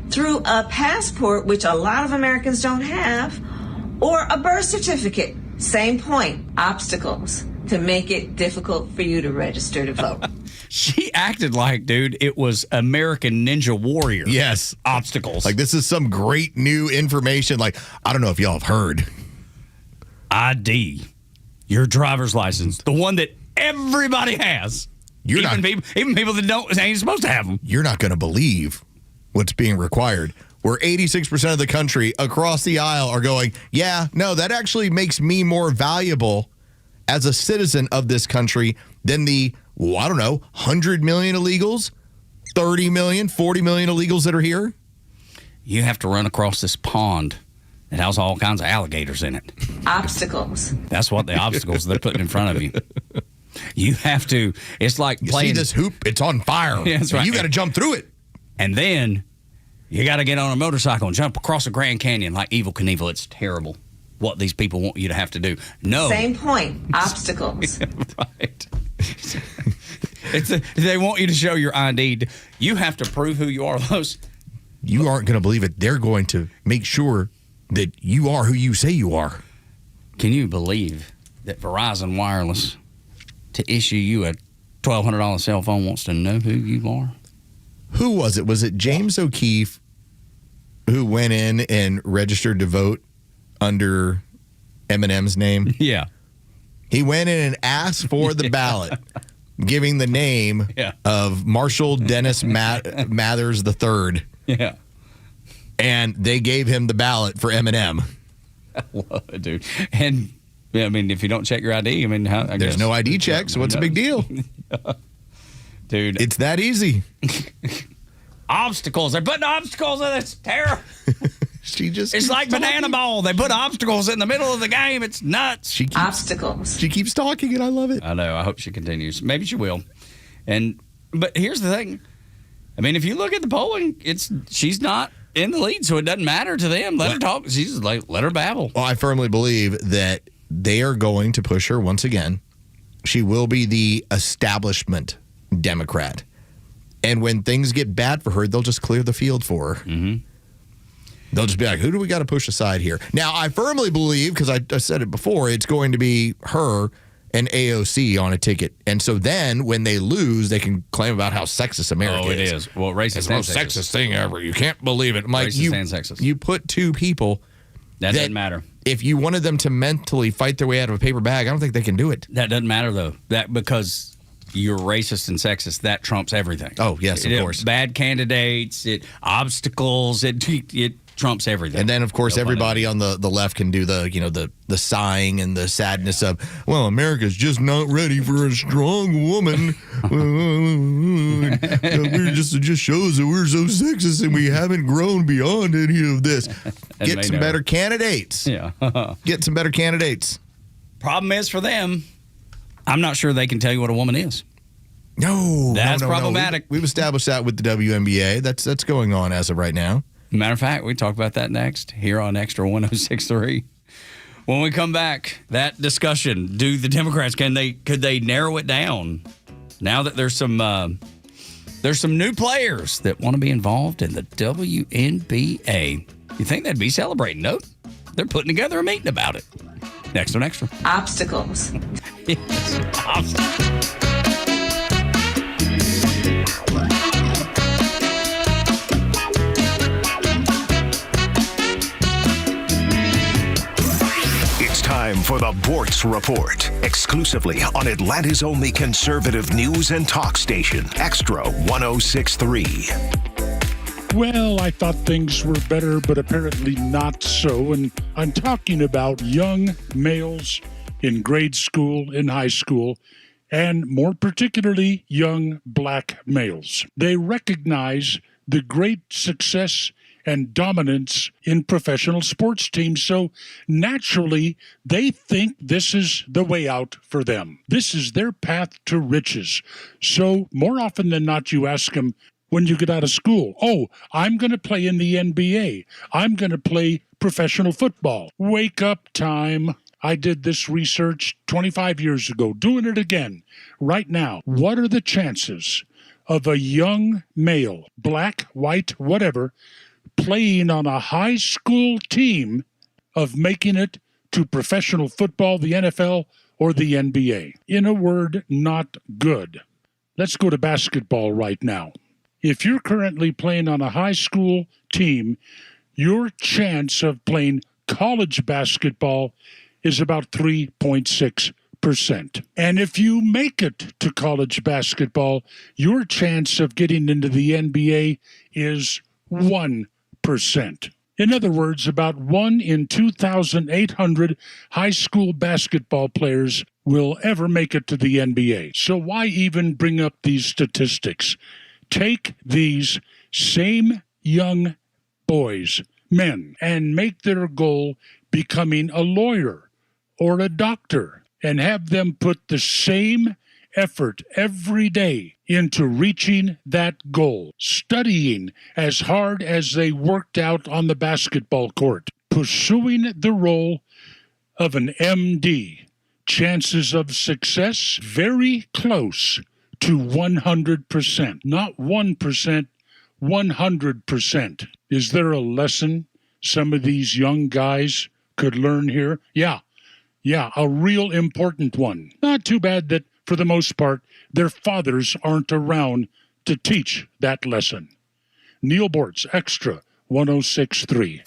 through a passport, which a lot of Americans don't have, or a birth certificate. Same point, obstacles to make it difficult for you to register to vote. She acted like, dude, it was American Ninja Warrior. Yes. Obstacles. Like this is some great new information. Like, I don't know if y'all have heard. ID. Your driver's license. The one that everybody has. Even people that ain't supposed to have them. You're not going to believe what's being required. Where 86% of the country across the aisle are going, yeah, no, that actually makes me more valuable as a citizen of this country than the, 100 million illegals, 30 million, 40 million illegals that are here. You have to run across this pond that has all kinds of alligators in it. Obstacles. That's what the obstacles they're putting in front of you. You have to. It's like playing. See this hoop? It's on fire. Yeah, that's right. You got to jump through it. And then you got to get on a motorcycle and jump across a Grand Canyon like Evel Knievel. It's terrible what these people want you to have to do. No. Same point. Obstacles. Right. They want you to show your ID. You have to prove who you are. You aren't going to believe it. They're going to make sure that you are who you say you are. Can you believe that Verizon Wireless, to issue you a $1,200 cell phone, wants to know who you are? Who was it? Was it James O'Keefe who went in and registered to vote under Eminem's name? Yeah. He went in and asked for the ballot, giving the name of Marshall Dennis Mathers III. Yeah. And they gave him the ballot for Eminem. I love it, dude. And, yeah, I mean, if you don't check your ID, I mean, there's no ID check, so what's the big deal? Dude. It's that easy. Obstacles. They're putting obstacles in this. Terrible. It's like banana ball. They put obstacles in the middle of the game. It's nuts. Obstacles. She keeps talking, and I love it. I know. I hope she continues. Maybe she will. But here's the thing. I mean, if you look at the polling, she's not in the lead, so it doesn't matter to them. Let her talk. She's like, let her babble. Well, I firmly believe that they are going to push her once again. She will be the establishment Democrat. And when things get bad for her, they'll just clear the field for her. Mm-hmm. They'll just be like, who do we got to push aside here? Now, I firmly believe, because I said it before, it's going to be her and AOC on a ticket. And so then when they lose, they can claim about how sexist America is. Oh, it is. Well, racist it's the most sexist thing ever. You can't believe it. Mike, racist and sexist. You put two people that doesn't matter. If you wanted them to mentally fight their way out of a paper bag, I don't think they can do it. That doesn't matter, though. Because you're racist and sexist, that trumps everything. Oh, yes, of course. Bad candidates, obstacles, it trumps everything. And then, of course, everybody on the left can do the sighing and the sadness of, well, America's just not ready for a strong woman. It just shows that we're so sexist and we haven't grown beyond any of this. Get some better candidates. Yeah. Get some better candidates. Problem is for them, I'm not sure they can tell you what a woman is. No. That's no. problematic. We've established that with the WNBA. That's going on as of right now. Matter of fact, we talk about that next here on Extra 106.3. When we come back, that discussion, do the Democrats, could they narrow it down now that there's some new players that want to be involved in the WNBA? You think they'd be celebrating? Nope. They're putting together a meeting about it. Next on Extra. Obstacles. Yes, obstacles. Time for the Bortz Report, exclusively on Atlanta's only conservative news and talk station, Extra 106.3. Well, I thought things were better, but apparently not so. And I'm talking about young males in grade school, in high school, and more particularly young black males. They recognize the great success and dominance in professional sports teams. So naturally, they think this is the way out for them. This is their path to riches. So more often than not, you ask them when you get out of school, oh, I'm going to play in the NBA. I'm going to play professional football. Wake up time. I did this research 25 years ago, doing it again right now. What are the chances of a young male, black, white, whatever, playing on a high school team of making it to professional football, the NFL, or the NBA? In a word, not good. Let's go to basketball right now. If you're currently playing on a high school team, your chance of playing college basketball is about 3.6%. And if you make it to college basketball, your chance of getting into the NBA is 1%. In other words, about 1 in 2,800 high school basketball players will ever make it to the NBA. So why even bring up these statistics? Take these same young boys, men, and make their goal becoming a lawyer or a doctor, and have them put the same effort every day into reaching that goal, studying as hard as they worked out on the basketball court, pursuing the role of an MD. Chances of success very close to 100%. Not 1%, 100%. Is there a lesson some of these young guys could learn here? Yeah, a real important one. Not too bad that, for the most part, their fathers aren't around to teach that lesson. Neil Bortz, Extra 106.3.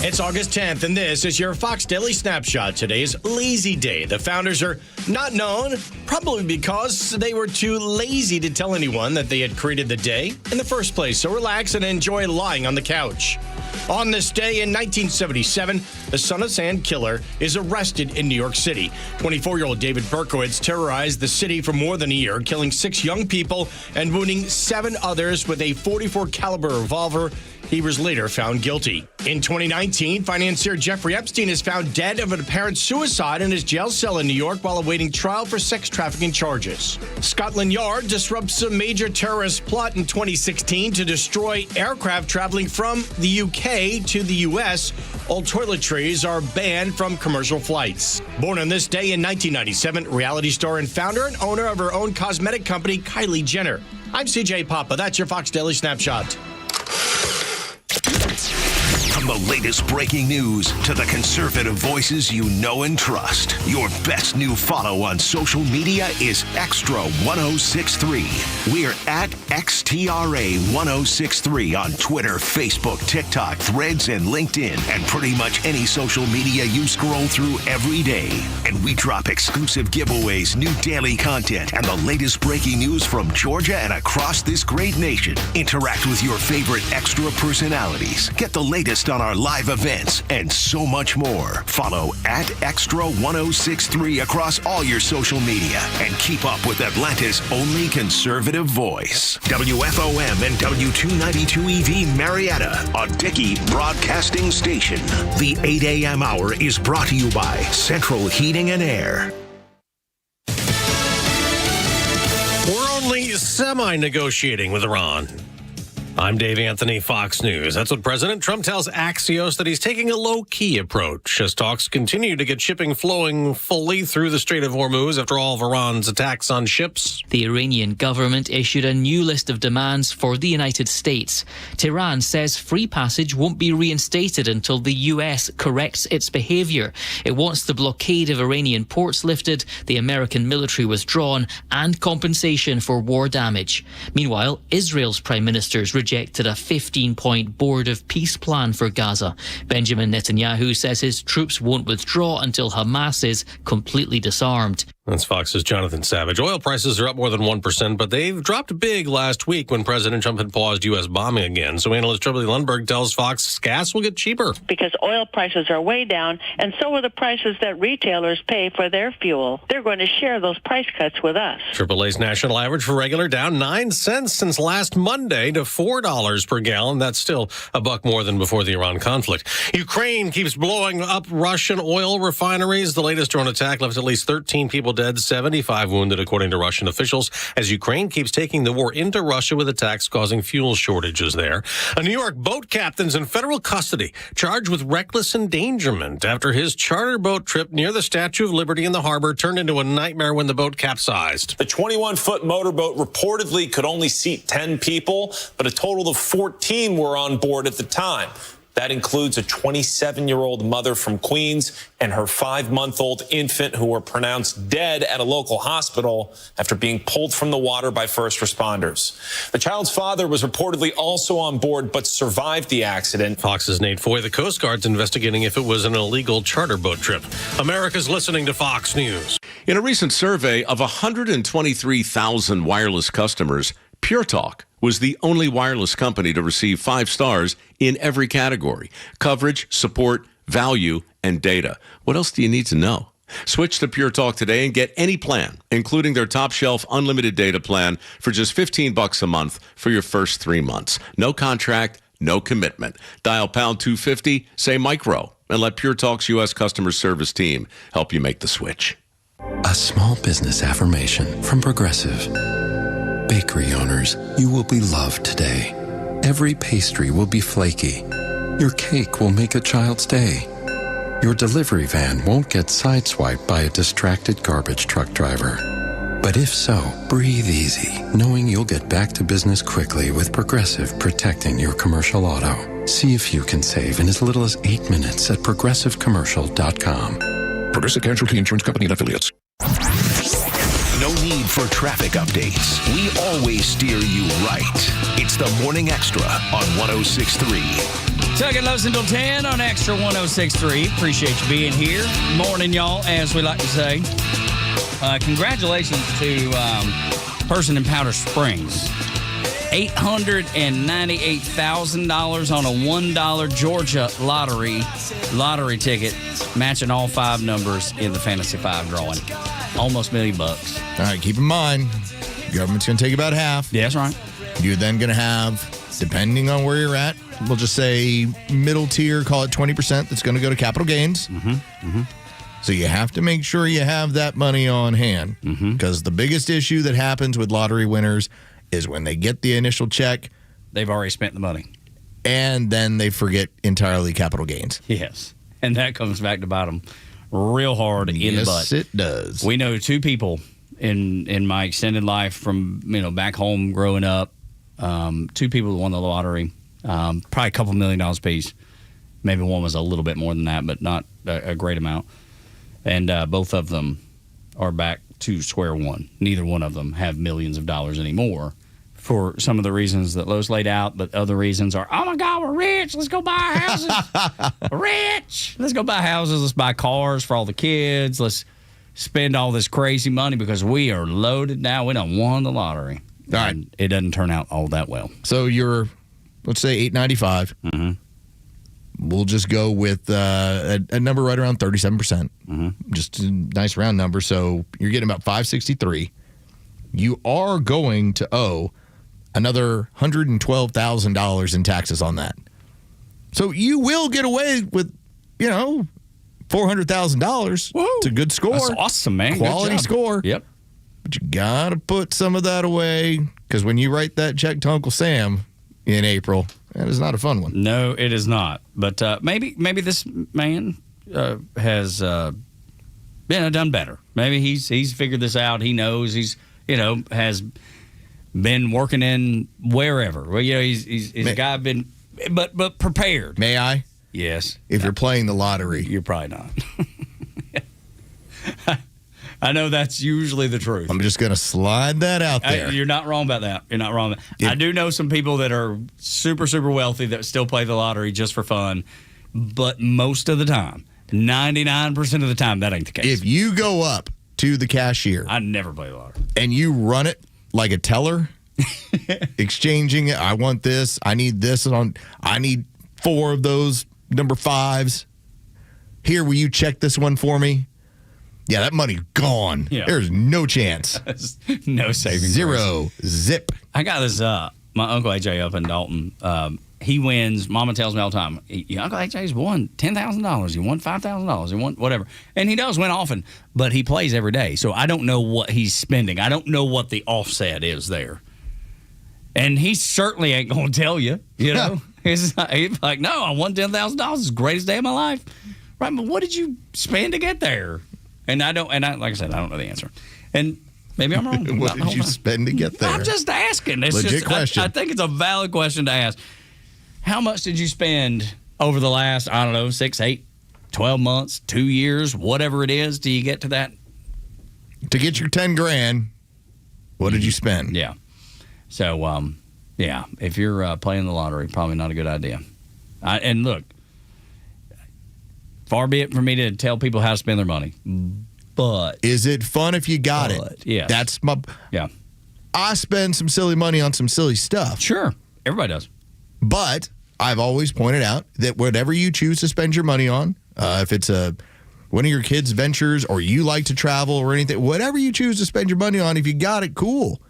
It's August 10th, and this is your Fox Daily Snapshot. Today's Lazy Day. The founders are not known, probably because they were too lazy to tell anyone that they had created the day in the first place. So relax and enjoy lying on the couch. On this day in 1977, the Son of Sand killer is arrested in New York City. 24-year-old David Berkowitz terrorized the city for more than a year, killing 6 young people and wounding 7 others with a .44 caliber revolver. He was later found guilty. In 2019, financier Jeffrey Epstein is found dead of an apparent suicide in his jail cell in New York while awaiting trial for sex trafficking charges. Scotland Yard disrupts a major terrorist plot in 2016 to destroy aircraft traveling from the UK to the US. All toiletries are banned from commercial flights. Born on this day in 1997, reality star and founder and owner of her own cosmetic company, Kylie Jenner. I'm CJ Papa. That's your Fox Daily Snapshot. From the latest breaking news to the conservative voices you know and trust, your best new follow on social media is Extra 106.3. We're at XTRA 106.3 on Twitter, Facebook, TikTok, Threads, and LinkedIn, and pretty much any social media you scroll through every day. And we drop exclusive giveaways, new daily content, and the latest breaking news from Georgia and across this great nation. Interact with your favorite Extra personalities. Get the latest on our live events and so much more. Follow at Extra 106.3 across all your social media and keep up with Atlanta's only conservative voice. WFOM and W292 EV Marietta, a Dickey broadcasting station. The 8 a.m. hour is brought to you by Central Heating and Air. We're only semi-negotiating with Iran. I'm Dave Anthony, Fox News. That's what President Trump tells Axios, that he's taking a low-key approach as talks continue to get shipping flowing fully through the Strait of Hormuz after all of Iran's attacks on ships. The Iranian government issued a new list of demands for the United States. Tehran says free passage won't be reinstated until the U.S. corrects its behavior. It wants the blockade of Iranian ports lifted, the American military withdrawn, and compensation for war damage. Meanwhile, Israel's prime minister's rejected a 15-point Board of Peace plan for Gaza. Benjamin Netanyahu says his troops won't withdraw until Hamas is completely disarmed. That's Fox's Jonathan Savage. Oil prices are up more than 1%, but they've dropped big last week when President Trump had paused U.S. bombing again. So analyst Tripoli Lundberg tells Fox gas will get cheaper. Because oil prices are way down, and so are the prices that retailers pay for their fuel. They're going to share those price cuts with us. AAA's national average for regular down 9 cents since last Monday to $4 per gallon. That's still $1 more than before the Iran conflict. Ukraine keeps blowing up Russian oil refineries. The latest drone attack left at least 13 people dead, 75 wounded, according to Russian officials, as Ukraine keeps taking the war into Russia with attacks causing fuel shortages there. A New York boat captain's in federal custody, charged with reckless endangerment after his charter boat trip near the Statue of Liberty in the harbor turned into a nightmare when the boat capsized. The 21-foot motorboat reportedly could only seat 10 people, but a total of 14 were on board at the time. That includes a 27-year-old mother from Queens and her 5-month-old infant who were pronounced dead at a local hospital after being pulled from the water by first responders. The child's father was reportedly also on board but survived the accident. Fox's Nate Foy. The Coast Guard's investigating if it was an illegal charter boat trip. America's listening to Fox News. In a recent survey of 123,000 wireless customers, Pure Talk was the only wireless company to receive 5 stars in every category: coverage, support, value, and data. What else do you need to know? Switch to Pure Talk today and get any plan, including their top shelf unlimited data plan, for just $15 a month for your first 3 months. No contract, no commitment. Dial pound 250, say micro, and let Pure Talk's U.S. customer service team help you make the switch. A small business affirmation from Progressive. Bakery owners, you will be loved today. Every pastry will be flaky. Your cake will make a child's day. Your delivery van won't get sideswiped by a distracted garbage truck driver. But if so, breathe easy, knowing you'll get back to business quickly with Progressive protecting your commercial auto. See if you can save in as little as 8 minutes at progressivecommercial.com. Progressive Casualty Insurance Company and Affiliates. No need for traffic updates. We always steer you right. It's the Morning Extra on 106.3. Tug and Los until 10 on Extra 106.3. Appreciate you being here. Morning, y'all, as we like to say. Congratulations to person in Powder Springs. $898,000 on a $1 Georgia lottery ticket, matching all 5 numbers in the Fantasy 5 drawing. Almost $1 million. All right, keep in mind, government's going to take about half. Yeah, that's right. You're then going to have, depending on where you're at, we'll just say middle tier, call it 20%, that's going to go to capital gains. So you have to make sure you have that money on hand, because the biggest issue that happens with lottery winners is when they get the initial check, they've already spent the money. And then they forget entirely capital gains. Yes. And that comes back to bite them real hard in the butt. Yes, it does. We know 2 people in my extended life from, back home growing up, 2 people that won the lottery, probably a couple $1 million apiece. Maybe one was a little bit more than that, but not a great amount. And both of them are back to square one. Neither one of them have millions of dollars anymore for some of the reasons that Lowe's laid out, but other reasons are, oh my God, we're rich. Let's go buy houses. We're rich. Let's go buy houses. Let's buy cars for all the kids. Let's spend all this crazy money because we are loaded now. We done won the lottery. All right. And it doesn't turn out all that well. So you're, let's say, $895. We'll just go with a number right around 37%. Just a nice round number. So you're getting about $563. You are going to owe another $112,000 in taxes on that. So you will get away with, $400,000. It's a good score. That's awesome, man. Quality Good job. score. Yep. But you got to put some of that away, because when you write that check to Uncle Sam in April, that is not a fun one. No, it is not. But maybe this man has done better. Maybe he's figured this out. He knows he's has been working in wherever. Well, he's a guy been but prepared. May I? Yes. If you're playing the lottery, you're probably not. I know that's usually the truth. I'm just going to slide that out there. You're not wrong about that. You're not wrong. I do know some people that are super, super wealthy that still play the lottery just for fun. But most of the time, 99% of the time, that ain't the case. If you go up to the cashier, I never play the lottery, and you run it like a teller, exchanging it, I want this, I need this, I need 4 of those number 5s. Here, will you check this one for me? Yeah, that money's gone. Yeah. There's no chance. No savings. Zero. Zip. I got this, my Uncle AJ up in Dalton. He wins. Mama tells me all the time, Uncle AJ's won $10,000. He won $5,000. He won whatever. And he does win often, but he plays every day. So I don't know what he's spending. I don't know what the offset is there. And he certainly ain't going to tell you, He's like, no, I won $10,000. It's the greatest day of my life. Right, but what did you spend to get there? And like I said, I don't know the answer. And maybe I'm wrong. What did you spend to get there? I'm just asking. It's legit question. I think it's a valid question to ask. How much did you spend over the last, 6, 8, 12 months, 2 years, whatever it is, do you get to that? To get your $10,000, what did you spend? Yeah. So, if you're playing the lottery, probably not a good idea. And look, far be it for me to tell people how to spend their money, but is it fun if you got it? Yeah, that's my. Yeah, I spend some silly money on some silly stuff. Sure, everybody does. But I've always pointed out that whatever you choose to spend your money on, if it's one of your kids' ventures or you like to travel or anything, whatever you choose to spend your money on, if you got it, cool.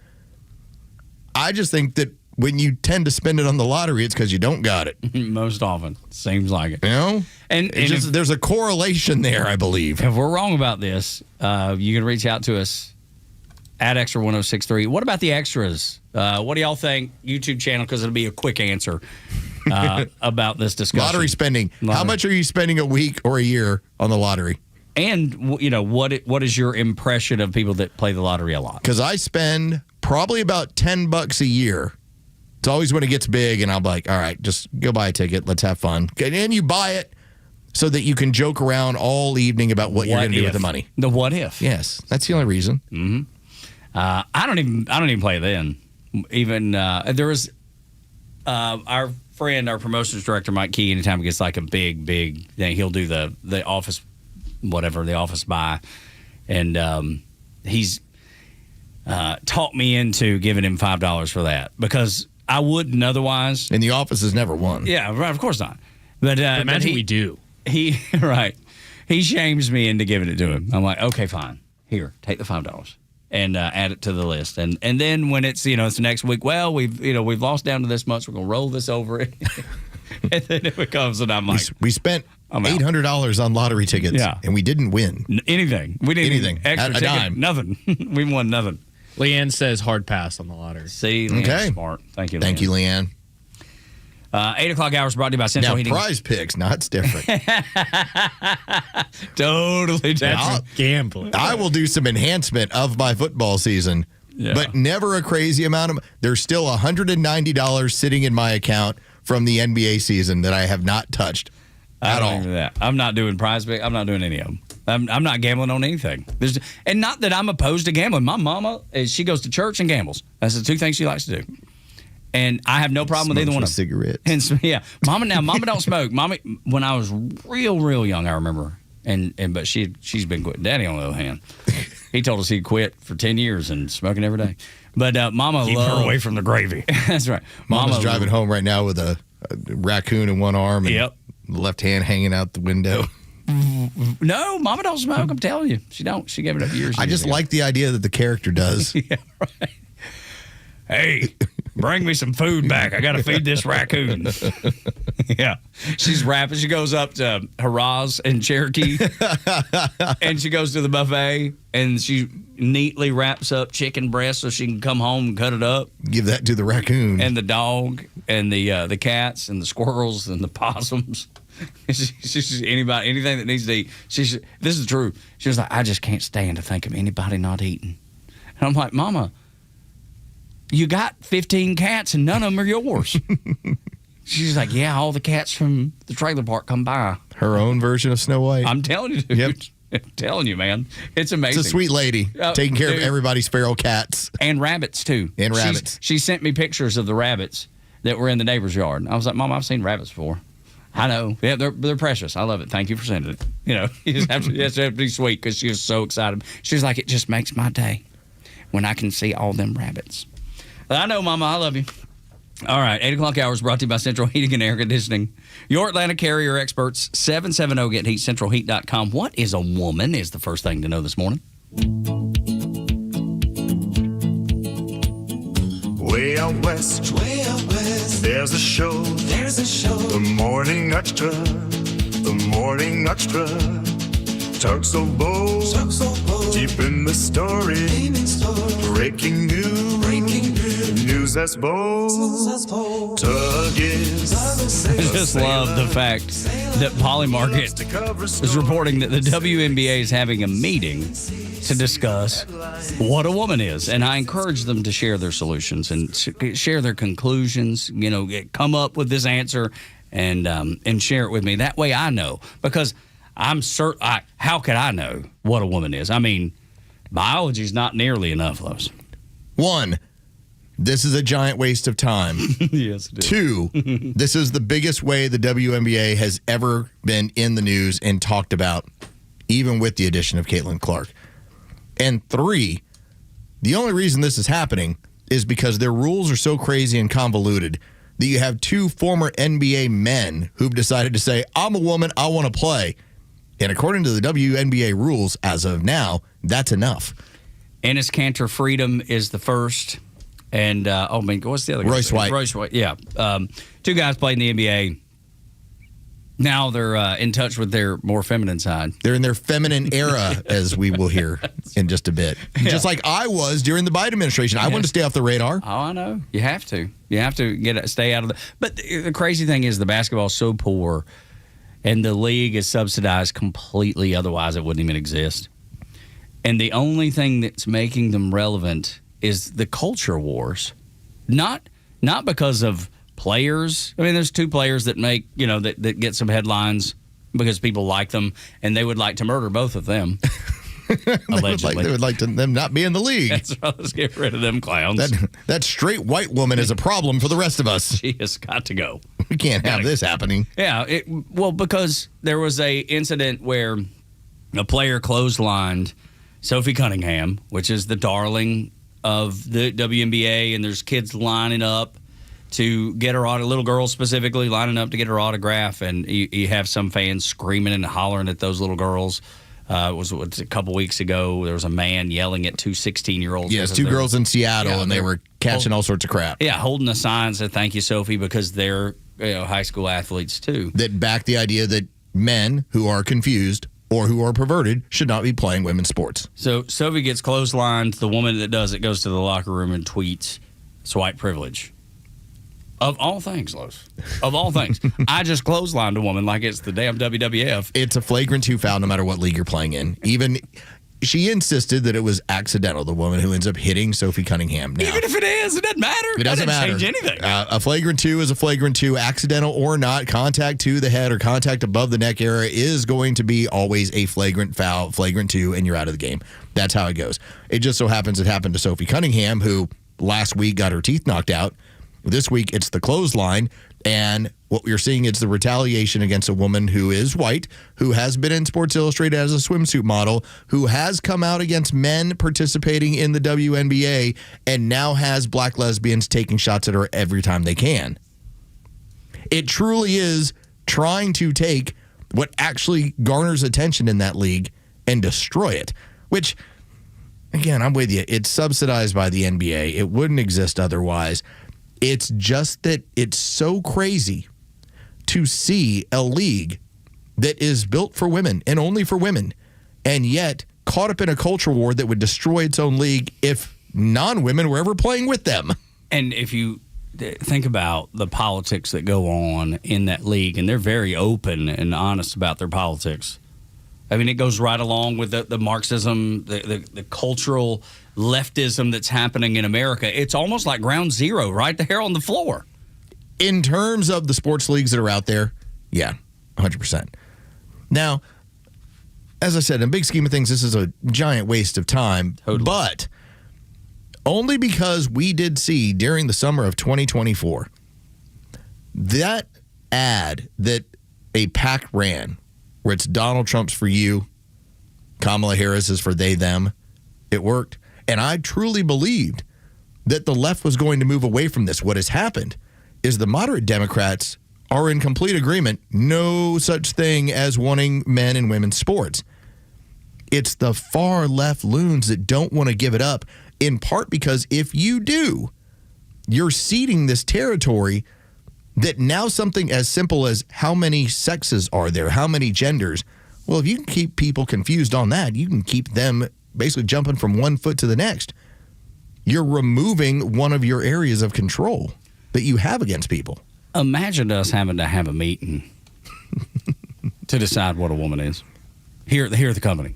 I just think that when you tend to spend it on the lottery, it's because you don't got it. Most often. Seems like it. You know? And there's a correlation there, I believe. If we're wrong about this, you can reach out to us at Extra 1063. What about the extras? What do y'all think? YouTube channel, because it'll be a quick answer about this discussion. Lottery spending. How much are you spending a week or a year on the lottery? And, what is your impression of people that play the lottery a lot? Because I spend probably about $10 a year. It's always when it gets big, and I'm like, all right, just go buy a ticket. Let's have fun. And you buy it so that you can joke around all evening about what you're going to do with the money. The what if? Yes, that's the only reason. Mm-hmm. I don't even play then. Even there was our friend, our promotions director, Mike Key. Anytime he gets like a big thing, he'll do the office, whatever the office buy, and he's talked me into giving him $5 for that because I wouldn't otherwise. And the office has never won. Yeah, right, of course not. But imagine we do. He right. He shames me into giving it to him. I'm like, okay, fine. Here, take the $5 and add it to the list. And then when it's it's the next week, well, we've lost down to this much. We're gonna roll this over it. And then it comes, and I'm like, we spent $800 on lottery tickets, and we didn't win anything. We didn't anything. Extra a dime. Nothing. We won nothing. Leanne says hard pass on the lottery. See, Leanne's smart. Thank you, Leanne. Thank you, Leanne. 8 o'clock hours brought to you by Central Heating. Prize picks, no, it's different. Totally different. That's gambling. I will do some enhancement of my football season, but never a crazy amount of. There's still $190 sitting in my account from the NBA season that I have not touched at all. I'm not doing prize pick. I'm not doing any of them. I'm not gambling on anything. And not that I'm opposed to gambling. My mama, she goes to church and gambles. That's the two things she likes to do. And I have no problem with either one of them. Cigarettes. And Mama don't smoke. Mommy, when I was real young, I remember, but she's been quitting. Daddy, on the other hand, he told us he'd quit for 10 years and smoking every day. But Mama keep her away from the gravy. That's right. Mama's driving home right now with a raccoon in one arm and the left hand hanging out the window. No, Mama don't smoke. I'm telling you, she don't. She gave it up years. I just like the idea that the character does. Yeah, right. Hey, bring me some food back. I got to feed this raccoon. Yeah. She's rapping. She goes up to Haraz in Cherokee, and she goes to the buffet, and she neatly wraps up chicken breast so she can come home and cut it up. Give that to the raccoon. And the dog, and the cats, and the squirrels, and the possums. She's anything that needs to eat. This is true. She was like, I just can't stand to think of anybody not eating. And I'm like, Mama, you got 15 cats and none of them are yours. She's like, yeah, all the cats from the trailer park come by. Her own version of Snow White. I'm telling you, dude. Yep. I'm telling you, man. It's amazing. It's a sweet lady taking care of everybody's feral cats. And rabbits, too. And rabbits. She sent me pictures of the rabbits that were in the neighbor's yard. I was like, Mom, I've seen rabbits before. I know. Yeah, they're precious. I love it. Thank you for sending it. You just have to be sweet because she was so excited. She was like, it just makes my day when I can see all them rabbits. I know, Mama. I love you. All right. 8 o'clock hours brought to you by Central Heating and Air Conditioning. Your Atlanta carrier experts, 770-GET-HEAT, centralheat.com. What is a woman is the first thing to know this morning. Way out west, there's a show, the Morning Xtra, Tug Los, deep in the story, breaking news that's bold, Tug is. I just love the fact that Polymarket is reporting that the WNBA is having a meeting to discuss what a woman is. And I encourage them to share their solutions and share their conclusions, come up with this answer and share it with me. That way I know, because I'm certain. How could I know what a woman is? I mean, biology's not nearly enough, Los. 1, this is a giant waste of time. Yes, it is. 2, this is the biggest way the WNBA has ever been in the news and talked about, even with the addition of Caitlin Clark. And 3, the only reason this is happening is because their rules are so crazy and convoluted that you have 2 former NBA men who've decided to say, I'm a woman, I want to play. And according to the WNBA rules, as of now, that's enough. Enes Kanter Freedom is the first and what's the other guy? Royce White. Royce White, yeah. Two guys played in the NBA. Now they're in touch with their more feminine side. They're in their feminine era, as we will hear in just a bit. Yeah. Just like I was during the Biden administration. I wanted to stay off the radar. Oh, I know. You have to. You have to stay out of the. But the crazy thing is the basketball's so poor, and the league is subsidized completely. Otherwise, it wouldn't even exist. And the only thing that's making them relevant is the culture wars, not because of players. I mean, there's two players that make, that get some headlines because people like them, and they would like to murder both of them. Allegedly. They would like them not be in the league. That's right. Let's get rid of them clowns. That straight white woman is a problem for the rest of us. She has got to go. We can't have this happening. Yeah. Because there was a incident where a player clotheslined Sophie Cunningham, which is the darling of the WNBA, and there's kids lining up to get her little girls specifically lining up to get her autograph, and you have some fans screaming and hollering at those little girls. It was a couple weeks ago. There was a man yelling at two 16-year-olds. Yes, two girls in Seattle, and they were catching all sorts of crap. Yeah, holding a sign said, "Thank you, Sophie," because they're high school athletes too. That back the idea that men who are confused or who are perverted should not be playing women's sports. So Sophie gets clotheslined. The woman that does it goes to the locker room and tweets, "It's white privilege." Of all things, Los. Of all things. I just clotheslined a woman like it's the damn WWF. It's a flagrant 2 foul no matter what league you're playing in. Even she insisted that it was accidental, the woman who ends up hitting Sophie Cunningham. Now, even if it is, it doesn't matter. It doesn't matter. Change anything. A flagrant 2 is a flagrant 2, accidental or not. Contact to the head or contact above the neck area is going to be always a flagrant foul, flagrant 2, and you're out of the game. That's how it goes. It just so happens it happened to Sophie Cunningham, who last week got her teeth knocked out. This week, it's the clothesline, and what we're seeing is the retaliation against a woman who is white, who has been in Sports Illustrated as a swimsuit model, who has come out against men participating in the WNBA, and now has black lesbians taking shots at her every time they can. It truly is trying to take what actually garners attention in that league and destroy it, which, again, I'm with you. It's subsidized by the NBA. It wouldn't exist otherwise. It's just that it's so crazy to see a league that is built for women and only for women, and yet caught up in a culture war that would destroy its own league if non-women were ever playing with them. And if you think about the politics that go on in that league, and they're very open and honest about their politics. I mean, it goes right along with the Marxism, the cultural leftism that's happening in America. It's almost like ground zero right there on the floor. In terms of the sports leagues that are out there, yeah, 100%. Now, as I said, in the big scheme of things, this is a giant waste of time. Totally. But only because we did see during the summer of 2024 that ad that a PAC ran, where it's Donald Trump's for you, Kamala Harris is for they, them. It worked. And I truly believed that the left was going to move away from this. What has happened is the moderate Democrats are in complete agreement. No such thing as wanting men and women's sports. It's the far left loons that don't want to give it up, in part because if you do, you're ceding this territory that now something as simple as how many sexes are there, how many genders. Well, if you can keep people confused on that, you can keep them basically jumping from one foot to the next. You're removing one of your areas of control that you have against people. Imagine us having to have a meeting to decide what a woman is here at the company.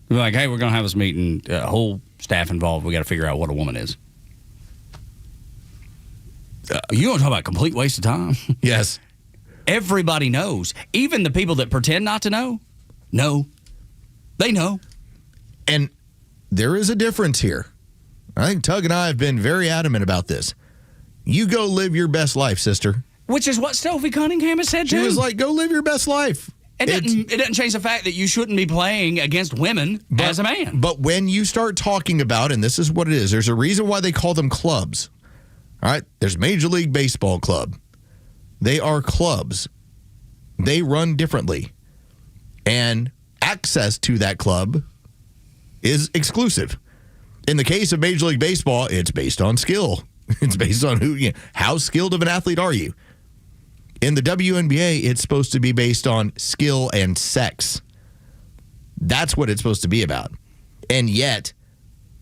We're like, hey, we're going to have this meeting, whole staff involved. We got to figure out what a woman is. You want to talk about complete waste of time? Yes. Everybody knows. Even the people that pretend not to know. They know. And there is a difference here. I think Tug and I have been very adamant about this. You go live your best life, sister. Which is what Sophie Cunningham has said, too. She was like, go live your best life. It doesn't change the fact that you shouldn't be playing against women as a man. But when you start talking about, and this is what it is, there's a reason why they call them clubs. All right? There's Major League Baseball club. They are clubs. They run differently. And access to that club is exclusive. In the case of Major League Baseball, it's based on skill. It's based on how skilled of an athlete are you. In the WNBA, it's supposed to be based on skill and sex. That's what it's supposed to be about. And yet,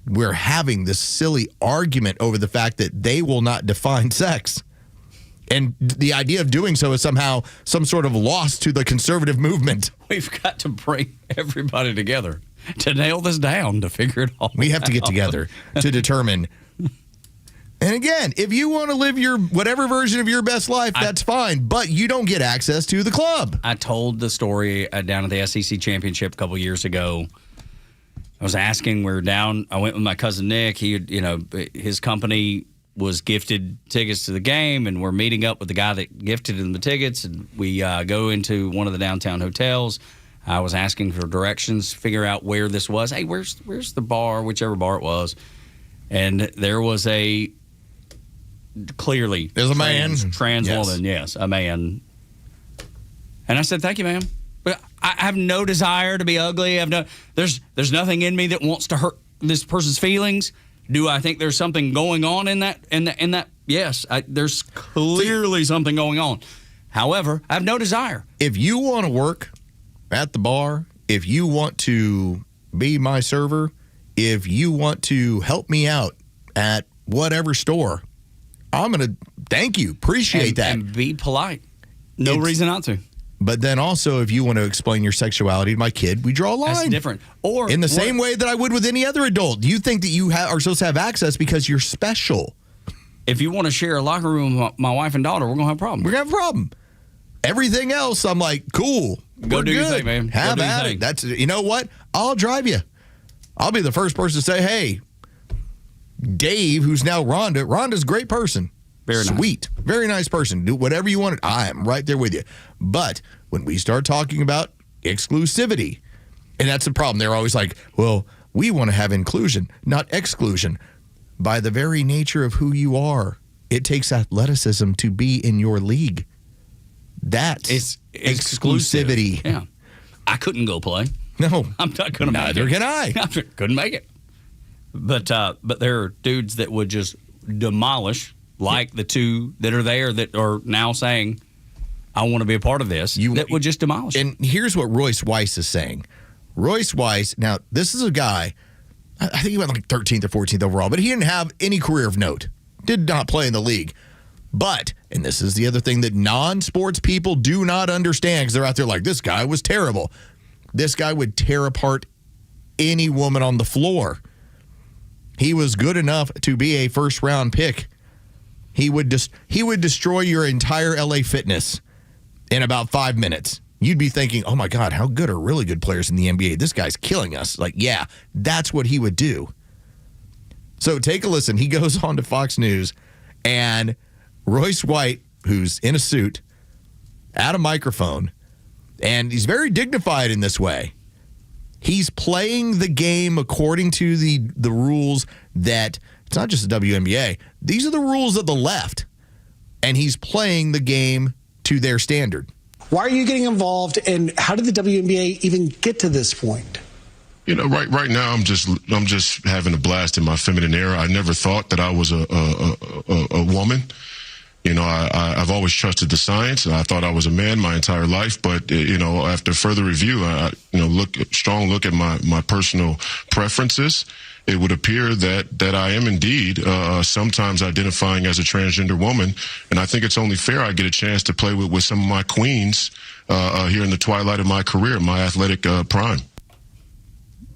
we're having this silly argument over the fact that they will not define sex. And the idea of doing so is somehow some sort of loss to the conservative movement. We've got to bring everybody together to nail this down, to figure it all We have to get out. together to determine. And again, if you want to live your whatever version of your best life, that's fine. But you don't get access to the club. I told the story down at the SEC Championship a couple years ago. I was asking, we were down. I went with my cousin Nick. His company was gifted tickets to the game, and we're meeting up with the guy that gifted him the tickets. And we go into one of the downtown hotels. I was asking for directions, figure out where this was. Hey, where's the bar, whichever bar it was. And there was clearly there's a man, trans woman, yes, a man. And I said, "Thank you, ma'am, but I have no desire to be ugly. There's nothing in me that wants to hurt this person's feelings. Do I think there's something going on in that? Yes, there's clearly something going on. However, I have no desire. If you want to work at the bar, if you want to be my server, if you want to help me out at whatever store, I'm going to thank you. Appreciate that. And be polite. No reason not to. But then also, if you want to explain your sexuality to my kid, we draw a line. That's different. Or in the same way that I would with any other adult. Do you think that you are supposed to have access because you're special? If you want to share a locker room with my wife and daughter, we're going to have a problem. We're going to have a problem. Everything else, I'm like, cool. Go do good. your thing, man. Have Go do your at thing. it. That's, you know what? I'll drive you. I'll be the first person to say, hey, Dave, who's now Rhonda. Rhonda's a great person. Very nice. Sweet. Very nice person. Do whatever you want. I am right there with you. But when we start talking about exclusivity, and that's the problem. They're always like, well, we want to have inclusion, not exclusion. By the very nature of who you are, it takes athleticism to be in your league. That's exclusivity. Yeah. I couldn't go play. No. I'm not going to make it. Neither can I. Couldn't make it. But there are dudes that would just demolish, like the two that are there that are now saying, I want to be a part of this, that would just demolish. And here's what Royce Weiss is saying. Royce Weiss, now, this is a guy, I think he went like 13th or 14th overall, but he didn't have any career of note. Did not play in the league. But, and this is the other thing that non-sports people do not understand, because they're out there like, this guy was terrible. This guy would tear apart any woman on the floor. He was good enough to be a first-round pick. He would destroy your entire LA Fitness in about 5 minutes. You'd be thinking, oh my God, how good are really good players in the NBA? This guy's killing us. Like, yeah, that's what he would do. So take a listen. He goes on to Fox News, and Royce White, who's in a suit, at a microphone, and he's very dignified in this way. He's playing the game according to the rules that, it's not just the WNBA, these are the rules of the left, and he's playing the game to their standard. Why are you getting involved, and how did the WNBA even get to this point? You know, right now I'm just having a blast in my feminine era. I never thought that I was a woman. You know, I've always trusted the science, and I thought I was a man my entire life. But you know, after further review, strong look at my personal preferences, it would appear that I am indeed sometimes identifying as a transgender woman, and I think it's only fair I get a chance to play with some of my queens here in the twilight of my career, my athletic prime.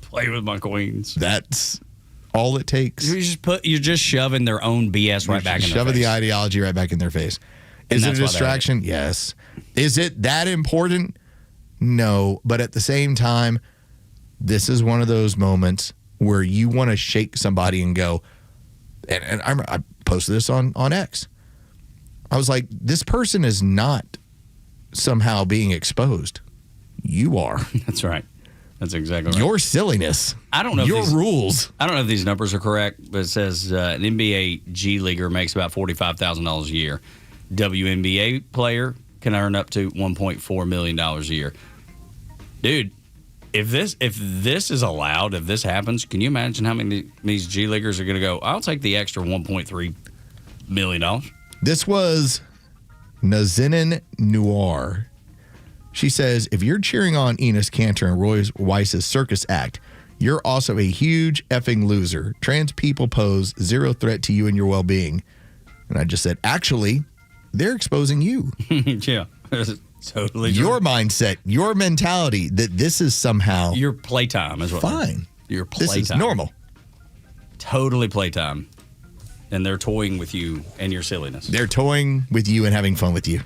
Play with my queens. That's all it takes. You're just shoving their own BS right back in their face. Shoving the ideology right back in their face. Is it a distraction? Yes. Is it that important? No. But at the same time, this is one of those moments where you want to shake somebody and go, and I posted this on X. I was like, this person is not somehow being exposed. You are. That's right. That's exactly right. Your silliness. I don't know your rules. I don't know if these numbers are correct, but it says an NBA G leaguer makes about $45,000 a year. WNBA player can earn up to $1.4 million a year. Dude, if this is allowed, if this happens, can you imagine how many these G leaguers are going to go, I'll take the extra 1.3 $1 million. This was Nazinin Noir. She says, if you're cheering on Enos Cantor and Roy Weiss's circus act, you're also a huge effing loser. Trans people pose zero threat to you and your well-being. And I just said, actually, they're exposing you. Yeah, totally. Your mindset, your mentality that this is somehow your playtime is what. Fine. Your playtime. This is normal. Totally playtime. And they're toying with you and your silliness. They're toying with you and having fun with you.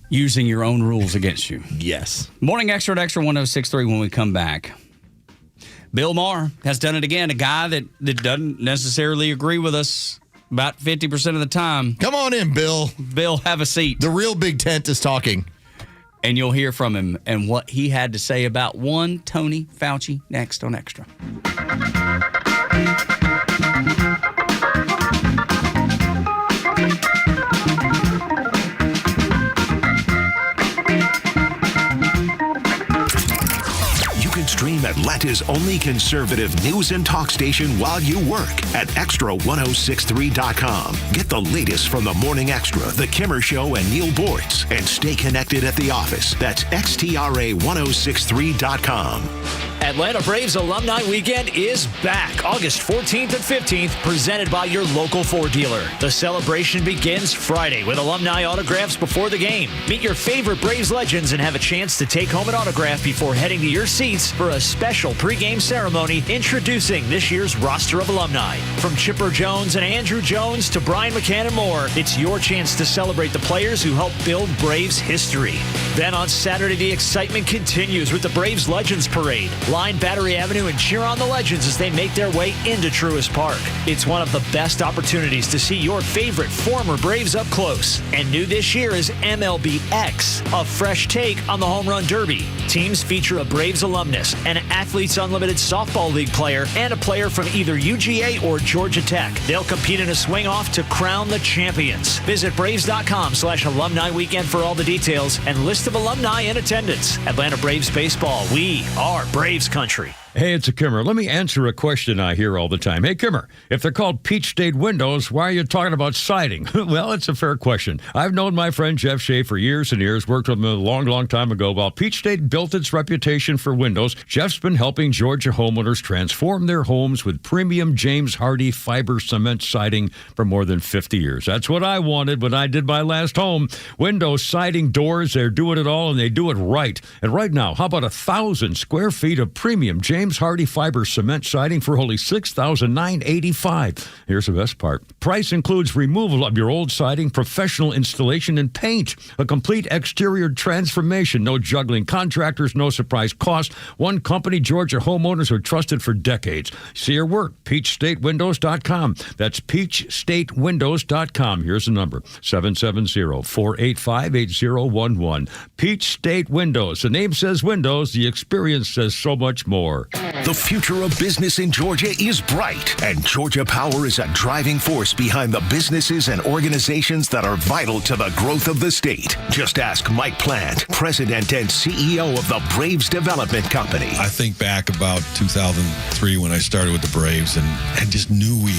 Using your own rules against you. Yes. Morning Extra at Extra 106.3 when we come back. Bill Maher has done it again. A guy that doesn't necessarily agree with us about 50% of the time. Come on in, Bill. Bill, have a seat. The real big tent is talking. And you'll hear from him and what he had to say about one Tony Fauci next on Extra. Stream Atlanta's only conservative news and talk station while you work at extra1063.com. Get the latest from the Morning Extra, The Kimmer Show, and Neil Bortz, and stay connected at the office. That's xtra1063.com. Atlanta Braves Alumni Weekend is back August 14th and 15th, presented by your local Ford dealer. The celebration begins Friday with alumni autographs before the game. Meet your favorite Braves legends and have a chance to take home an autograph before heading to your seats for a special pregame ceremony introducing this year's roster of alumni. From Chipper Jones and Andrew Jones to Brian McCann and more, it's your chance to celebrate the players who helped build Braves history. Then on Saturday, the excitement continues with the Braves Legends Parade. Line Battery Avenue and cheer on the legends as they make their way into Truist Park. It's one of the best opportunities to see your favorite former Braves up close. And new this year is MLB X, a fresh take on the Home Run Derby. Teams feature a Braves alumnus, an Athletes Unlimited Softball League player, and a player from either UGA or Georgia Tech. They'll compete in a swing-off to crown the champions. Visit Braves.com/alumni weekend for all the details and list of alumni in attendance. Atlanta Braves Baseball. We are Braves Country. Hey, it's a Kimmer. Let me answer a question I hear all the time. Hey, Kimmer, if they're called peach state windows, why are you talking about siding? Well, it's a fair question. I've known my friend Jeff Shea for years and years, worked with him a long, long time ago. While Peach State built its reputation for windows, Jeff's been helping Georgia homeowners transform their homes with premium James Hardie fiber cement siding for more than 50 years. That's what I wanted when I did my last home. Windows, siding, doors, they're doing it all, and they do it right. And right now, how about 1,000 square feet of premium James Hardie fiber cement siding for only $6,985. Here's the best part. Price includes removal of your old siding, professional installation, and paint. A complete exterior transformation. No juggling contractors, no surprise cost. One company Georgia homeowners are trusted for decades. See your work. PeachStateWindows.com. That's PeachStateWindows.com. Here's the number. 770-485-8011. Peach State Windows. The name says windows. The experience says so much more. The future of business in Georgia is bright, and Georgia Power is a driving force behind the businesses and organizations that are vital to the growth of the state. Just ask Mike Plant, President and CEO of the Braves Development Company. I think back about 2003 when I started with the Braves and just knew we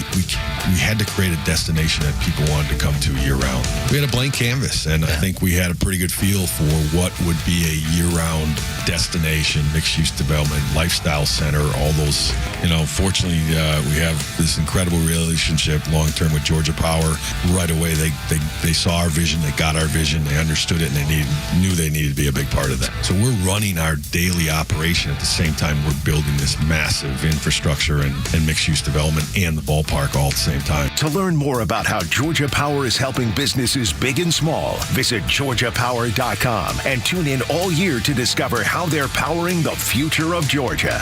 had to create a destination that people wanted to come to year-round. We had a blank canvas, and I think we had a pretty good feel for what would be a year-round destination, mixed-use development, lifestyle center, all those. Fortunately, we have this incredible relationship long-term with Georgia Power. Right away, they saw our vision, they got our vision, they understood it, and they knew they needed to be a big part of that. So we're running our daily operation at the same time we're building this massive infrastructure and mixed-use development and the ballpark all at the same time. To learn more about how Georgia Power is helping businesses big and small, visit GeorgiaPower.com and tune in all year to discover how they're powering the future of Georgia.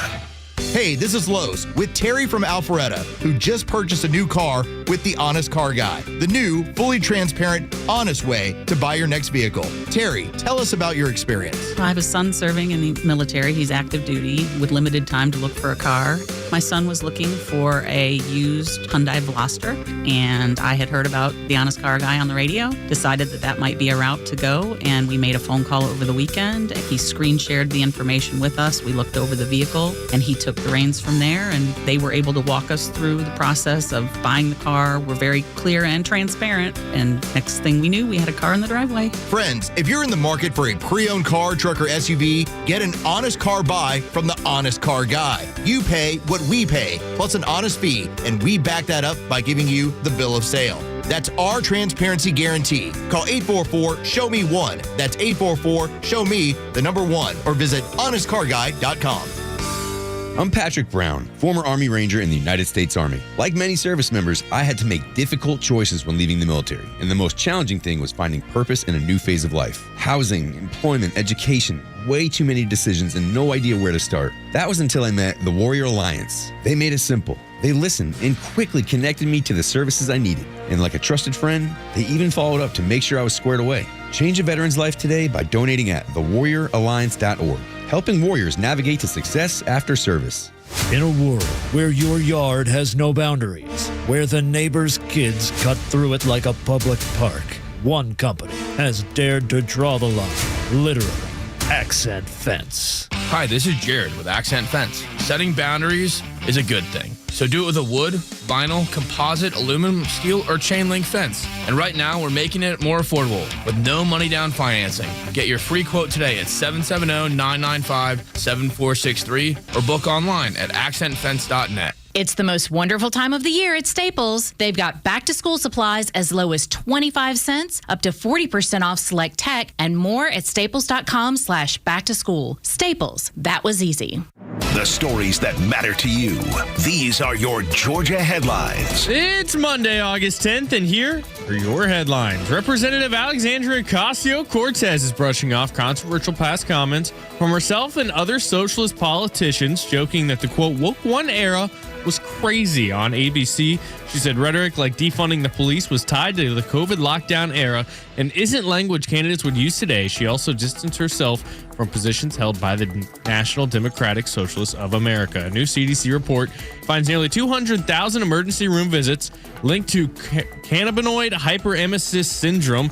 Hey, this is Los with Terry from Alpharetta, who just purchased a new car with the Honest Car Guy, the new, fully transparent, honest way to buy your next vehicle. Terry, tell us about your experience. I have a son serving in the military. He's active duty with limited time to look for a car. My son was looking for a used Hyundai Veloster, and I had heard about the Honest Car Guy on the radio, decided that might be a route to go, and we made a phone call over the weekend. He screen shared the information with us. We looked over the vehicle, and he took the reins from there, and they were able to walk us through the process of buying the car. We're very clear and transparent, and next thing we knew, we had a car in the driveway. Friends, if you're in the market for a pre-owned car, truck, or SUV, get an honest car buy from the Honest Car Guy. You pay what we pay, plus an honest fee, and we back that up by giving you the bill of sale. That's our transparency guarantee. Call 844-SHOW-ME-1. That's 844-SHOW-ME, the number 1, or visit honestcarguy.com. I'm Patrick Brown, former Army Ranger in the United States Army. Like many service members, I had to make difficult choices when leaving the military, and the most challenging thing was finding purpose in a new phase of life. Housing, employment, education, way too many decisions and no idea where to start. That was until I met the Warrior Alliance. They made it simple. They listened and quickly connected me to the services I needed. And like a trusted friend, they even followed up to make sure I was squared away. Change a veteran's life today by donating at thewarrioralliance.org, helping warriors navigate to success after service. In a world where your yard has no boundaries, where the neighbor's kids cut through it like a public park, one company has dared to draw the line, literally. Accent Fence. Hi, this is Jared with Accent Fence. Setting boundaries is a good thing. So do it with a wood, vinyl, composite, aluminum, steel, or chain link fence. And right now, we're making it more affordable with no money down financing. Get your free quote today at 770-995-7463 or book online at accentfence.net. It's the most wonderful time of the year at Staples. They've got back-to-school supplies as low as 25 cents, up to 40% off select tech, and more at staples.com/back-to-school. Staples, that was easy. The stories that matter to you. These are your Georgia headlines. It's Monday, August 10th, and here are your headlines. Representative Alexandria Ocasio-Cortez is brushing off controversial past comments from herself and other socialist politicians, joking that the, quote, woke one era was crazy on ABC. She said rhetoric like defunding the police was tied to the COVID lockdown era and isn't language candidates would use today. She also distanced herself from positions held by the National Democratic Socialists of America. A new CDC report finds nearly 200,000 emergency room visits linked to cannabinoid hyperemesis syndrome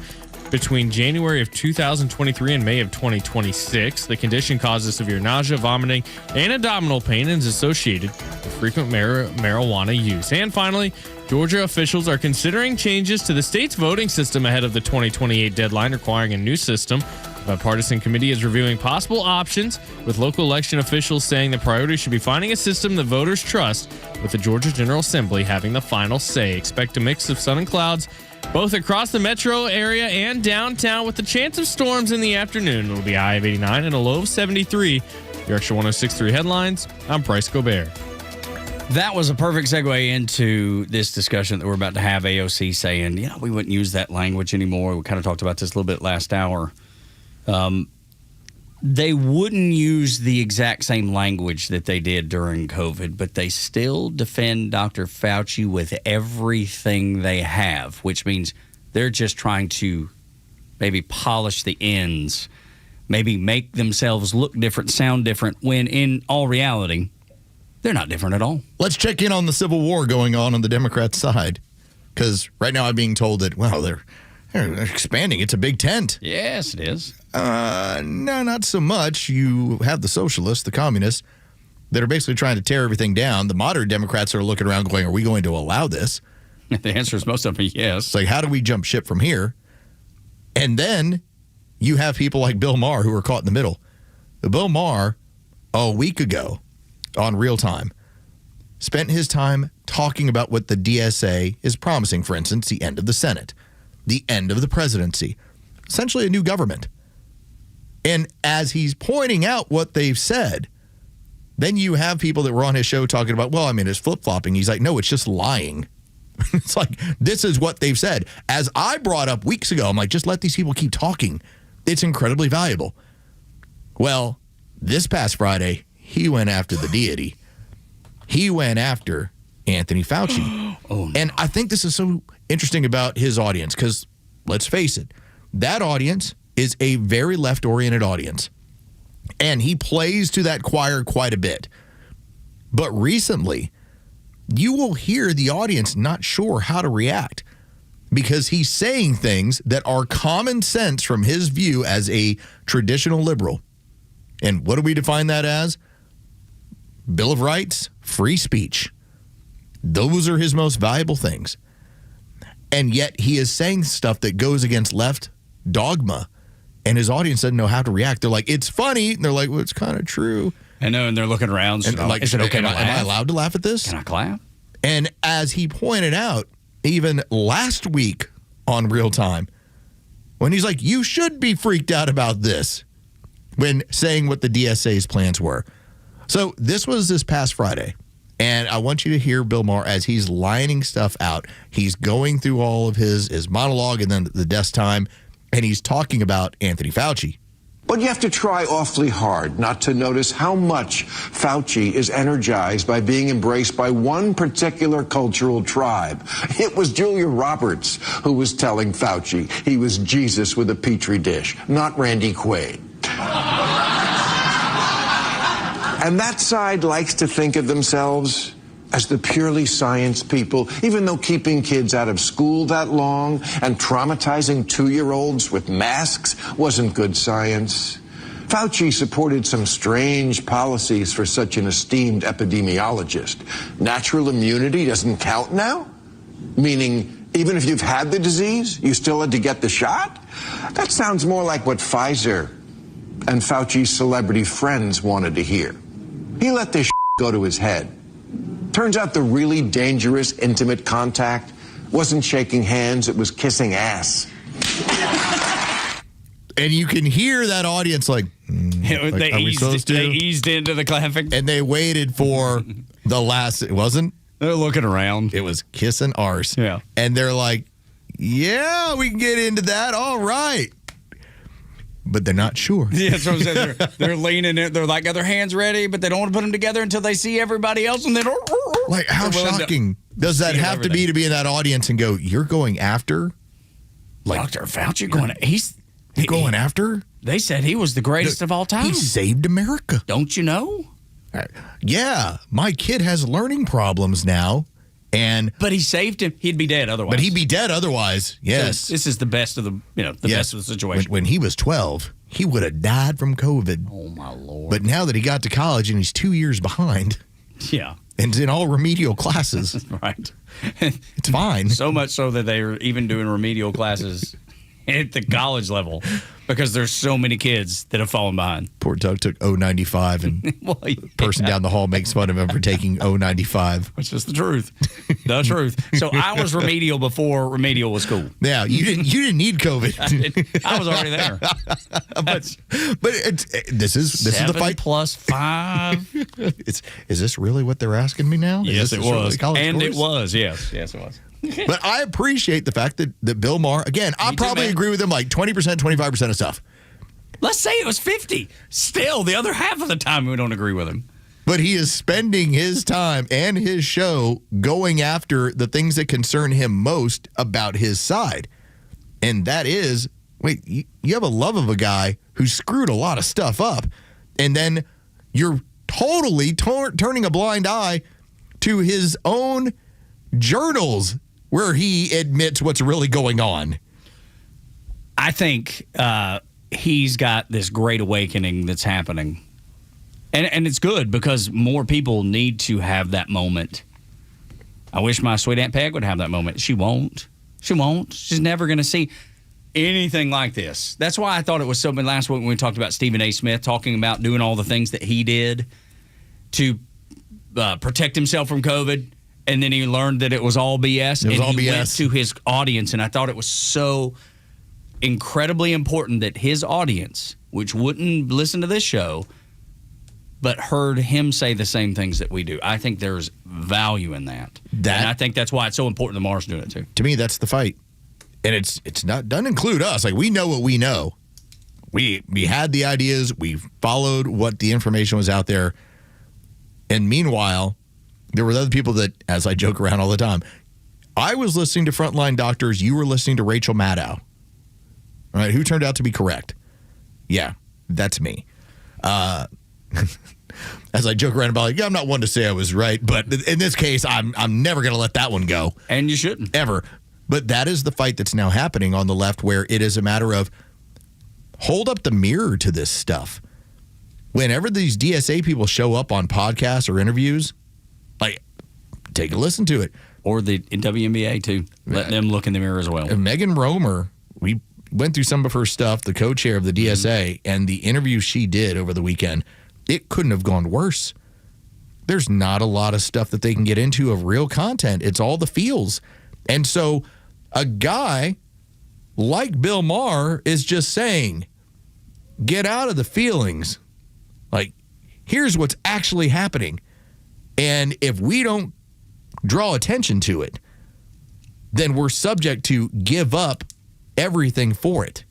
between January of 2023 and May of 2026. The condition causes severe nausea, vomiting, and abdominal pain and is associated with frequent marijuana use. And finally, Georgia officials are considering changes to the state's voting system ahead of the 2028 deadline, requiring a new system. A bipartisan committee is reviewing possible options, with local election officials saying the priority should be finding a system that voters trust, with the Georgia General Assembly having the final say. Expect a mix of sun and clouds both across the metro area and downtown, with the chance of storms in the afternoon. It'll be a high of 89 and a low of 73. Your Extra 106.3 headlines. I'm Bryce Gobert. That was a perfect segue into this discussion that we're about to have. AOC saying, we wouldn't use that language anymore. We kind of talked about this a little bit last hour. They wouldn't use the exact same language that they did during COVID, but they still defend Dr. Fauci with everything they have, which means they're just trying to maybe polish the ends, maybe make themselves look different, sound different, when in all reality, they're not different at all. Let's check in on the civil war going on the Democrat side, because right now I'm being told that, they're expanding. It's a big tent. Yes, it is. No, not so much. You have the socialists, the communists, that are basically trying to tear everything down. The moderate Democrats are looking around going, are we going to allow this? The answer is most of them yes. It's like, how do we jump ship from here? And then you have people like Bill Maher who are caught in the middle. Bill Maher, a week ago on Real Time, spent his time talking about what the DSA is promising. For instance, the end of the Senate, the end of the presidency, essentially a new government. And as he's pointing out what they've said, then you have people that were on his show talking about, it's flip-flopping. He's like, no, it's just lying. It's like, this is what they've said. As I brought up weeks ago, I'm like, just let these people keep talking. It's incredibly valuable. Well, this past Friday, he went after the deity. He went after Anthony Fauci. No. And I think this is so interesting about his audience, because let's face it, that audience is a very left-oriented audience. And he plays to that choir quite a bit. But recently, you will hear the audience not sure how to react because he's saying things that are common sense from his view as a traditional liberal. And what do we define that as? Bill of Rights, free speech. Those are his most valuable things. And yet he is saying stuff that goes against left dogma, and his audience doesn't know how to react. They're like, it's funny. And they're like, well, it's kind of true. I know, and they're looking around. So And like, is it okay to laugh? Am I allowed to laugh at this? Can I clap? And as he pointed out, even last week on Real Time, when he's like, you should be freaked out about this, when saying what the DSA's plans were. So this was this past Friday, and I want you to hear Bill Maher as he's lining stuff out. He's going through all of his monologue and then the desk time, and he's talking about Anthony Fauci. But you have to try awfully hard not to notice how much Fauci is energized by being embraced by one particular cultural tribe. It was Julia Roberts who was telling Fauci he was Jesus with a petri dish, not Randy Quaid. And that side likes to think of themselves as the purely science people, even though keeping kids out of school that long and traumatizing 2-year-olds with masks wasn't good science. Fauci supported some strange policies for such an esteemed epidemiologist. Natural immunity doesn't count now? Meaning, even if you've had the disease, you still had to get the shot? That sounds more like what Pfizer and Fauci's celebrity friends wanted to hear. He let this go to his head. Turns out the really dangerous intimate contact wasn't shaking hands, it was kissing ass. And you can hear that audience like, They eased into the clapping. And they waited for the last, it wasn't? They're looking around. It was kissing arse. Yeah. And they're like, yeah, we can get into that. All right. But they're not sure. Yeah, that's what I'm saying. They're leaning in. They're like, got their hands ready, but they don't want to put them together until they see everybody else. And then, like, how shocking does that have to be in that audience and go, you're going after? Like, Dr. Fauci going, he's going after? They said he was the greatest of all time. He saved America. Don't you know? Yeah, my kid has learning problems now. But he saved him. He'd be dead otherwise. But he'd be dead otherwise. Yes. So this is the best of the, best of the situation. When he was 12, he would have died from COVID. Oh my Lord. But now that he got to college and he's 2 years behind. Yeah. And in all remedial classes. Right. It's fine. So much so that they're even doing remedial classes at the college level because there's so many kids that have fallen behind. Poor Tug took 095 and the person down the hall makes fun of him for taking 095. Which is the truth. The truth. So I was remedial before remedial was cool. Yeah, you didn't need COVID. I was already there. but this is the fight. +5. Is this really what they're asking me now? Yes, it was. And it was. Yes, it was. But I appreciate the fact that Bill Maher, again, I probably agree with him like 20%, 25% of stuff. Let's say it was 50. Still, the other half of the time we don't agree with him. But he is spending his time and his show going after the things that concern him most about his side. And that is, you have a love of a guy who screwed a lot of stuff up. And then you're totally turning a blind eye to his own journals where he admits what's really going on. I think he's got this great awakening that's happening. And it's good because more people need to have that moment. I wish my sweet Aunt Peg would have that moment. She won't. She won't. She's never going to see anything like this. That's why I thought it was so bad last week when we talked about Stephen A. Smith talking about doing all the things that he did to protect himself from COVID. And then he learned that it was all BS. It was and all he BS. went to his audience, and I thought it was so incredibly important that his audience, which wouldn't listen to this show, but heard him say the same things that we do. I think there's value in that. And I think that's why it's so important that Mars doing it too. To me, that's the fight. And it's not, doesn't include us. Like, we know what we know. We had the ideas. We followed what the information was out there. And meanwhile, there were other people that, as I joke around all the time, I was listening to Frontline Doctors. You were listening to Rachel Maddow. All right, who turned out to be correct? Yeah, that's me. As I joke around about, like, yeah, I'm not one to say I was right, but in this case, I'm never going to let that one go. And you shouldn't. Ever. But that is the fight that's now happening on the left, where it is a matter of hold up the mirror to this stuff. Whenever these DSA people show up on podcasts or interviews, like, take a listen to it. Or the WNBA, too. Let them look in the mirror as well. And Megan Romer, we went through some of her stuff, the co-chair of the DSA, and the interview she did over the weekend, it couldn't have gone worse. There's not a lot of stuff that they can get into of real content. It's all the feels. And so a guy like Bill Maher is just saying, get out of the feelings. Like, here's what's actually happening. And if we don't draw attention to it, then we're subject to give up everything for it.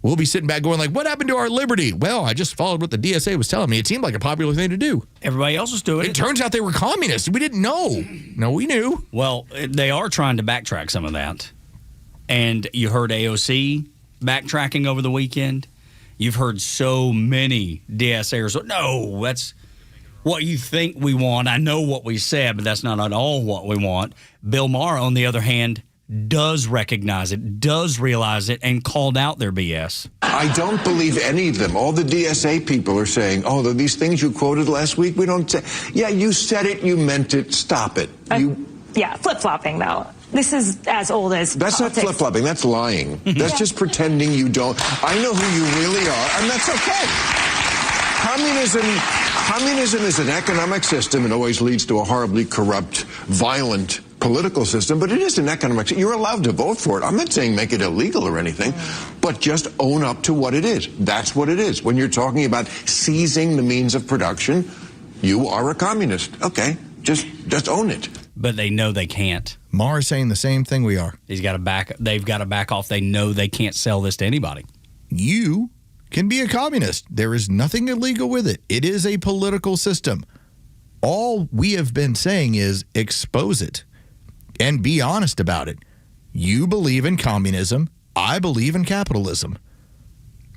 We'll be sitting back going like, what happened to our liberty? Well, I just followed what the DSA was telling me. It seemed like a popular thing to do. Everybody else was doing it. It turns out they were communists. We didn't know. No, we knew. Well, they are trying to backtrack some of that. And you heard AOC backtracking over the weekend. You've heard so many DSAers. No, that's what you think we want. I know what we said, but that's not at all what we want. Bill Maher, on the other hand, does recognize it, does realize it, and called out their BS. I don't believe any of them. All the DSA people are saying, oh, these things you quoted last week, we don't say. Yeah, you said it, you meant it, stop it. Yeah, flip-flopping, though. This is as old as That's politics. not flip-flopping, that's lying. That's just pretending you don't. I know who you really are, and that's okay. Communism is an economic system. It always leads to a horribly corrupt, violent political system, but it is an economic system. You're allowed to vote for it. I'm not saying make it illegal or anything, but just own up to what it is. That's what it is. When you're talking about seizing the means of production, you are a communist. Okay, just own it. But they know they can't. Maher is saying the same thing we are. They've got to back off. They know they can't sell this to anybody. You can be a communist. There is nothing illegal with it. It is a political system. All we have been saying is expose it and be honest about it. You believe in communism. I believe in capitalism.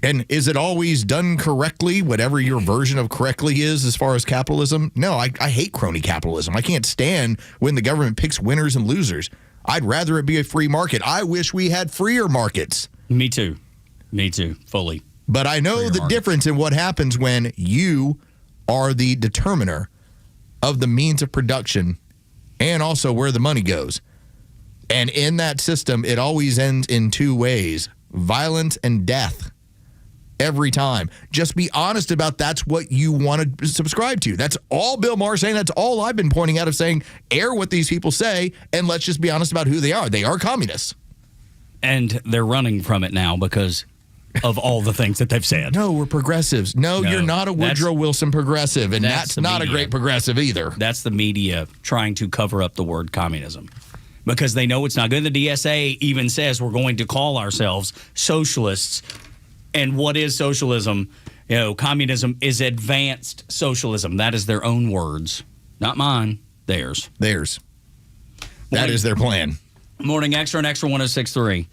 And is it always done correctly, whatever your version of correctly is as far as capitalism? No, I hate crony capitalism. I can't stand when the government picks winners and losers. I'd rather it be a free market. I wish we had freer markets. Me too, fully. But I know the difference in what happens when you are the determiner of the means of production and also where the money goes. And in that system, it always ends in two ways: violence and death. Every time. Just be honest about that's what you want to subscribe to. That's all Bill Maher is saying. That's all I've been pointing out of saying, air what these people say, and let's just be honest about who they are. They are communists. And they're running from it now because of all the things that they've said. No, we're progressives. No, you're not a Woodrow Wilson progressive, and that's not a great progressive either. That's the media trying to cover up the word communism because they know it's not good. The DSA even says we're going to call ourselves socialists. And what is socialism? You know, communism is advanced socialism. That is their own words. Not mine. Theirs. That is their plan. Morning Extra and Extra 106.3.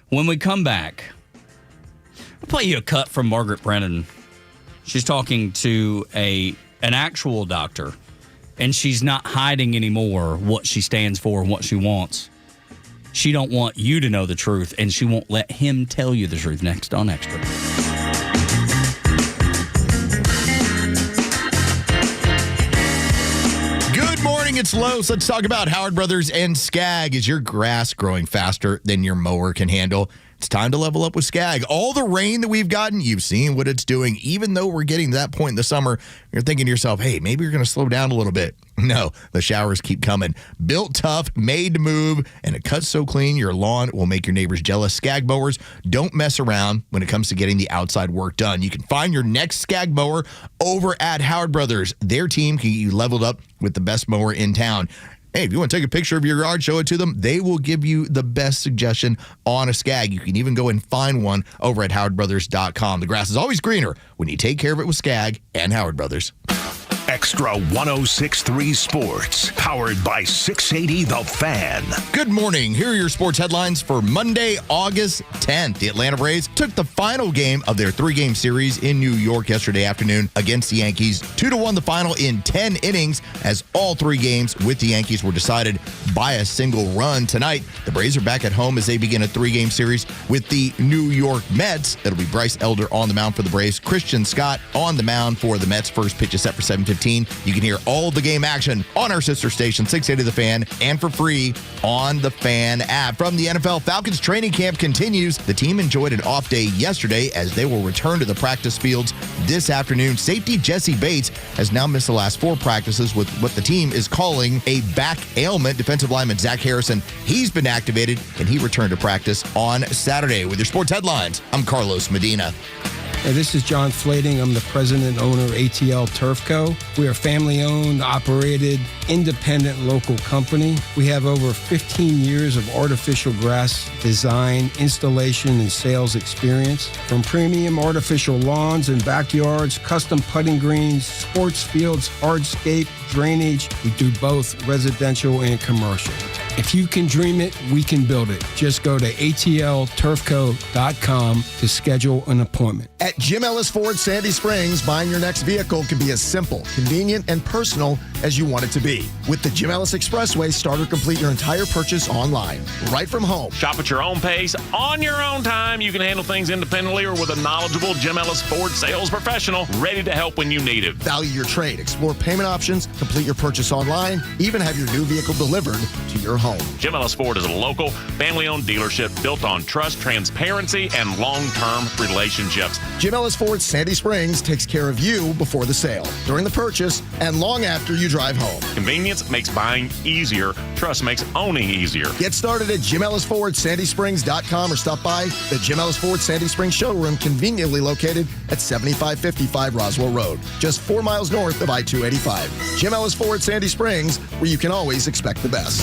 When we come back, I'll play you a cut from Margaret Brennan. She's talking to an actual doctor, and she's not hiding anymore what she stands for and what she wants. She don't want you to know the truth, and she won't let him tell you the truth. Next on Extra. Good morning, it's Los. Let's talk about Howard Brothers and Skag. Is your grass growing faster than your mower can handle? It's time to level up with Skag. All the rain that we've gotten, you've seen what it's doing. Even though we're getting to that point in the summer, you're thinking to yourself, hey, maybe you're going to slow down a little bit. No, the showers keep coming. Built tough, made to move, and it cuts so clean your lawn will make your neighbors jealous. Skag mowers don't mess around when it comes to getting the outside work done. You can find your next Skag mower over at Howard Brothers. Their team can get you leveled up with the best mower in town. Hey, if you want to take a picture of your yard, show it to them. They will give you the best suggestion on a Skag. You can even go and find one over at howardbrothers.com. The grass is always greener when you take care of it with Skag and Howard Brothers. Extra 106.3 Sports, powered by 680 The Fan. Good morning. Here are your sports headlines for Monday, August 10th. The Atlanta Braves took the final game of their 3-game series in New York yesterday afternoon against the Yankees. 2-1 the final in 10 innings, as all 3 games with the Yankees were decided by a single run. Tonight, the Braves are back at home as they begin a 3-game series with the New York Mets. It'll be Bryce Elder on the mound for the Braves, Christian Scott on the mound for the Mets. First pitch is set for 7:15. You can hear all the game action on our sister station, 680 The Fan, and for free on the Fan app. From the NFL, Falcons training camp continues. The team enjoyed an off day yesterday as they will return to the practice fields this afternoon. Safety Jesse Bates has now missed the last 4 practices with what the team is calling a back ailment. Defensive lineman Zach Harrison, he's been activated, and he returned to practice on Saturday. With your sports headlines, I'm Carlos Medina. Hey, this is John Flading. I'm the president and owner of ATL Turf Co. We are a family-owned, operated, independent local company. We have over 15 years of artificial grass design, installation, and sales experience. From premium artificial lawns and backyards, custom putting greens, sports fields, hardscape, drainage. We do both residential and commercial. If you can dream it, we can build it. Just go to atlturfco.com to schedule an appointment. At Jim Ellis Ford Sandy Springs, buying your next vehicle can be as simple, convenient, and personal as you want it to be. With the Jim Ellis Expressway, start or complete your entire purchase online, right from home. Shop at your own pace, on your own time. You can handle things independently or with a knowledgeable Jim Ellis Ford sales professional ready to help when you need it. Value your trade, explore payment options, complete your purchase online, even have your new vehicle delivered to your home. Jim Ellis Ford is a local, family-owned dealership built on trust, transparency, and long-term relationships. Jim Ellis Ford Sandy Springs takes care of you before the sale, during the purchase, and long after you drive home. Convenience makes buying easier. Trust makes owning easier. Get started at JimEllisFordSandySprings.com or stop by the Jim Ellis Ford Sandy Springs showroom, conveniently located at 7555 Roswell Road, just 4 miles north of I-285. Jim Ellis Ford Sandy Springs, where you can always expect the best.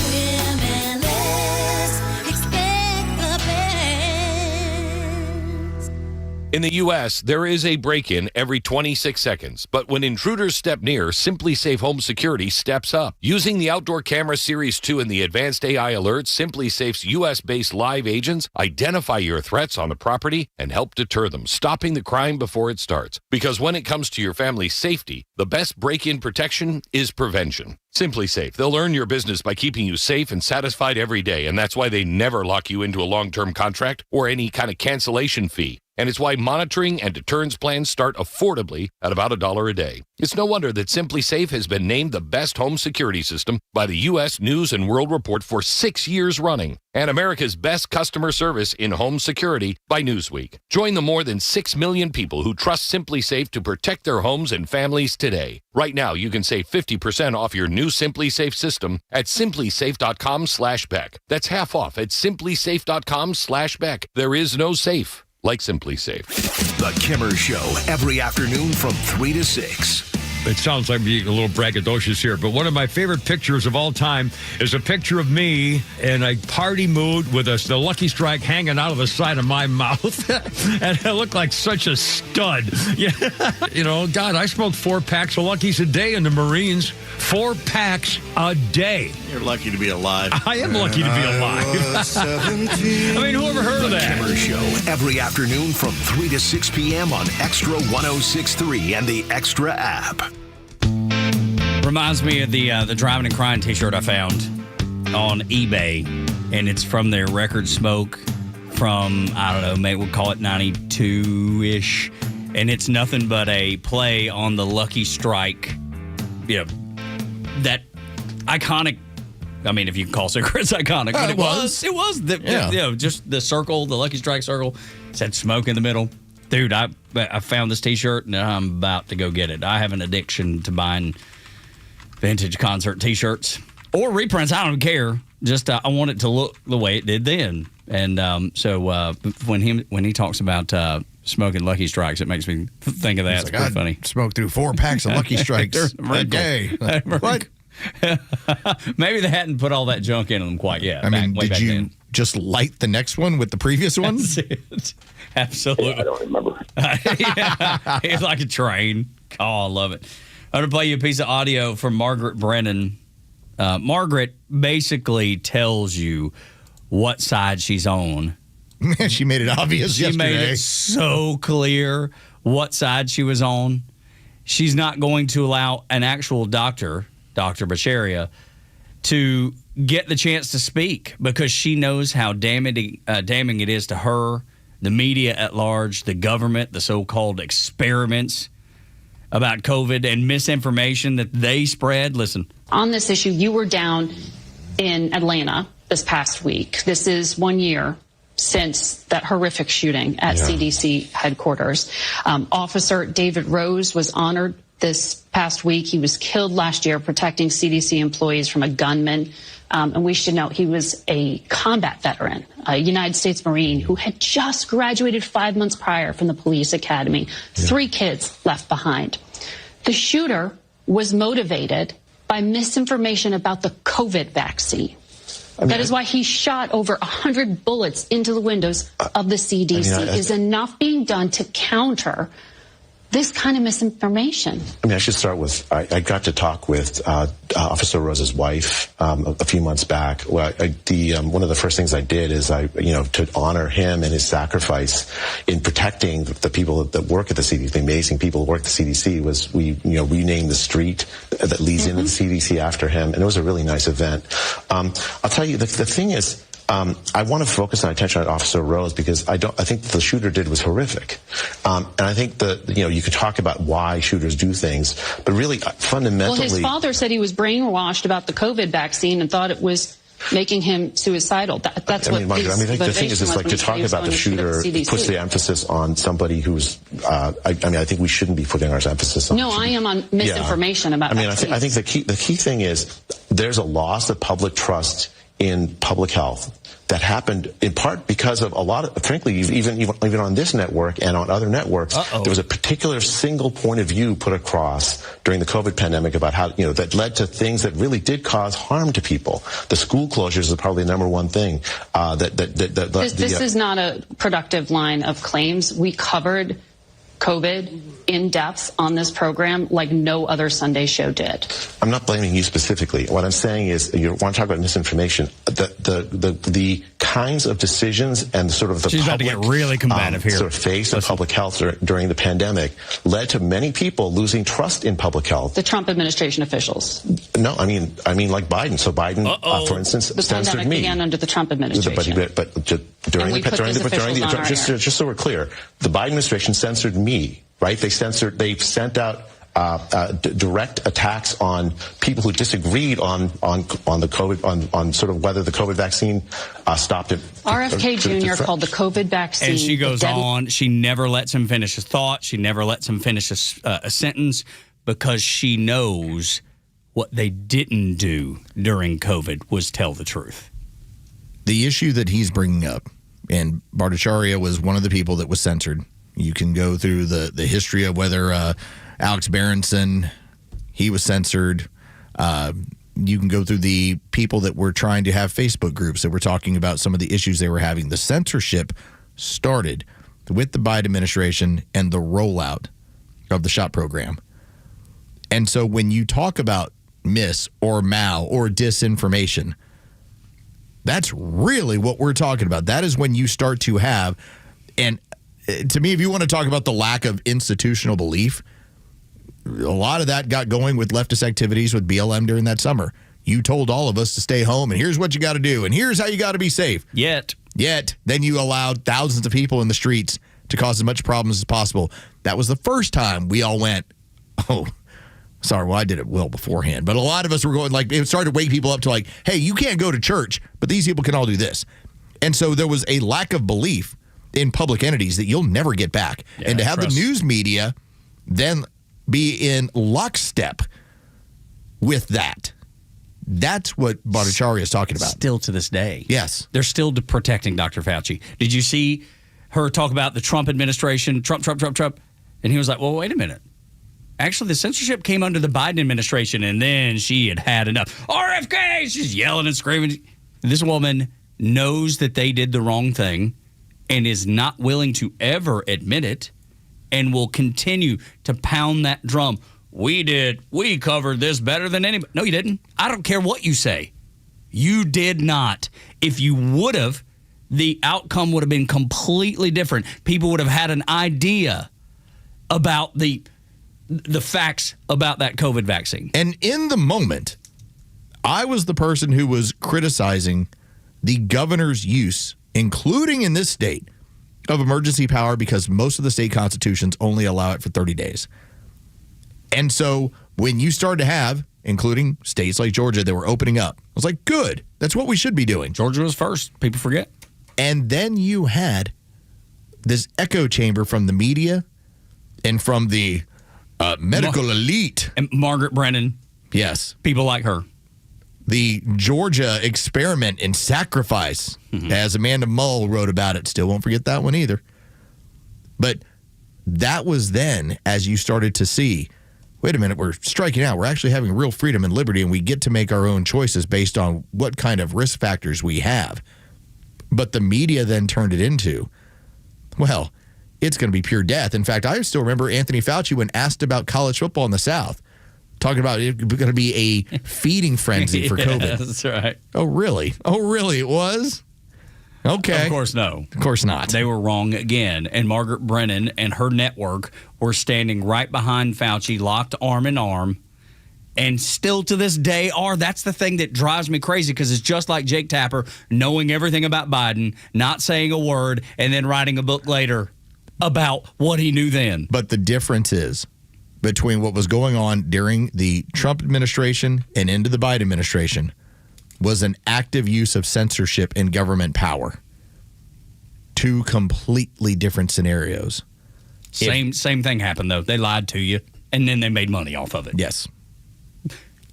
In the U.S., there is a break-in every 26 seconds. But when intruders step near, Simply Safe Home Security steps up. Using the Outdoor Camera Series 2 and the advanced AI alerts, Simply Safe's U.S.-based live agents identify your threats on the property and help deter them, stopping the crime before it starts. Because when it comes to your family's safety, the best break-in protection is prevention. Simply Safe. They'll earn your business by keeping you safe and satisfied every day, and that's why they never lock you into a long-term contract or any kind of cancellation fee. And it's why monitoring and deterrence plans start affordably at about $1 a day. It's no wonder that Simply Safe has been named the best home security system by the U.S. News and World Report for 6 years running, and America's best customer service in home security by Newsweek. Join the more than 6 million people who trust Simply Safe to protect their homes and families today. Right now, you can save 50% off your new Simply Safe system at simplysafe.com/Beck. That's half off at simplysafe.com/Beck. There is no safe like Simply Safe. The Kimmer Show, every afternoon from 3 to 6. It sounds like I'm being a little braggadocious here, but one of my favorite pictures of all time is a picture of me in a party mood with the Lucky Strike hanging out of the side of my mouth. And I look like such a stud. Yeah. You know, God, I smoked 4 packs of Luckies a day in the Marines. 4 packs a day. You're lucky to be alive. I am lucky to be alive. I mean, who ever heard of that? The Kimmer Show, every afternoon from 3 to 6 p.m. on Extra 106.3 and the Extra app. Reminds me of the Driving and Crying t-shirt I found on eBay, and it's from their Record Smoke from, I don't know, maybe we'll call it 92-ish, and it's nothing but a play on the Lucky Strike, you know, that iconic, I mean, if you can call cigarettes iconic, but it was the, you know, just the circle, the Lucky Strike circle, said smoke in the middle. Dude, I found this t-shirt, and I'm about to go get it. I have an addiction to buying vintage concert t-shirts or reprints. I don't care. Just I want it to look the way it did then. And so when he talks about smoking Lucky Strikes, it makes me think of that. It's pretty funny. Smoked through 4 packs of Lucky Strikes a day. What? Maybe they hadn't put all that junk in them quite yet. I mean, did you just light the next one with the previous one? That's it. Absolutely. I don't remember. Yeah, it's like a train. Oh, I love it. I'm going to play you a piece of audio from Margaret Brennan. Margaret basically tells you what side she's on. She made it obvious yesterday. She made it so clear what side she was on. She's not going to allow an actual doctor, Dr. Bacharia, to get the chance to speak because she knows how damning it is to her, the media at large, the government, the so-called experiments about COVID and misinformation that they spread. Listen. On this issue, you were down in Atlanta this past week. This is 1 year since that horrific shooting at CDC headquarters. Officer David Rose was honored this past week. He was killed last year protecting CDC employees from a gunman. And we should note he was a combat veteran, a United States Marine who had just graduated 5 months prior from the police academy. 3 kids left behind. The shooter was motivated by misinformation about the COVID vaccine. That is why he shot over 100 bullets into the windows of the CDC. Is enough being done to counter this kind of misinformation? I should start with, I got to talk with Officer Rose's wife a few months back. Well, one of the first things I did is to honor him and his sacrifice in protecting the people that work at the CDC, the amazing people who work at the CDC, was we renamed the street that leads into the CDC after him, and it was a really nice event. I'll tell you, the thing is, I want to focus my attention on Officer Rose because I think the shooter did was horrific, and I think you could talk about why shooters do things, but really fundamentally. Well, his father said he was brainwashed about the COVID vaccine and thought it was making him suicidal. That's what Margaret, the thing is, to talk about the shooter puts the emphasis on somebody who's. I think we shouldn't be putting our emphasis on. No, I am on misinformation about. I think the key thing is there's a loss of public trust in public health that happened in part because of a lot of, frankly, even on this network and on other networks, there was a particular single point of view put across during the COVID pandemic about how, that led to things that really did cause harm to people. The school closures is probably the number one thing. This is not a productive line of claims. We covered COVID in depth on this program like no other Sunday show did. I'm not blaming you specifically. What I'm saying is, you want to talk about misinformation. The kinds of decisions and sort of the She's public, about to get really combative here. Sort of face of public health during the pandemic led to many people losing trust in public health. The Trump administration officials. No, I mean like Biden. So Biden, for instance, the censored pandemic me. began under the Trump administration. But during clear, the Biden administration censored me. Right? They sent out direct attacks on people who disagreed on the COVID, on sort of whether the COVID vaccine stopped it. RFK Jr. called the COVID vaccine. And she goes on. She never lets him finish his thought. She never lets him finish a sentence because she knows what they didn't do during COVID was tell the truth. The issue that he's bringing up, and Bhattacharya was one of the people that was censored. You can go through the history of whether Alex Berenson, he was censored. You can go through the people that were trying to have Facebook groups that were talking about some of the issues they were having. The censorship started with the Biden administration and the rollout of the shot program. And so when you talk about mis or mal or disinformation, that's really what we're talking about. That is when you start to have, and to me, if you want to talk about the lack of institutional belief, a lot of that got going with leftist activities with BLM during that summer. You told all of us to stay home, and here's what you got to do, and here's how you got to be safe. Yet, then you allowed thousands of people in the streets to cause as much problems as possible. That was the first time we all went, oh, sorry, well, I did it well beforehand. But a lot of us were going, like, it started to wake people up to like, hey, you can't go to church, but these people can all do this. And so there was a lack of belief in public entities that you'll never get back. Yeah, and to have the news media then be in lockstep with that. That's what Bhattacharya is talking about. Still to this day. Yes. They're still protecting Dr. Fauci. Did you see her talk about the Trump administration, Trump? And he was like, well, wait a minute. Actually, the censorship came under the Biden administration, and then she had enough. RFK! She's yelling and screaming. This woman knows that they did the wrong thing and is not willing to ever admit it and will continue to pound that drum. we covered this better than anybody. No, you didn't. I don't care what you say. You did not. If you would have, the outcome would have been completely different. People would have had an idea about the facts about that COVID vaccine. And in the moment, I was the person who was criticizing the governor's use, including in this state, of emergency power because most of the state constitutions only allow it for 30 days. And so when you start to have, including states like Georgia that were opening up, I was like, good. That's what we should be doing. Georgia was first. People forget. And then you had this echo chamber from the media and from the medical elite. And Margaret Brennan. Yes. People like her. The Georgia experiment in sacrifice, as Amanda Mull wrote about it. Still won't forget that one either. But that was then as you started to see, wait a minute, we're striking out. We're actually having real freedom and liberty, and we get to make our own choices based on what kind of risk factors we have. But the media then turned it into, well, it's going to be pure death. In fact, I still remember Anthony Fauci, when asked about college football in the South, talking about it's going to be a feeding frenzy for COVID. That's right. Oh, really? Oh, really? It was? Okay. Of course, no. Of course not. They were wrong again. And Margaret Brennan and her network were standing right behind Fauci, locked arm in arm, and still to this day are. That's the thing that drives me crazy, because it's just like Jake Tapper knowing everything about Biden, not saying a word, and then writing a book later about what he knew then. But the difference is between what was going on during the Trump administration and into the Biden administration was an active use of censorship and government power. Two completely different scenarios. Same thing happened, though. They lied to you, and then they made money off of it. Yes.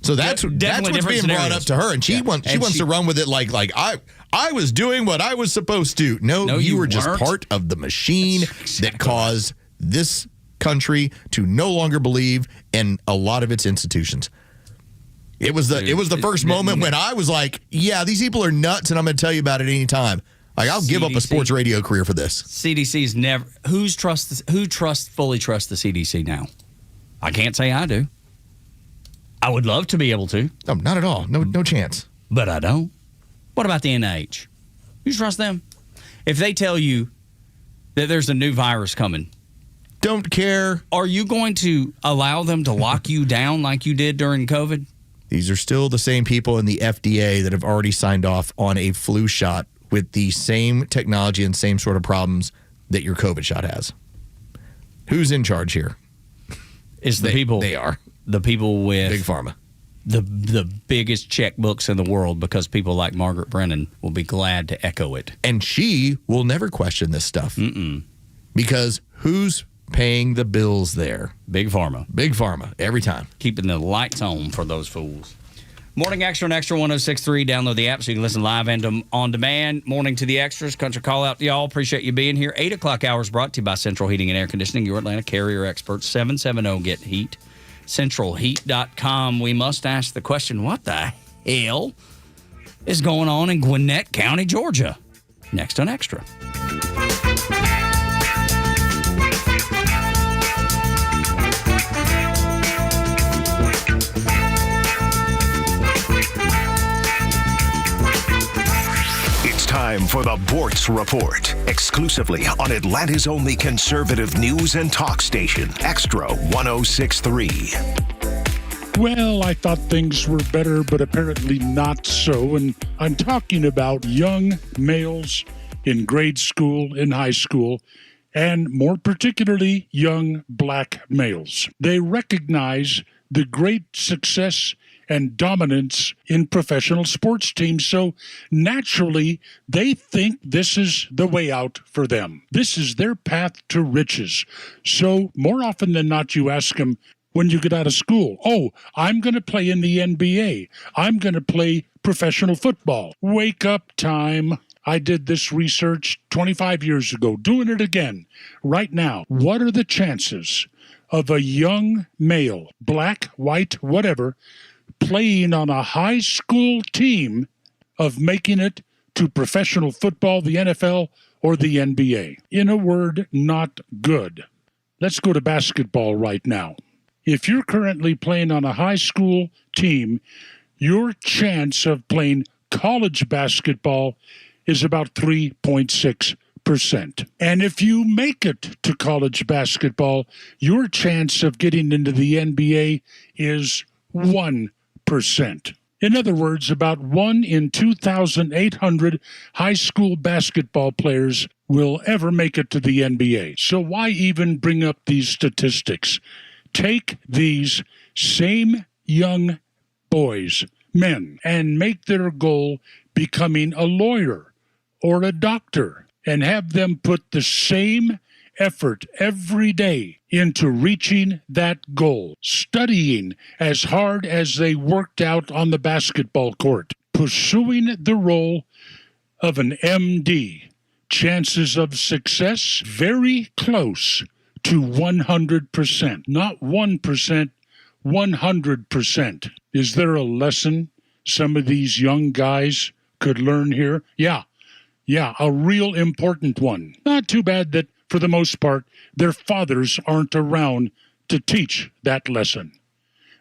So that's what's being brought up to her, and she wants to run with it like I was doing what I was supposed to. No, you were just part of the machine that caused this country to no longer believe in a lot of its institutions. It was the first moment when I was like, yeah, these people are nuts, and I'm going to tell you about it any time. Like, I'll give up a sports radio career for this. CDC's never. Who fully trusts the CDC now? I can't say I do. I would love to be able to. No, not at all. No chance. But I don't. What about the NIH? You trust them? If they tell you that there's a new virus coming, don't care. Are you going to allow them to lock you down like you did during COVID? These are still the same people in the FDA that have already signed off on a flu shot with the same technology and same sort of problems that your COVID shot has. Who's in charge here? It's the people. They are. The people with Big Pharma. The biggest checkbooks in the world, because people like Margaret Brennan will be glad to echo it. And she will never question this stuff. Because who's paying the bills there? Big Pharma. Big Pharma, every time. Keeping the lights on for those fools. Morning Extra and Extra 106.3. Download the app so you can listen live and on demand. Morning to the Extras. Country call out to y'all. Appreciate you being here. 8 o'clock hours brought to you by Central Heating and Air Conditioning, your Atlanta carrier experts. 770-GET-HEAT. CentralHeat.com. We must ask the question, what the hell is going on in Gwinnett County, Georgia? Next on Extra. It's time for the Bortz Report, exclusively on Atlanta's only conservative news and talk station, Extra 106.3. Well, I thought things were better, but apparently not so. And I'm talking about young males in grade school, in high school, and more particularly young black males. They recognize the great success and dominance in professional sports teams. So naturally, they think this is the way out for them. This is their path to riches. So more often than not, you ask them, when you get out of school, oh, I'm going to play in the NBA. I'm going to play professional football. Wake up time. I did this research 25 years ago, doing it again right now. What are the chances of a young male, black, white, whatever, playing on a high school team of making it to professional football, the NFL, or the NBA? In a word, not good. Let's go to basketball right now. if you're currently playing on a high school team, your chance of playing college basketball is about 3.6%. And if you make it to college basketball, your chance of getting into the NBA is 1%. In other words, about 1 in 2,800 high school basketball players will ever make it to the NBA. So why even bring up these statistics? Take these same young boys, men, and make their goal becoming a lawyer or a doctor, and have them put the same effort every day into reaching that goal, studying as hard as they worked out on the basketball court, pursuing the role of an MD. Chances of success very close to 100%. Not 1%, 100%. Is there a lesson some of these young guys could learn here? Yeah, a real important one. Not too bad that, for the most part, their fathers aren't around to teach that lesson.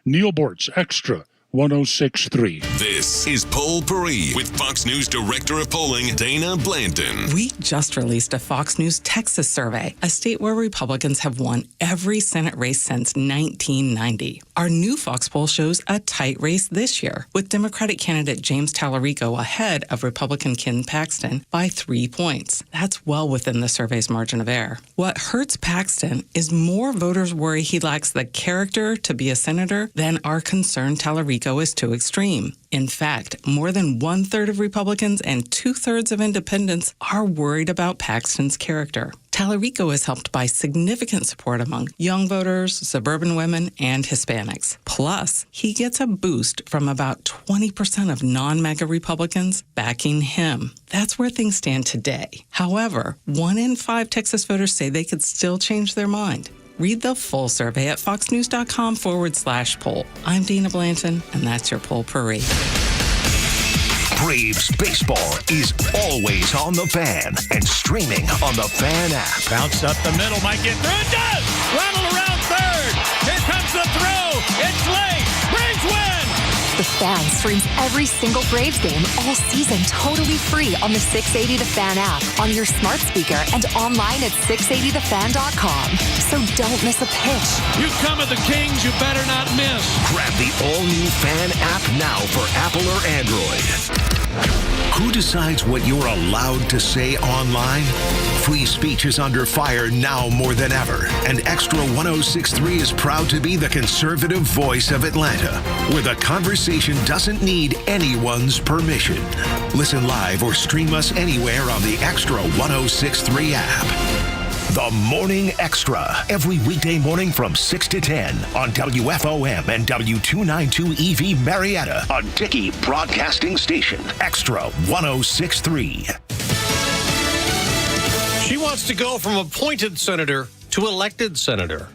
Neil Bortz, Extra 106.3. This is Poll Paris with Fox News Director of Polling, Dana Blanton. We just released a Fox News Texas survey, a state where Republicans have won every Senate race since 1990. Our new Fox poll shows a tight race this year, with Democratic candidate James Tallarico ahead of Republican Ken Paxton by 3 points. That's well within the survey's margin of error. What hurts Paxton is more voters worry he lacks the character to be a senator than are concerned Tallarico is too extreme. In fact, more than 1/3 of Republicans and 2/3 of independents are worried about Paxton's character. Tallarico is helped by significant support among young voters, suburban women, and Hispanics. Plus, he gets a boost from about 20% of non-MAGA Republicans backing him. That's where things stand today. However, 1 in 5 Texas voters say they could still change their mind. Read the full survey at foxnews.com/poll. I'm Dina Blanton, and that's your Poll Parade. Braves baseball is always on the Fan and streaming on the Fan app. Bounce up the middle, might get through. It does! Ronald around third. Here comes the throw. It's late. Braves win! The Fan streams every single Braves game all season totally free on the 680 The Fan app, on your smart speaker, and online at 680thefan.com. So don't miss a pitch. You come at the Kings, you better not miss. Grab the all-new Fan app now for Apple or Android. Who decides what you're allowed to say online? Free speech is under fire now more than ever, and Extra 106.3 is proud to be the conservative voice of Atlanta, where the conversation doesn't need anyone's permission. Listen live or stream us anywhere on the Extra 106.3 app. The Morning Extra, every weekday morning from 6 to 10 on WFOM and W292EV Marietta, a Dickey Broadcasting Station. Extra 106.3. She wants to go from appointed senator to elected senator.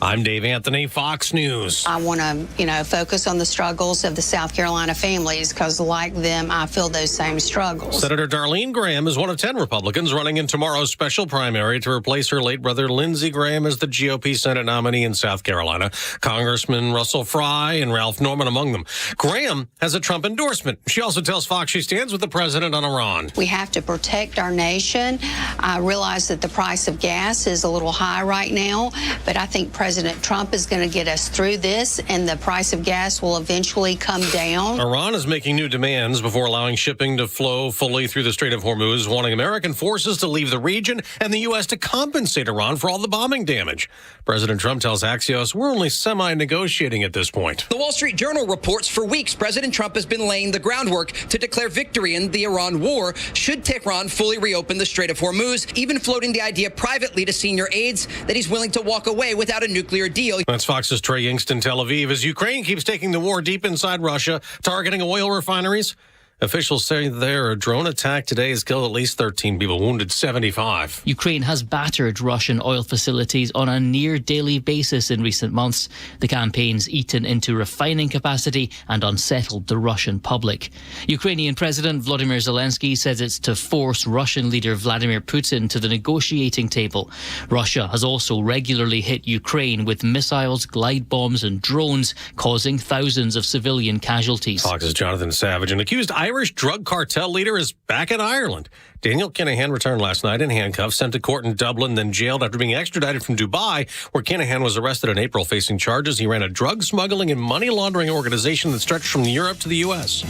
I'm Dave Anthony, Fox News. I want to, focus on the struggles of the South Carolina families because, like them, I feel those same struggles. Senator Darlene Graham is one of 10 Republicans running in tomorrow's special primary to replace her late brother Lindsey Graham as the GOP Senate nominee in South Carolina. Congressman Russell Fry and Ralph Norman among them. Graham has a Trump endorsement. She also tells Fox she stands with the president on Iran. We have to protect our nation. I realize that the price of gas is a little high right now, but I think President Trump is going to get us through this, and the price of gas will eventually come down. Iran is making new demands before allowing shipping to flow fully through the Strait of Hormuz, wanting American forces to leave the region and the U.S. to compensate Iran for all the bombing damage. President Trump tells Axios, we're only semi-negotiating at this point. The Wall Street Journal reports for weeks President Trump has been laying the groundwork to declare victory in the Iran war should Tehran fully reopen the Strait of Hormuz, even floating the idea privately to senior aides that he's willing to walk away without a nuclear deal. That's Fox's Trey Yingst in Tel Aviv. As Ukraine keeps taking the war deep inside Russia, targeting oil refineries, Officials say a drone attack today has killed at least 13 people, wounded 75. Ukraine has battered Russian oil facilities on a near daily basis in recent months. The campaign's eaten into refining capacity and unsettled the Russian public. Ukrainian President Volodymyr Zelensky says it's to force Russian leader Vladimir Putin to the negotiating table. Russia has also regularly hit Ukraine with missiles, glide bombs and drones, causing thousands of civilian casualties. Fox's Jonathan Savage. An accused Irish drug cartel leader is back in Ireland. Daniel Kinahan returned last night in handcuffs, sent to court in Dublin, then jailed after being extradited from Dubai, where Kinahan was arrested in April facing charges. He ran a drug smuggling and money laundering organization that stretched from Europe to the U.S.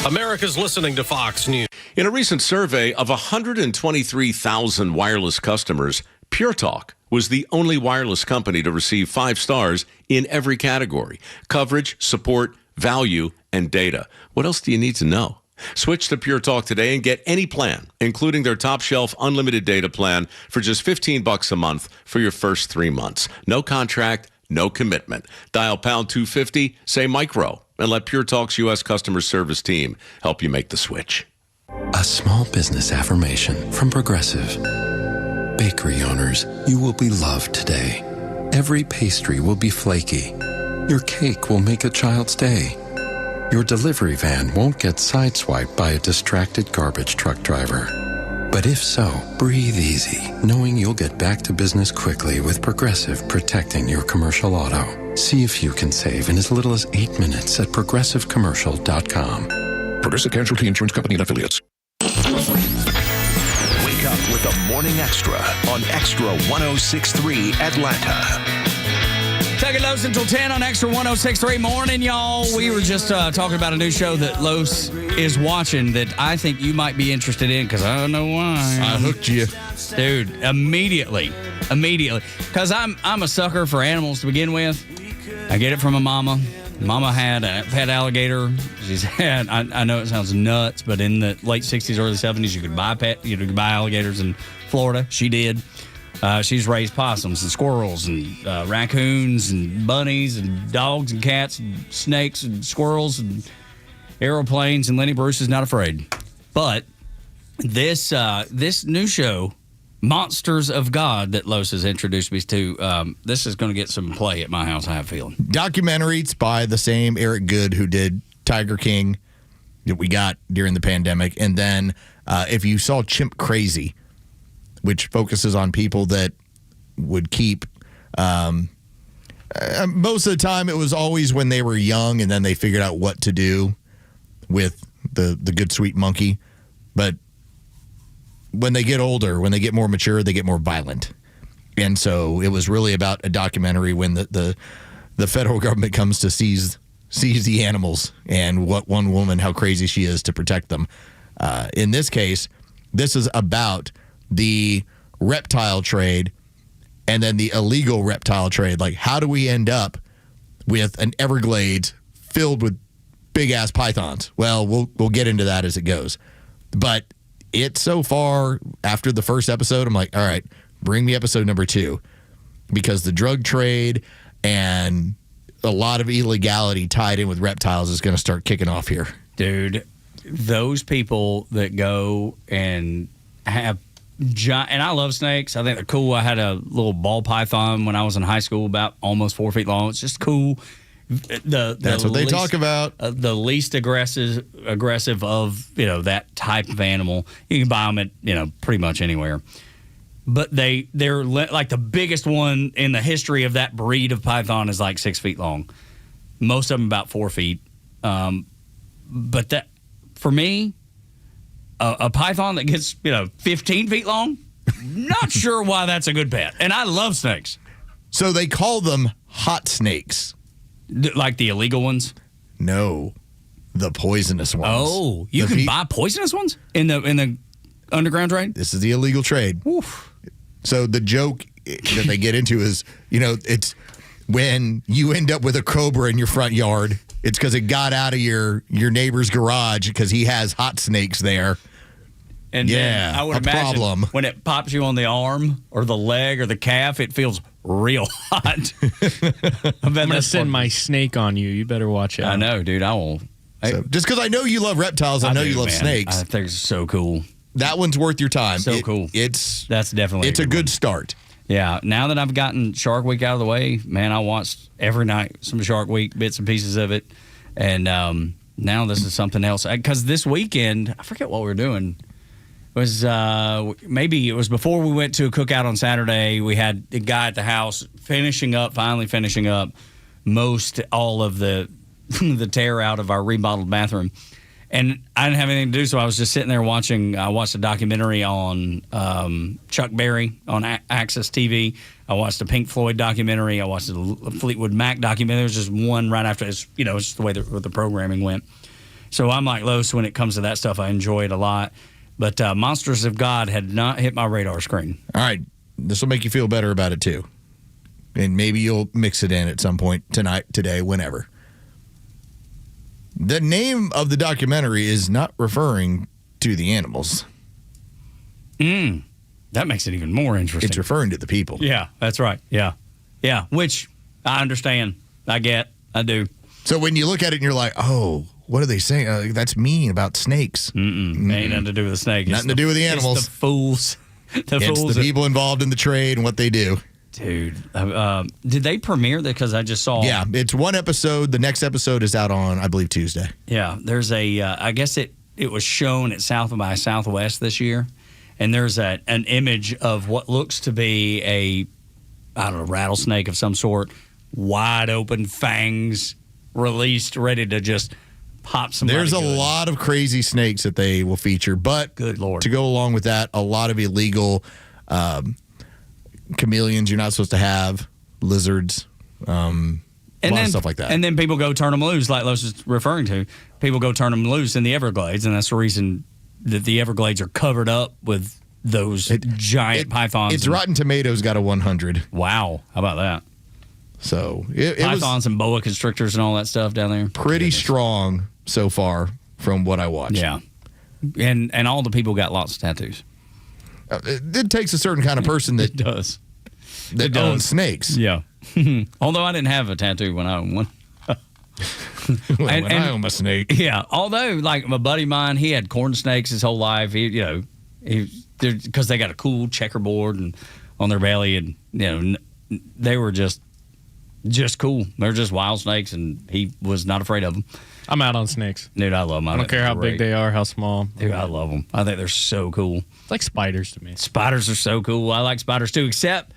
America's listening to Fox News. In a recent survey of 123,000 wireless customers, Pure Talk was the only wireless company to receive 5 stars in every category: coverage, support, value, and data. What else do you need to know? Switch to Pure Talk today and get any plan, including their top shelf unlimited data plan for just $15 a month for your first 3 months. No contract, no commitment. Dial pound 250, say micro, and let Pure Talk's U.S. customer service team help you make the switch. A small business affirmation from Progressive. Bakery owners, you will be loved today. Every pastry will be flaky. Your cake will make a child's day. Your delivery van won't get sideswiped by a distracted garbage truck driver. But if so, breathe easy, knowing you'll get back to business quickly with Progressive protecting your commercial auto. See if you can save in as little as 8 minutes at progressivecommercial.com. Progressive Casualty Insurance Company and Affiliates. Wake up with the Morning Extra on Extra 106.3 Atlanta. Tug and Los until 10 on Extra 106.3. Morning, y'all. We were just talking about a new show that Los is watching that I think you might be interested in because I don't know why. I hooked you. Dude, immediately. Because I'm a sucker for animals to begin with. I get it from a mama. Mama had a pet alligator. She's had, I know it sounds nuts, but in the late 60s, early 70s, you could buy alligators in Florida. She did. She's raised possums and squirrels and raccoons and bunnies and dogs and cats and snakes and squirrels and aeroplanes, and Lenny Bruce is not afraid. But this new show, Monsters of God, that Los has introduced me to, this is going to get some play at my house, I have a feeling. Documentary. It's by the same Eric Good who did Tiger King that we got during the pandemic. And then if you saw Chimp Crazy, which focuses on people that would keep, most of the time it was always when they were young and then they figured out what to do with the good sweet monkey. But when they get older, when they get more mature, they get more violent. And so it was really about a documentary when the federal government comes to seize the animals and what one woman, how crazy she is to protect them. In this case, this is about the reptile trade and then the illegal reptile trade. Like, how do we end up with an Everglades filled with big ass pythons? Well, we'll get into that as it goes. But it's so far, after the first episode, I'm like, all right, bring me episode number 2, because the drug trade and a lot of illegality tied in with reptiles is going to start kicking off here. Dude, those people that go and have giant, and I love snakes. I think they're cool. I had a little ball python when I was in high school, about almost 4 feet long. It's just cool. That's what they talk about. The least aggressive of that type of animal. You can buy them at pretty much anywhere. But they're like the biggest one in the history of that breed of python is like 6 feet long. Most of them about 4 feet. But that, for me, a python that gets 15 feet long, not sure why that's a good pet. And I love snakes. So they call them hot snakes. Like the illegal ones? No, the poisonous ones. Oh, you can buy poisonous ones in the underground trade? This is the illegal trade. Oof. So the joke that they get into is, it's when you end up with a cobra in your front yard, it's because it got out of your neighbor's garage because he has hot snakes there. And yeah, I would imagine problem. When it pops you on the arm or the leg or the calf, it feels real hot. I'm going to send my snake on you. You better watch out. I know, dude. I So, just because I know you love reptiles, I know you love snakes. I think it's so cool. That one's worth your time. So cool. That's definitely a good start. Yeah. Now that I've gotten Shark Week out of the way, man, I watched every night some Shark Week, bits and pieces of it. And now this is something else. Because this weekend, I forget what we were doing. It was maybe it was before we went to a cookout on Saturday. We had the guy at the house finally finishing up most all of the tear out of our remodeled bathroom. And I didn't have anything to do, so I was just sitting there watching. I watched a documentary on Chuck Berry on Access TV. I watched a Pink Floyd documentary. I watched a Fleetwood Mac documentary. There was just one right after. It's just the way the programming went. So I'm like Los when it comes to that stuff. I enjoy it a lot. But Monsters of God had not hit my radar screen. All right. This will make you feel better about it, too. And maybe you'll mix it in at some point tonight, today, whenever. The name of the documentary is not referring to the animals. That makes it even more interesting. It's referring to the people. Yeah, that's right. Yeah. Yeah, which I understand. I do. So when you look at it and you're like, oh, what are they saying? That's mean about snakes. Ain't nothing to do with the snake. Nothing to do with the animals. It's the fools. It's the people involved in the trade and what they do. Dude, did they premiere that? Because I just saw. Yeah, it's one episode. The next episode is out on, I believe, Tuesday. Yeah, there's I guess it was shown at South by Southwest this year, and there's an image of what looks to be a rattlesnake of some sort, wide open fangs, released, ready to just pop somebody. There's a lot of crazy snakes that they will feature, but good Lord, to go along with that, a lot of illegal chameleons you're not supposed to have, lizards, a lot of stuff like that. And then people go turn them loose, like Los is referring to. People go turn them loose in the Everglades, and that's the reason that the Everglades are covered up with those giant pythons. It's Rotten Tomatoes got a 100. Wow, how about that? So pythons and boa constrictors and all that stuff down there. Pretty strong so far from what I watched. Yeah, and all the people got lots of tattoos. It takes a certain kind of person that does owns snakes. Yeah. Although I didn't have a tattoo when I owned one. when I owned a snake. Yeah. Although, like my buddy of mine, he had corn snakes his whole life. Because they got a cool checkerboard and on their belly, and they were just cool. They're just wild snakes, and he was not afraid of them. I'm out on snakes. Dude, I love them. I don't care how big they are, how small. Dude, I love them. I think they're so cool. It's like spiders to me. Spiders are so cool. I like spiders too, except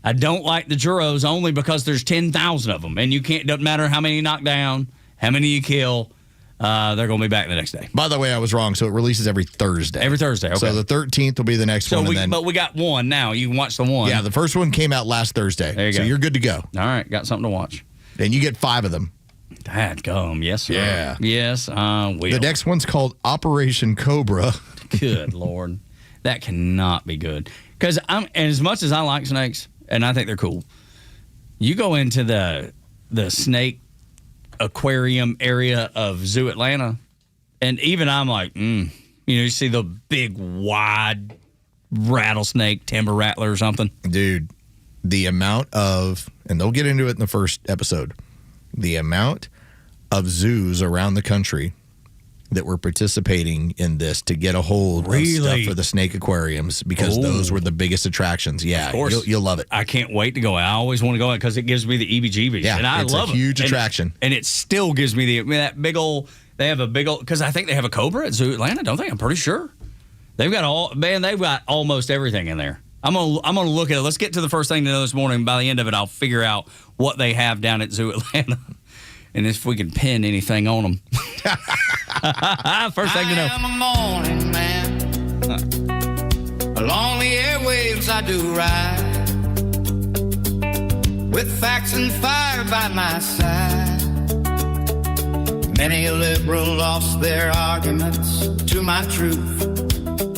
I don't like the Juros only because there's 10,000 of them, and doesn't matter how many you knock down, how many you kill, they're going to be back the next day. By the way, I was wrong. So it releases every Thursday. Every Thursday, okay. So the 13th will be the next one. But we got one now. You can watch the one. Yeah, the first one came out last Thursday. There you go. So you're good to go. All right, got something to watch. And you get 5 of them. Dadgum, yes, sir. Yeah. Yes, I will. The next one's called Operation Cobra. Good Lord. That cannot be good. Because as much as I like snakes, and I think they're cool, you go into the snake aquarium area of Zoo Atlanta, and even I'm like, you see the big, wide rattlesnake, timber rattler or something. Dude, the amount of, and they'll get into it in the first episode, the amount of zoos around the country that were participating in this to get a hold of stuff for the snake aquariums, because those were the biggest attractions. Yeah, of course. You'll love it. I can't wait to go. I always want to go because it gives me the EBGBs. Yeah, and I love it. It's a huge attraction. And it still gives me that big old, they have a big old, because I think they have a cobra at Zoo Atlanta, don't they? I'm pretty sure. They've got almost everything in there. I'm gonna look at it. Let's get to the first thing to know this morning. By the end of it, I'll figure out what they have down at Zoo Atlanta, and if we can pin anything on them. First thing to know. I am a morning man. Along the airwaves I do ride, with facts and fire by my side. Many a liberal lost their arguments to my truth.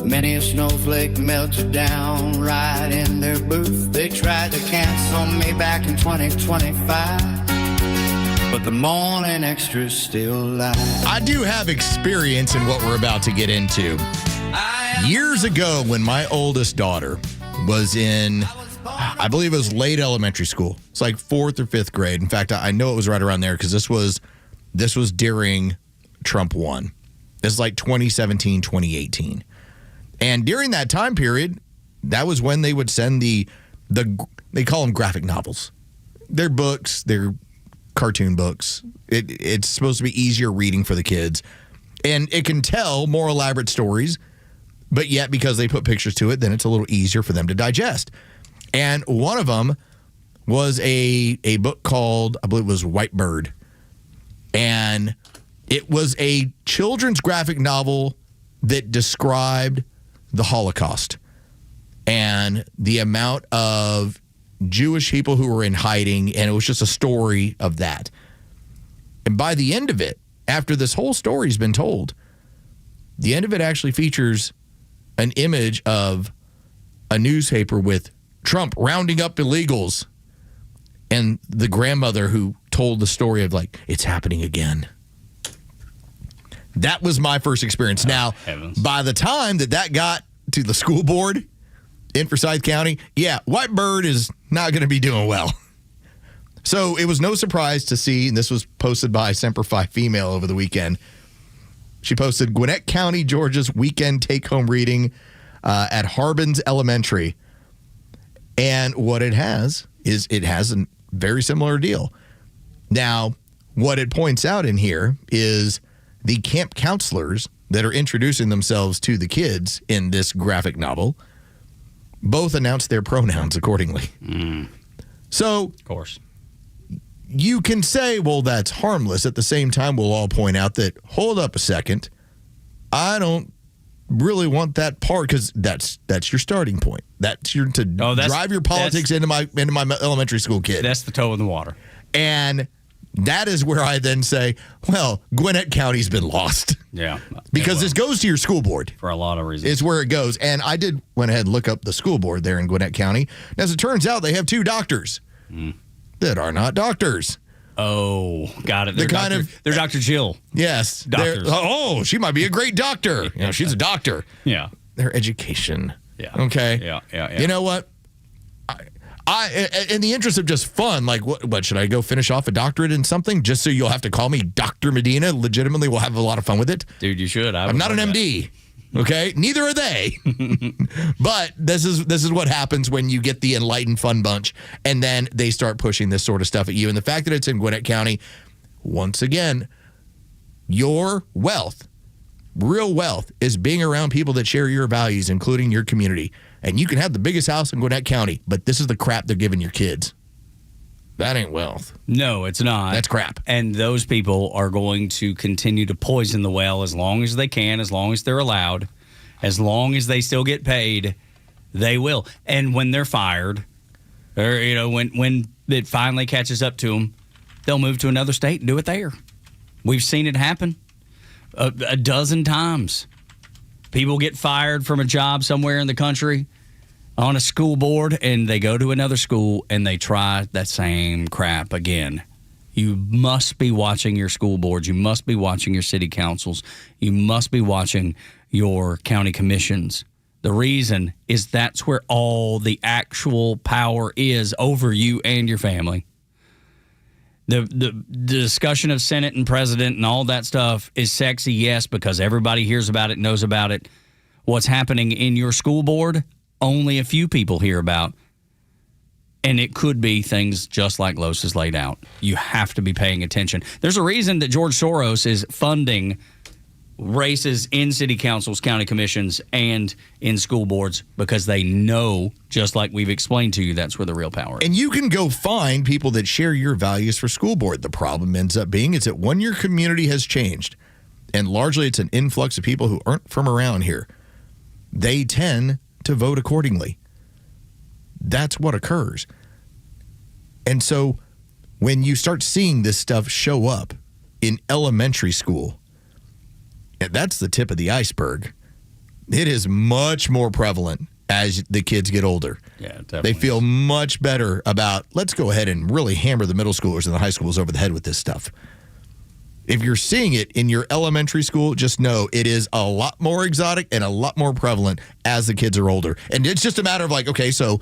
Many a snowflake melted down right in their booth. They tried to cancel me back in 2025, but the Morning Xtra's still alive. I do have experience in what we're about to get into. Years ago, when my oldest daughter was in, I believe it was late elementary school. It's like 4th or 5th grade. In fact, I know it was right around there because this was during Trump won. It's like 2017, 2018. And during that time period, that was when they would send they call them graphic novels. They're books, they're cartoon books. It's supposed to be easier reading for the kids. And it can tell more elaborate stories, but yet because they put pictures to it, then it's a little easier for them to digest. And one of them was a book called, I believe it was White Bird. And it was a children's graphic novel that described the Holocaust and the amount of Jewish people who were in hiding, and it was just a story of that. And by the end of it, after this whole story's been told, the end of it actually features an image of a newspaper with Trump rounding up illegals and the grandmother who told the story of, like, it's happening again. That was my first experience. Now, heavens. By the time that got to the school board in Forsyth County, yeah, White Bird is not going to be doing well. So it was no surprise to see, and this was posted by Semper Fi Female over the weekend. She posted Gwinnett County, Georgia's weekend take-home reading at Harbins Elementary. And what it has is it has a very similar deal. Now, what it points out in here is the camp counselors that are introducing themselves to the kids in this graphic novel both announce their pronouns accordingly. So, of course, you can say, well, that's harmless. At the same time, we'll all point out that, hold up a second, I don't really want that part, because that's your starting point. That's drive your politics into my elementary school kid. That's the toe in the water. And that is where I then say, well, Gwinnett County's been lost. Yeah. Because this goes to your school board. For a lot of reasons. It's where it goes. And I went ahead and look up the school board there in Gwinnett County. As it turns out, they have 2 doctors that are not doctors. Oh, got it. They're Dr. Jill. Yes. Doctors. She might be a great doctor. She's a doctor. Yeah. Their education. Yeah. Okay. Yeah. You know what? I in the interest of just fun, like, what should I go finish off a doctorate in something just so you'll have to call me Dr. Medina? Legitimately, we'll have a lot of fun with it. Dude, you should. I'm not an MD. Okay, neither are they. But this is what happens when you get the enlightened fun bunch, and then they start pushing this sort of stuff at you. And the fact that it's in Gwinnett County, once again, your wealth, real wealth, is being around people that share your values, including your community. And you can have the biggest house in Gwinnett County, but this is the crap they're giving your kids. That ain't wealth. No, it's not. That's crap. And those people are going to continue to poison the well as long as they can, as long as they're allowed, as long as they still get paid, they will. And when they're fired, or when it finally catches up to them, they'll move to another state and do it there. We've seen it happen a dozen times. People get fired from a job somewhere in the country on a school board, and they go to another school and they try that same crap again. You must be watching your school boards. You must be watching your city councils. You must be watching your county commissions. The reason is that's where all the actual power is over you and your family. The discussion of Senate and president and all that stuff is sexy, yes, because everybody hears about it, knows about it. What's happening in your school board, only a few people hear about. And it could be things just like Los has laid out. You have to be paying attention. There's a reason that George Soros is funding races in city councils, county commissions, and in school boards, because they know, just like we've explained to you, that's where the real power is. And you can go find people that share your values for school board. The problem ends up being is that when your community has changed, and largely it's an influx of people who aren't from around here, they tend to vote accordingly. That's what occurs. And so when you start seeing this stuff show up in elementary school, and that's the tip of the iceberg. It is much more prevalent as the kids get older. Yeah, definitely. They feel much better about, let's go ahead and really hammer the middle schoolers and the high schools over the head with this stuff. If you're seeing it in your elementary school, just know it is a lot more exotic and a lot more prevalent as the kids are older. And it's just a matter of like, okay, so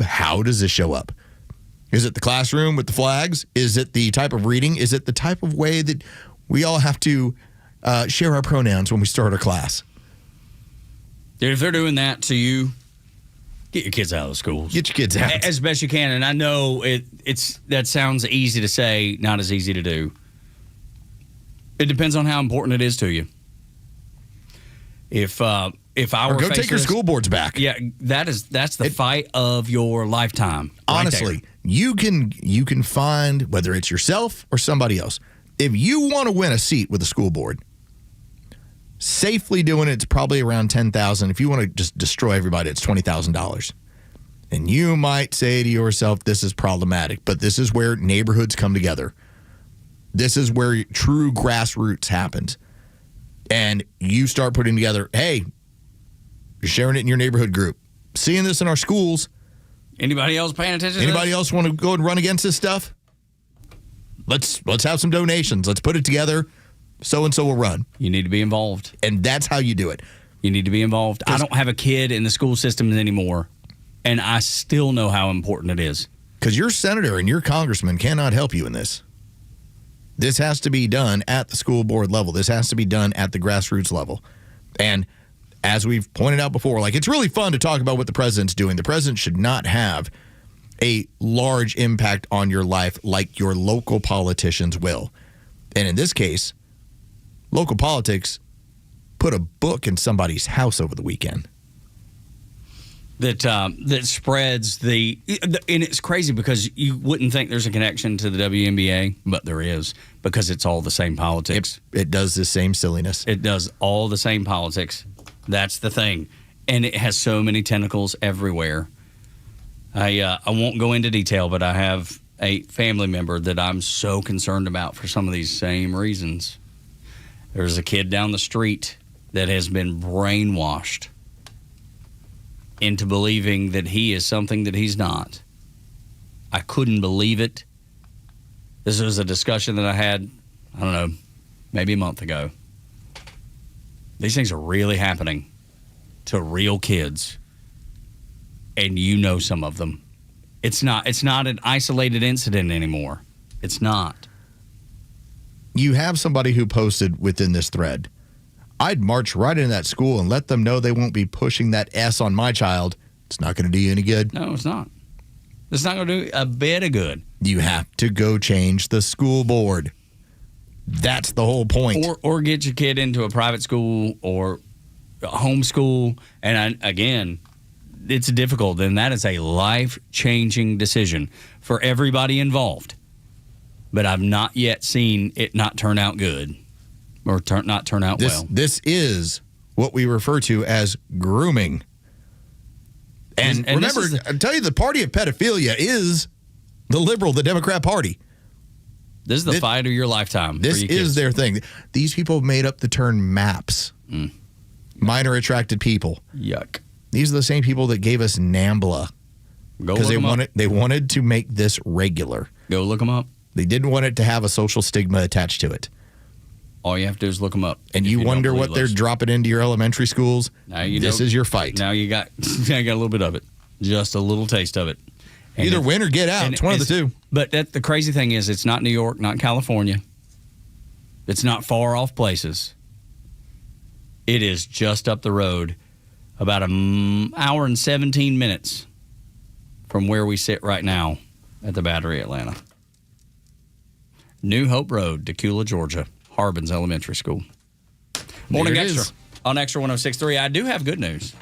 how does this show up? Is it the classroom with the flags? Is it the type of reading? Is it the type of way that we all have to share our pronouns when we start our class. Dude, if they're doing that to you, get your kids out of the schools. Get your kids out. As best you can. And I know that sounds easy to say, not as easy to do. It depends on how important it is to you. If I were go take your school boards back. Yeah, that's the fight of your lifetime. Honestly, you can find, whether it's yourself or somebody else, if you want to win a seat with a school board, safely doing it's probably around $10,000. If you want to just destroy everybody, it's $20,000. And you might say to yourself, this is problematic, but this is where neighborhoods come together. This is where true grassroots happens. And you start putting together, hey, you're sharing it in your neighborhood group. Seeing this in our schools. Anybody else paying attention to this? Anybody else want to go and run against this stuff? Let's have some donations. Let's put it together. So-and-so will run. You need to be involved. And that's how you do it. You need to be involved. I don't have a kid in the school systems anymore, and I still know how important it is. Because your senator and your congressman cannot help you in this. This has to be done at the school board level. This has to be done at the grassroots level. And as we've pointed out before, like, it's really fun to talk about what the president's doing. The president should not have a large impact on your life like your local politicians will. And in this case, local politics put a book in somebody's house over the weekend. That spreads and it's crazy because you wouldn't think there's a connection to the WNBA, but there is, because it's all the same politics. It does the same silliness. It does all the same politics. That's the thing. And it has so many tentacles everywhere. I won't go into detail, but I have a family member that I'm so concerned about for some of these same reasons. There's a kid down the street that has been brainwashed into believing that he is something that he's not. I couldn't believe it. This was a discussion that I had, I don't know, maybe a month ago. These things are really happening to real kids, and you know some of them. It's not an isolated incident anymore. It's not. You have somebody who posted within this thread, I'd march right into that school and let them know they won't be pushing that S on my child. It's not going to do you any good. No, it's not. It's not going to do a bit of good. You have to go change the school board. That's the whole point. Or get your kid into a private school or homeschool. And again, it's difficult. And that is a life-changing decision for everybody involved. But I've not yet seen it not turn out good or not turn out well. This is what we refer to as grooming. And remember, I'll tell you, the party of pedophilia is the liberal, the Democrat Party. This is the fight of your lifetime. This is their thing. These people made up the term MAPS, minor attracted people. Yuck. These are the same people that gave us NAMBLA because they wanted to make this regular. Go look them up. They didn't want it to have a social stigma attached to it. All you have to do is look them up. And you wonder what they're dropping into your elementary schools? This is your fight. Now you got a little bit of it. Just a little taste of it. And either win or get out. It's one of the two. But the crazy thing is, it's not New York, not California. It's not far off places. It is just up the road, about an hour and 17 minutes from where we sit right now at the Battery, Atlanta. New Hope Road, Decula, Georgia. Harbin's Elementary School. Morning Extra on Extra 106.3. I do have good news.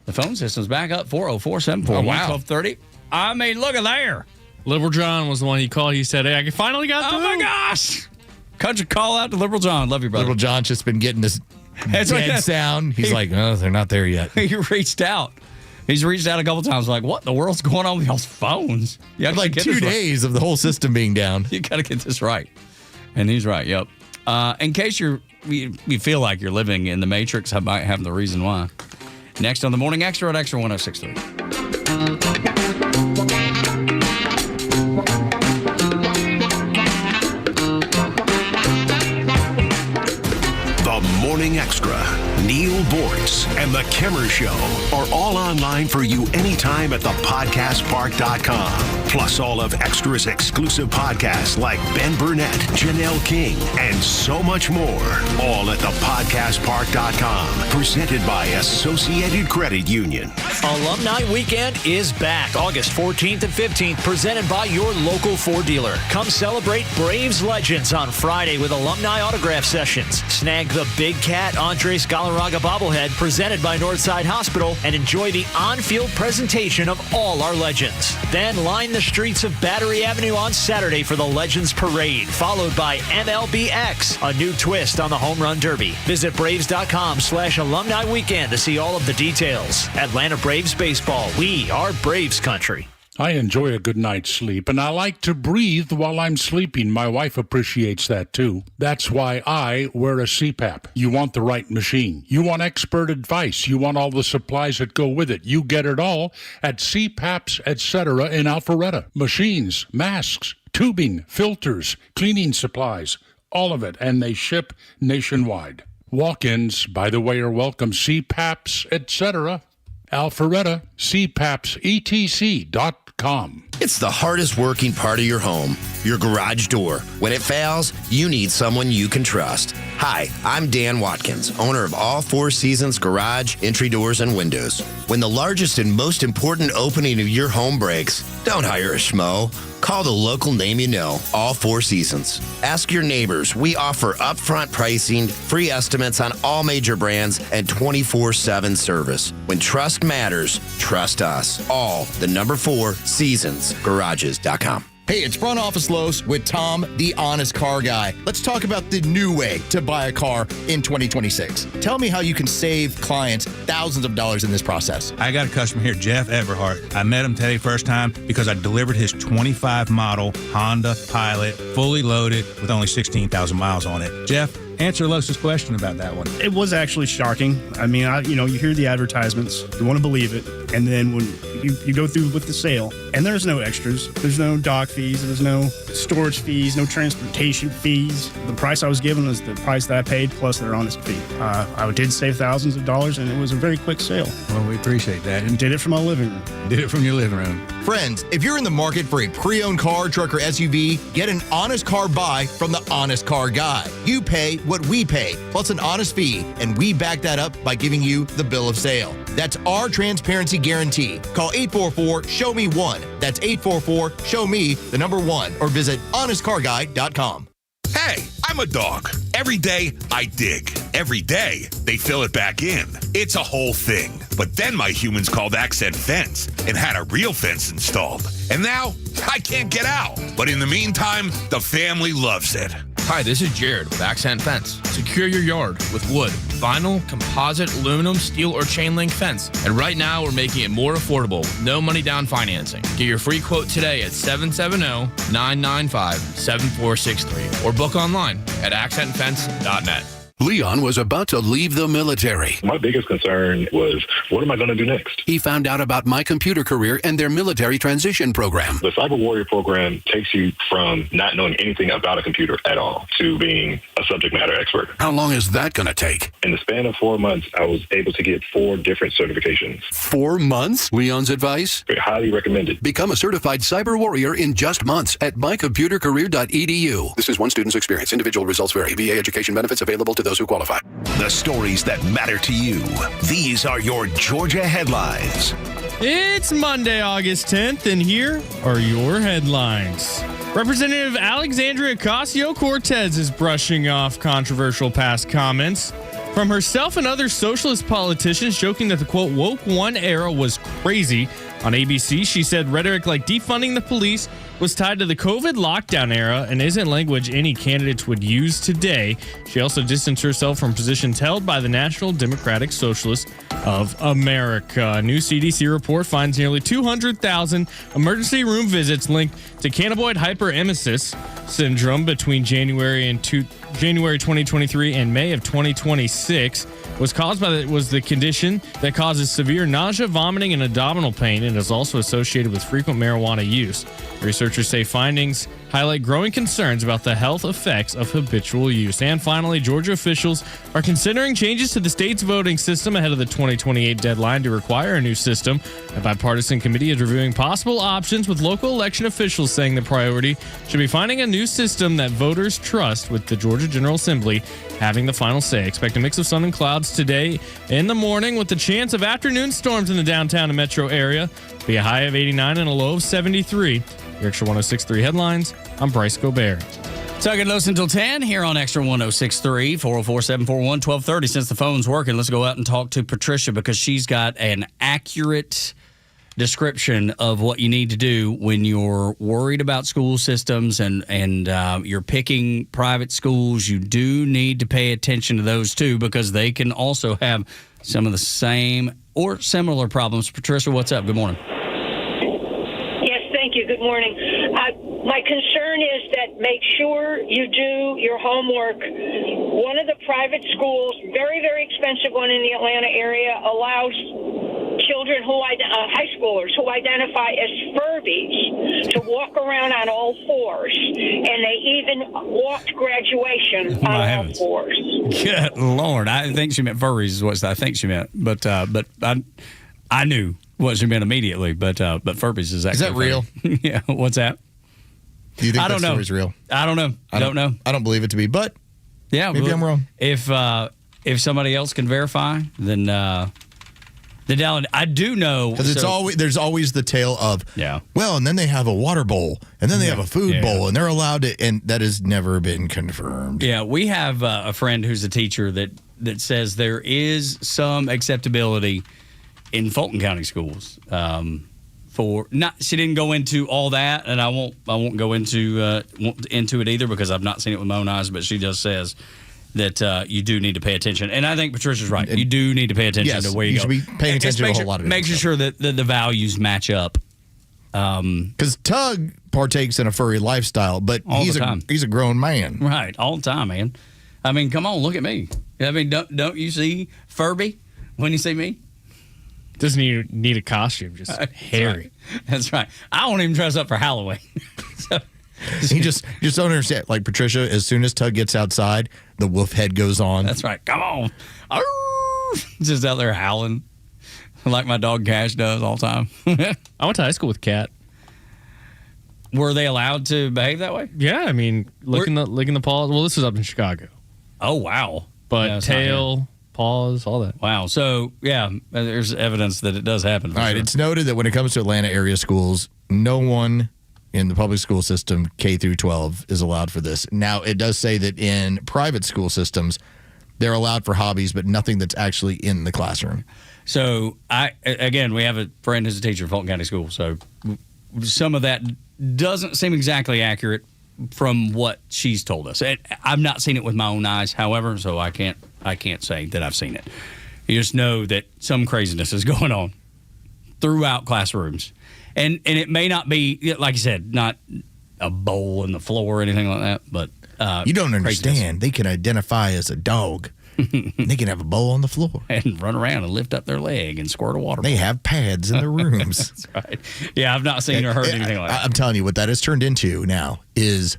The phone system's back up, 404-741-1230. I mean, look at there. Liberal John was the one he called. He said, hey, I finally got through. Oh, my gosh. Country call out to Liberal John. Love you, brother. Liberal John's just been getting this dead sound. He's like, oh, they're not there yet. He reached out. He's reached out a couple times like, what in the world's going on with y'all's phones? You like 2 days of the whole system being down. You got to get this right. And he's right, yep. In case you feel like you're living in the Matrix, I might have the reason why. Next on the Morning Extra at Extra 106.3. The Morning Extra Neil Bortz, and The Kimmer Show are all online for you anytime at thepodcastpark.com. Plus all of Extra's exclusive podcasts like Ben Burnett, Janelle King, and so much more. All at thepodcastpark.com. Presented by Associated Credit Union. Alumni Weekend is back August 14th and 15th, presented by your local Ford dealer. Come celebrate Braves legends on Friday with alumni autograph sessions. Snag the Big Cat Andres Galarraga bobblehead presented by Northside Hospital and enjoy the on-field presentation of all our legends. Then line the streets of Battery Avenue on Saturday for the Legends Parade, followed by MLBX, a new twist on the Home Run Derby. Visit Braves.com/alumni weekend to see all of the details. Atlanta Braves baseball. We are Braves country. I enjoy a good night's sleep, and I like to breathe while I'm sleeping. My wife appreciates that, too. That's why I wear a CPAP. You want the right machine. You want expert advice. You want all the supplies that go with it. You get it all at CPAPs, etc. in Alpharetta. Machines, masks, tubing, filters, cleaning supplies, all of it, and they ship nationwide. Walk-ins, by the way, are welcome. CPAPs, etc. Alpharetta, CPAPSETC.com. It's the hardest working part of your home, your garage door. When it fails, you need someone you can trust. Hi, I'm Dan Watkins, owner of All Four Seasons Garage, Entry Doors, and Windows. When the largest and most important opening of your home breaks, don't hire a schmo. Call the local name you know, All Four Seasons. Ask your neighbors. We offer upfront pricing, free estimates on all major brands, and 24/7 service. When trust matters, trust us. All the number 4 seasonsgarages.com. Hey, it's Front Office Los with Tom, the honest car guy. Let's talk about the new way to buy a car in 2026. Tell me how you can save clients thousands of dollars in this process. I got a customer here, Jeff Everhart. I met him today first time because I delivered his 25 model Honda Pilot, fully loaded with only 16,000 miles on it. Jeff, answer Los's question about that one. It was actually shocking. I mean, you hear the advertisements, you want to believe it, and then when you go through with the sale, and there's no extras, there's no dock fees, there's no storage fees, no transportation fees. The price I was given was the price that I paid plus their honest fee. I did save thousands of dollars, and it was a very quick sale. Well, we appreciate that. And did it from my living room. Did it from your living room. Friends, if you're in the market for a pre-owned car, truck, or SUV, get an honest car buy from the Honest Car Guy. You pay what we pay, plus an honest fee, and we back that up by giving you the bill of sale. That's our transparency guarantee. Call 844-SHOW-ME-1. That's 844-SHOW-ME, the number 1, or visit honestcarguy.com. Hey, I'm a dog. Every day, I dig. Every day, they fill it back in. It's a whole thing. But then my humans called Accent Fence and had a real fence installed. And now, I can't get out. But in the meantime, the family loves it. Hi, this is Jared with Accent Fence. Secure your yard with wood, vinyl, composite, aluminum, steel, or chain link fence. And right now, we're making it more affordable with no money down financing. Get your free quote today at 770-995-7463 or book online at accentfence.net. Leon was about to leave the military. My biggest concern was, what am I going to do next? He found out about My Computer Career and their military transition program. The Cyber Warrior program takes you from not knowing anything about a computer at all to being a subject matter expert. How long is that going to take? In the span of 4 months, I was able to get 4 different certifications. 4 months? Leon's advice? Highly recommended. Become a certified cyber warrior in just months at mycomputercareer.edu. This is one student's experience. Individual results vary. VA education benefits available to those who qualify. The stories that matter to you. These are your Georgia headlines. It's Monday, August 10th, and here are your headlines. Representative Alexandria Ocasio-Cortez is brushing off controversial past comments from herself and other socialist politicians, joking that the, quote, woke one era was crazy. On ABC, she said rhetoric like defunding the police was tied to the COVID lockdown era and isn't language any candidates would use today. She also distanced herself from positions held by the National Democratic Socialists of America. A new CDC report finds nearly 200,000 emergency room visits linked to cannabinoid hyperemesis syndrome between January 2023 and May of 2026 was the condition that causes severe nausea, vomiting, and abdominal pain, and is also associated with frequent marijuana use. Researchers say findings highlight growing concerns about the health effects of habitual use. And finally, Georgia officials are considering changes to the state's voting system ahead of the 2028 deadline to require a new system. A bipartisan committee is reviewing possible options, with local election officials saying the priority should be finding a new system that voters trust, with the Georgia General Assembly having the final say. Expect a mix of sun and clouds today in the morning, with the chance of afternoon storms in the downtown and metro area. Be a high of 89 and a low of 73. Your Extra 106.3 headlines. I'm Bryce Gobert. Tug and Los until 10 here on Extra 106.3, 404-741-1230. Since the phone's working, let's go out and talk to Patricia, because she's got an accurate description of what you need to do when you're worried about school systems and you're picking private schools. You do need to pay attention to those too, because they can also have some of the same or similar problems. Patricia, what's up? Good morning. Yes, thank you. Good morning. My concern is that make sure you do your homework. One of the private schools, very, very expensive one in the Atlanta area, allows children high schoolers who identify as Furbies to walk around on all fours, and they even walked graduation on all fours. Good Lord. I think she meant furries is what I think she meant. But I knew what she meant immediately. But Furbies is actually. Is that real? Yeah. What's that? Do you think that know. story's real? I don't know. I don't know. I don't believe it to be, but yeah, maybe I'm wrong. If somebody else can verify, then I do know, because there's always the tale of well, and then they have a water bowl, and then they have a food bowl, and they're allowed to, and that has never been confirmed. Yeah, we have a friend who's a teacher that says there is some acceptability in Fulton County schools. She didn't go into all that, and I won't go into it either, because I've not seen it with my own eyes. But she just says that you do need to pay attention, and I think Patricia's right. You do need to pay attention to where you go. You should be paying attention to a whole lot of making sure that the values match up. Because Tug partakes in a furry lifestyle, but he's a grown man, right? All the time, man. I mean, come on, look at me. I mean, don't you see Furby when you see me? Doesn't need a costume, just hairy. That's right. I won't even dress up for Halloween. He just don't understand. Like Patricia, as soon as Tug gets outside, the wolf head goes on. That's right. Come on. Just out there howling like my dog Cash does all the time. I went to high school with Cat. Were they allowed to behave that way? Yeah, I mean, licking the paws. Well, this was up in Chicago. Oh, wow. But tail, paws, all that. Wow. So, yeah, there's evidence that it does happen. All right. It's noted that when it comes to Atlanta area schools, no one in the public school system, K through 12, is allowed for this. Now, it does say that in private school systems, they're allowed for hobbies, but nothing that's actually in the classroom. So, we have a friend who's a teacher at Fulton County School. So, some of that doesn't seem exactly accurate from what she's told us. I've not seen it with my own eyes, however, so I can't say that I've seen it. You just know that some craziness is going on throughout classrooms. And it may not be, like you said, not a bowl in the floor or anything like that, but you don't understand. Craziness. They can identify as a dog. They can have a bowl on the floor and run around and lift up their leg and squirt a water They ball. have pads in their rooms. That's right. Yeah, I've not seen or heard anything like that. I'm telling you, what that has turned into now is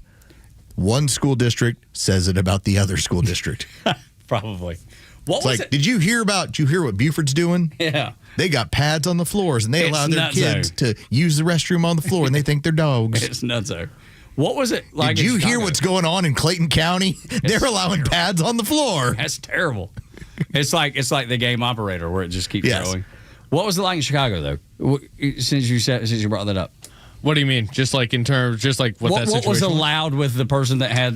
one school district says it about the other school district. Probably. Did you hear what Buford's doing? Yeah. They got pads on the floors, and they allow their kids to use the restroom on the floor, and they think they're dogs. It's nutso. What was it like? Did you hear what's going on in Clayton County? They're allowing pads on the floor. That's terrible. It's like the game operator where it just keeps going. What was it like in Chicago though? Since you brought that up. What do you mean? Just like in terms, just like what that situation was allowed with the person that had.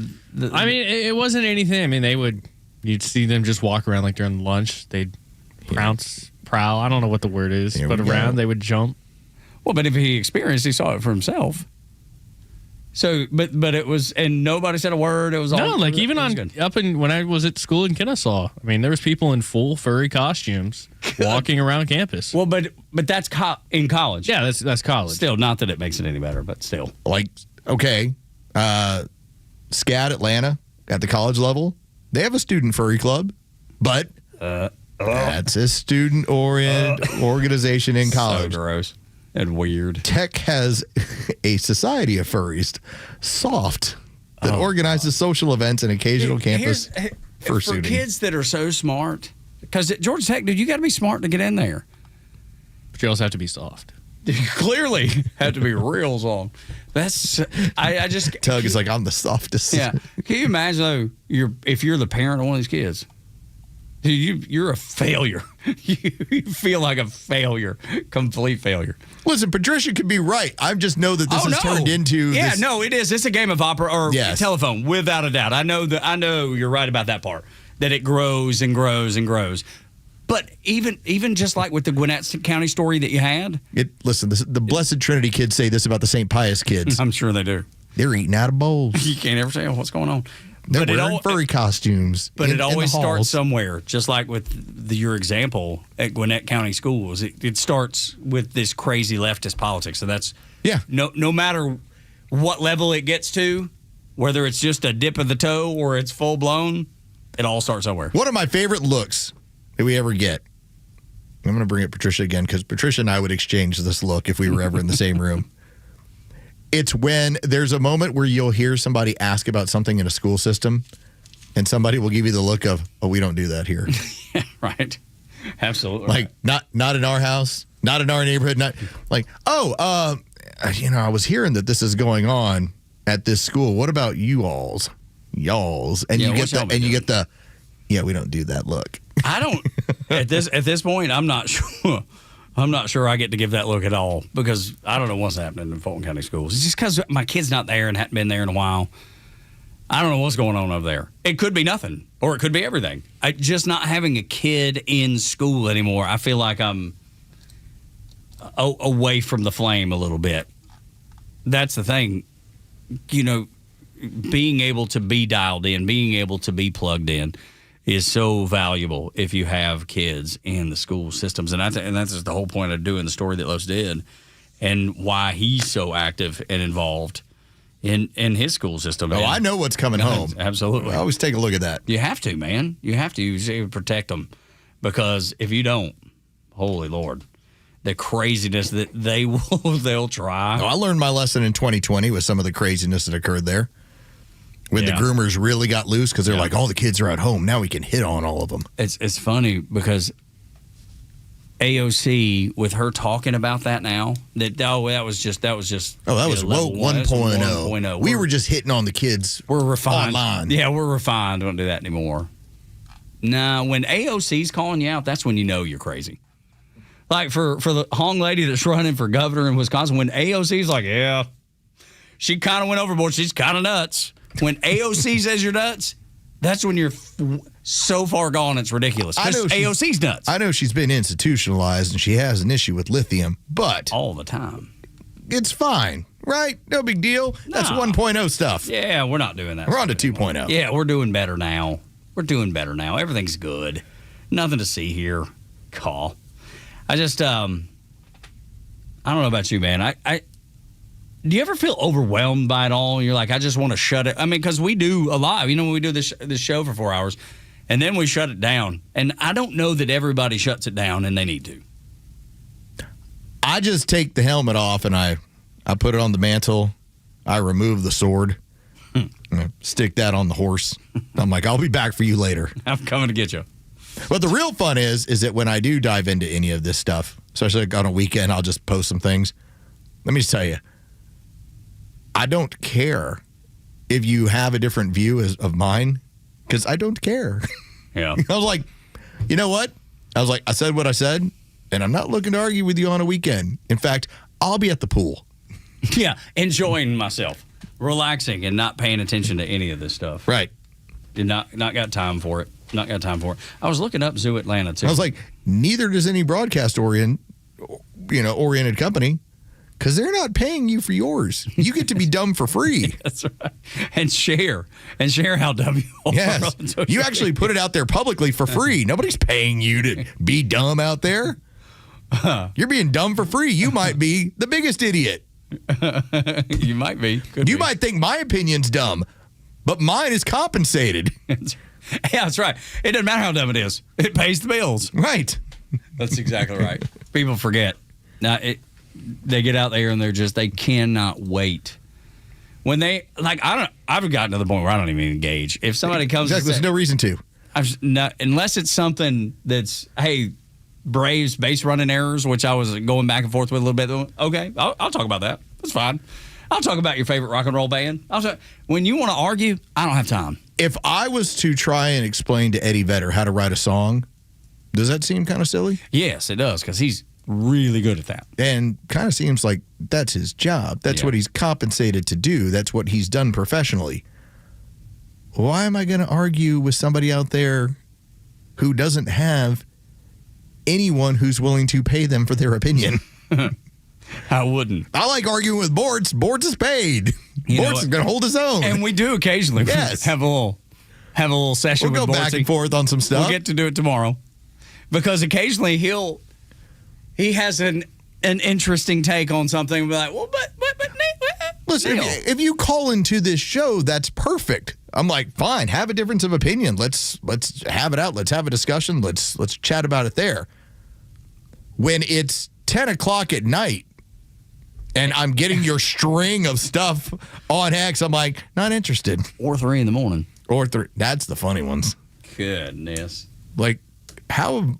I mean, it wasn't anything. I mean, you'd see them just walk around like during lunch. They'd prowl. I don't know what the word is, but around they would jump. Well, but if he saw it for himself. So, but it was, and nobody said a word. It was all like even when I was at school in Kennesaw. I mean, there was people in full furry costumes walking around campus. Well, but that's in college. Yeah, that's college. Still, not that it makes it any better, but still. SCAD Atlanta at the college level, they have a student furry club, but that's a student-oriented organization in college. So gross. and weird. Tech has a society of furries, Soft, that organizes social events and occasional campus for fursuiting. kids that are so smart. Because at Georgia Tech, dude, you got to be smart to get in there. But you also have to be soft. You clearly have to be real soft. That's I just Tug is like, I'm the softest. Yeah. Can you imagine though? If you're the parent of one of these kids, dude, you're a failure. You feel like a failure, complete failure. Listen, Patricia could be right. I just know that this has turned into. Yeah, this... no, it is. It's a game of opera or telephone, without a doubt. I know you're right about that part. That it grows and grows and grows. But even just like with the Gwinnett County story that you had. Listen, the Blessed Trinity kids say this about the St. Pius kids. I'm sure they do. They're eating out of bowls. You can't ever tell what's going on. They're wearing furry costumes. But it always starts somewhere, just like with your example at Gwinnett County Schools. It starts with this crazy leftist politics. So that's no matter what level it gets to, whether it's just a dip of the toe or it's full blown, it all starts somewhere. One of my favorite looks that we ever get. I'm going to bring up Patricia again because Patricia and I would exchange this look if we were ever in the same room. It's when there's a moment where you'll hear somebody ask about something in a school system and somebody will give you the look of, oh, we don't do that here. Yeah, right. Absolutely. Like, not in our house, not in our neighborhood, not like, I was hearing that this is going on at this school. What about y'all's? And you get the we don't do that look. I don't at this point, I'm not sure. I'm not sure I get to give that look at all because I don't know what's happening in Fulton County schools. It's just because my kid's not there and hadn't been there in a while. I don't know what's going on over there. It could be nothing or it could be everything. Just not having a kid in school anymore. I feel like I'm away from the flame a little bit. That's the thing. Being able to be dialed in, being able to be plugged in is so valuable if you have kids in the school systems. And that's just the whole point of doing the story that Los did and why he's so active and involved in his school system. Oh, I know what's coming home. Absolutely. I always take a look at that. You have to, man. You have to protect them because if you don't, holy Lord, the craziness that they'll try. Oh, I learned my lesson in 2020 with some of the craziness that occurred there. When the groomers really got loose because they're like, all the kids are at home. Now we can hit on all of them. It's funny because AOC, with her talking about that now, that was just. Oh, that was woke 1.0. We were just hitting on the kids. We're refined. Online. Yeah, we're refined. Don't do that anymore. Nah, when AOC's calling you out, that's when you know you're crazy. Like for the Hong lady that's running for governor in Wisconsin, when AOC's like, yeah, she kind of went overboard. She's kind of nuts. When AOC says you're nuts, that's when you're so far gone it's ridiculous. Because AOC's nuts. I know she's been institutionalized and she has an issue with lithium, but all the time. It's fine, right? No big deal. That's 1.0 stuff. Yeah, we're not doing that. We're on to 2.0. Yeah, we're doing better now. Everything's good. Nothing to see here. Call. I just, I don't know about you, man. Do you ever feel overwhelmed by it all? You're like, I just want to shut it. I mean, because we do a lot. When we do this show for 4 hours, and then we shut it down. And I don't know that everybody shuts it down, and they need to. I just take the helmet off, and I put it on the mantle. I remove the sword. Stick that on the horse. I'm like, I'll be back for you later. I'm coming to get you. But the real fun is that when I do dive into any of this stuff, especially like on a weekend, I'll just post some things. Let me just tell you, I don't care if you have a different view of mine because I don't care. Yeah. I was like, you know what? I said what I said, and I'm not looking to argue with you on a weekend. In fact, I'll be at the pool. Yeah, enjoying myself, relaxing, and not paying attention to any of this stuff. Right. Did not got time for it. I was looking up Zoo Atlanta, too. I was like, neither does any broadcast-oriented company. Because they're not paying you for yours. You get to be dumb for free. That's right. And share how dumb you are. Yes. You actually put it out there publicly for free. Nobody's paying you to be dumb out there. You're being dumb for free. You might be the biggest idiot. You might be. You might think my opinion's dumb, but mine is compensated. Yeah, that's right. It doesn't matter how dumb it is. It pays the bills. Right. That's exactly right. People forget. Now, they get out there and they cannot wait. When I've gotten to the point where I don't even engage. If somebody comes, exactly, there's no reason to. Unless it's something that's, hey, Braves base running errors, which I was going back and forth with a little bit. Okay, I'll talk about that. That's fine. I'll talk about your favorite rock and roll band. When you want to argue, I don't have time. If I was to try and explain to Eddie Vedder how to write a song, does that seem kind of silly? Yes, it does, because he's really good at that. And kind of seems like that's his job. That's what he's compensated to do. That's what he's done professionally. Why am I going to argue with somebody out there who doesn't have anyone who's willing to pay them for their opinion? I wouldn't. I like arguing with Bortz. Bortz is paid. Bortz is going to hold his own. And we do occasionally. Yes. Have a little session with Bortz. We'll go back and forth on some stuff. We'll get to do it tomorrow. Because occasionally he has an interesting take on something. We'll be like, well, but listen, if you call into this show, that's perfect. I'm like, fine, have a difference of opinion. Let's have it out. Let's have a discussion. Let's chat about it there. When it's 10 o'clock at night and I'm getting your string of stuff on X, I'm like, not interested. Or 3 in the morning. Or 3. That's the funny ones. Goodness. Like, how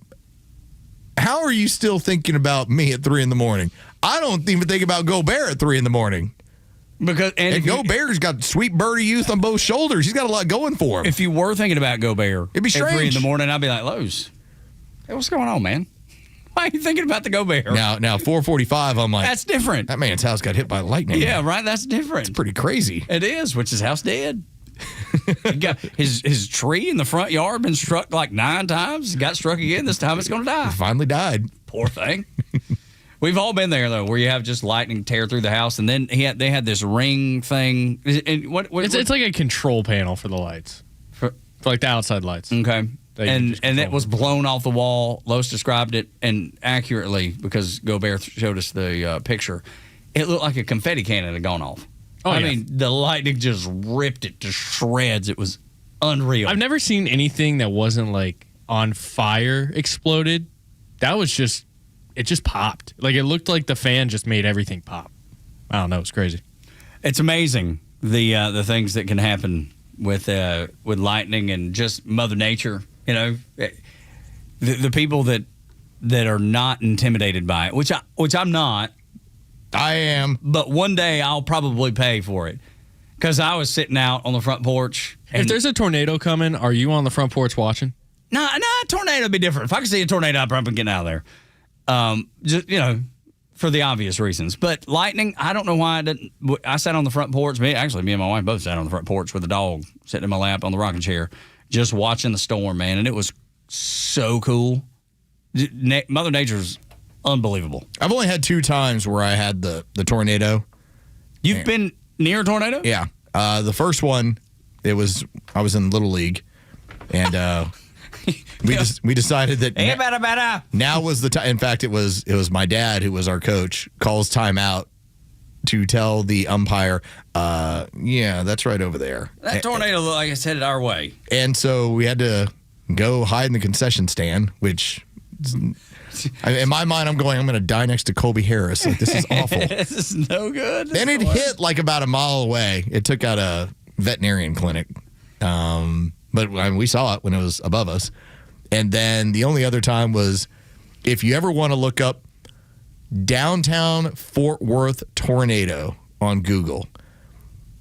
are you still thinking about me at 3 in the morning? I don't even think about Gobert at 3 in the morning. And Gobert's got sweet birdie youth on both shoulders. He's got a lot going for him. If you were thinking about Gobert it'd be strange. At 3 in the morning, I'd be like, Los, hey, what's going on, man? Why are you thinking about the Gobert? Now 4:45, I'm like, that's different. That man's house got hit by lightning. Yeah, right. That's different. It's pretty crazy. It is, which his house did. He got his tree in the front yard been struck like 9 times. Got struck again. This time it's going to die. It finally died. Poor thing. We've all been there though, where you have just lightning tear through the house, and then they had this ring thing. And it's like a control panel for the lights, for like the outside lights. Okay. And it was blown off the wall. Los described it, and accurately, because Gobert showed us the picture, it looked like a confetti cannon had gone off. I mean, the lightning just ripped it to shreds. It was unreal. I've never seen anything that wasn't like on fire exploded. That was just, it just popped. Like it looked like the fan just made everything pop. I don't know. It's crazy. It's amazing the things that can happen with lightning and just Mother Nature. You know, the people that are not intimidated by it, which I'm not. I am. But one day I'll probably pay for it. Because I was sitting out on the front porch. If there's a tornado coming, are you on the front porch watching? No, a tornado would be different. If I could see a tornado, I'd probably get out of there. Just, for the obvious reasons. But lightning, I don't know why I didn't. I sat on the front porch. Me and my wife both sat on the front porch with the dog sitting in my lap on the rocking chair, just watching the storm, man. And it was so cool. Mother Nature's unbelievable. I've only had 2 times where I had the tornado. You've been near a tornado? Yeah. The first one, I was in Little League, and we decided that now was the time. In fact, it was my dad, who was our coach, calls timeout to tell the umpire, yeah, that's right over there. That tornado looked like it's headed our way. And so we had to go hide in the concession stand, which... in my mind, I'm going to die next to Colby Harris. Like, this is awful. This is no good. Then it hit like about a mile away. It took out a veterinarian clinic. But we saw it when it was above us. And then the only other time was, if you ever want to look up downtown Fort Worth tornado on Google,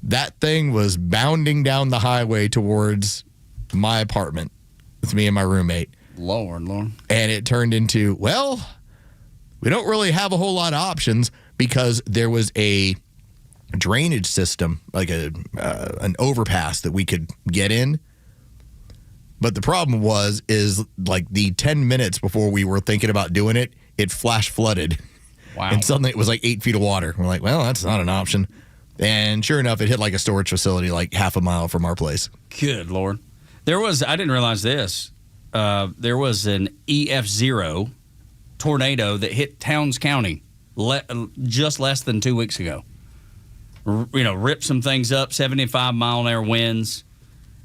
that thing was bounding down the highway towards my apartment with me and my roommate. Lord. And it turned into, well, we don't really have a whole lot of options, because there was a drainage system, like an overpass that we could get in. But the problem is like the 10 minutes before we were thinking about doing it, it flash flooded. Wow. And suddenly it was like 8 feet of water. We're like, well, that's not an option. And sure enough, it hit like a storage facility like half a mile from our place. Good Lord. I didn't realize this. There was an EF0 tornado that hit Towns County just less than 2 weeks ago. Ripped some things up, 75-mile-an-hour winds,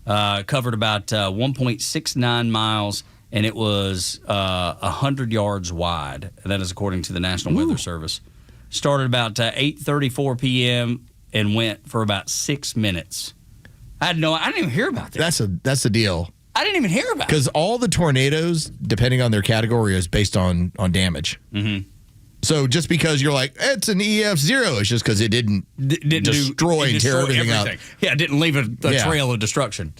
covered about 1.69 miles, and it was 100 yards wide. That is according to the National Weather Service. Started about 8:34 p.m. and went for about 6 minutes. I didn't even hear about that. That's the deal. I didn't even hear about it. Because all the tornadoes, depending on their category, is based on damage. Mm-hmm. So just because you're like, it's an EF0, it's just because it didn't destroy and tear everything up. Yeah, it didn't leave a trail of destruction.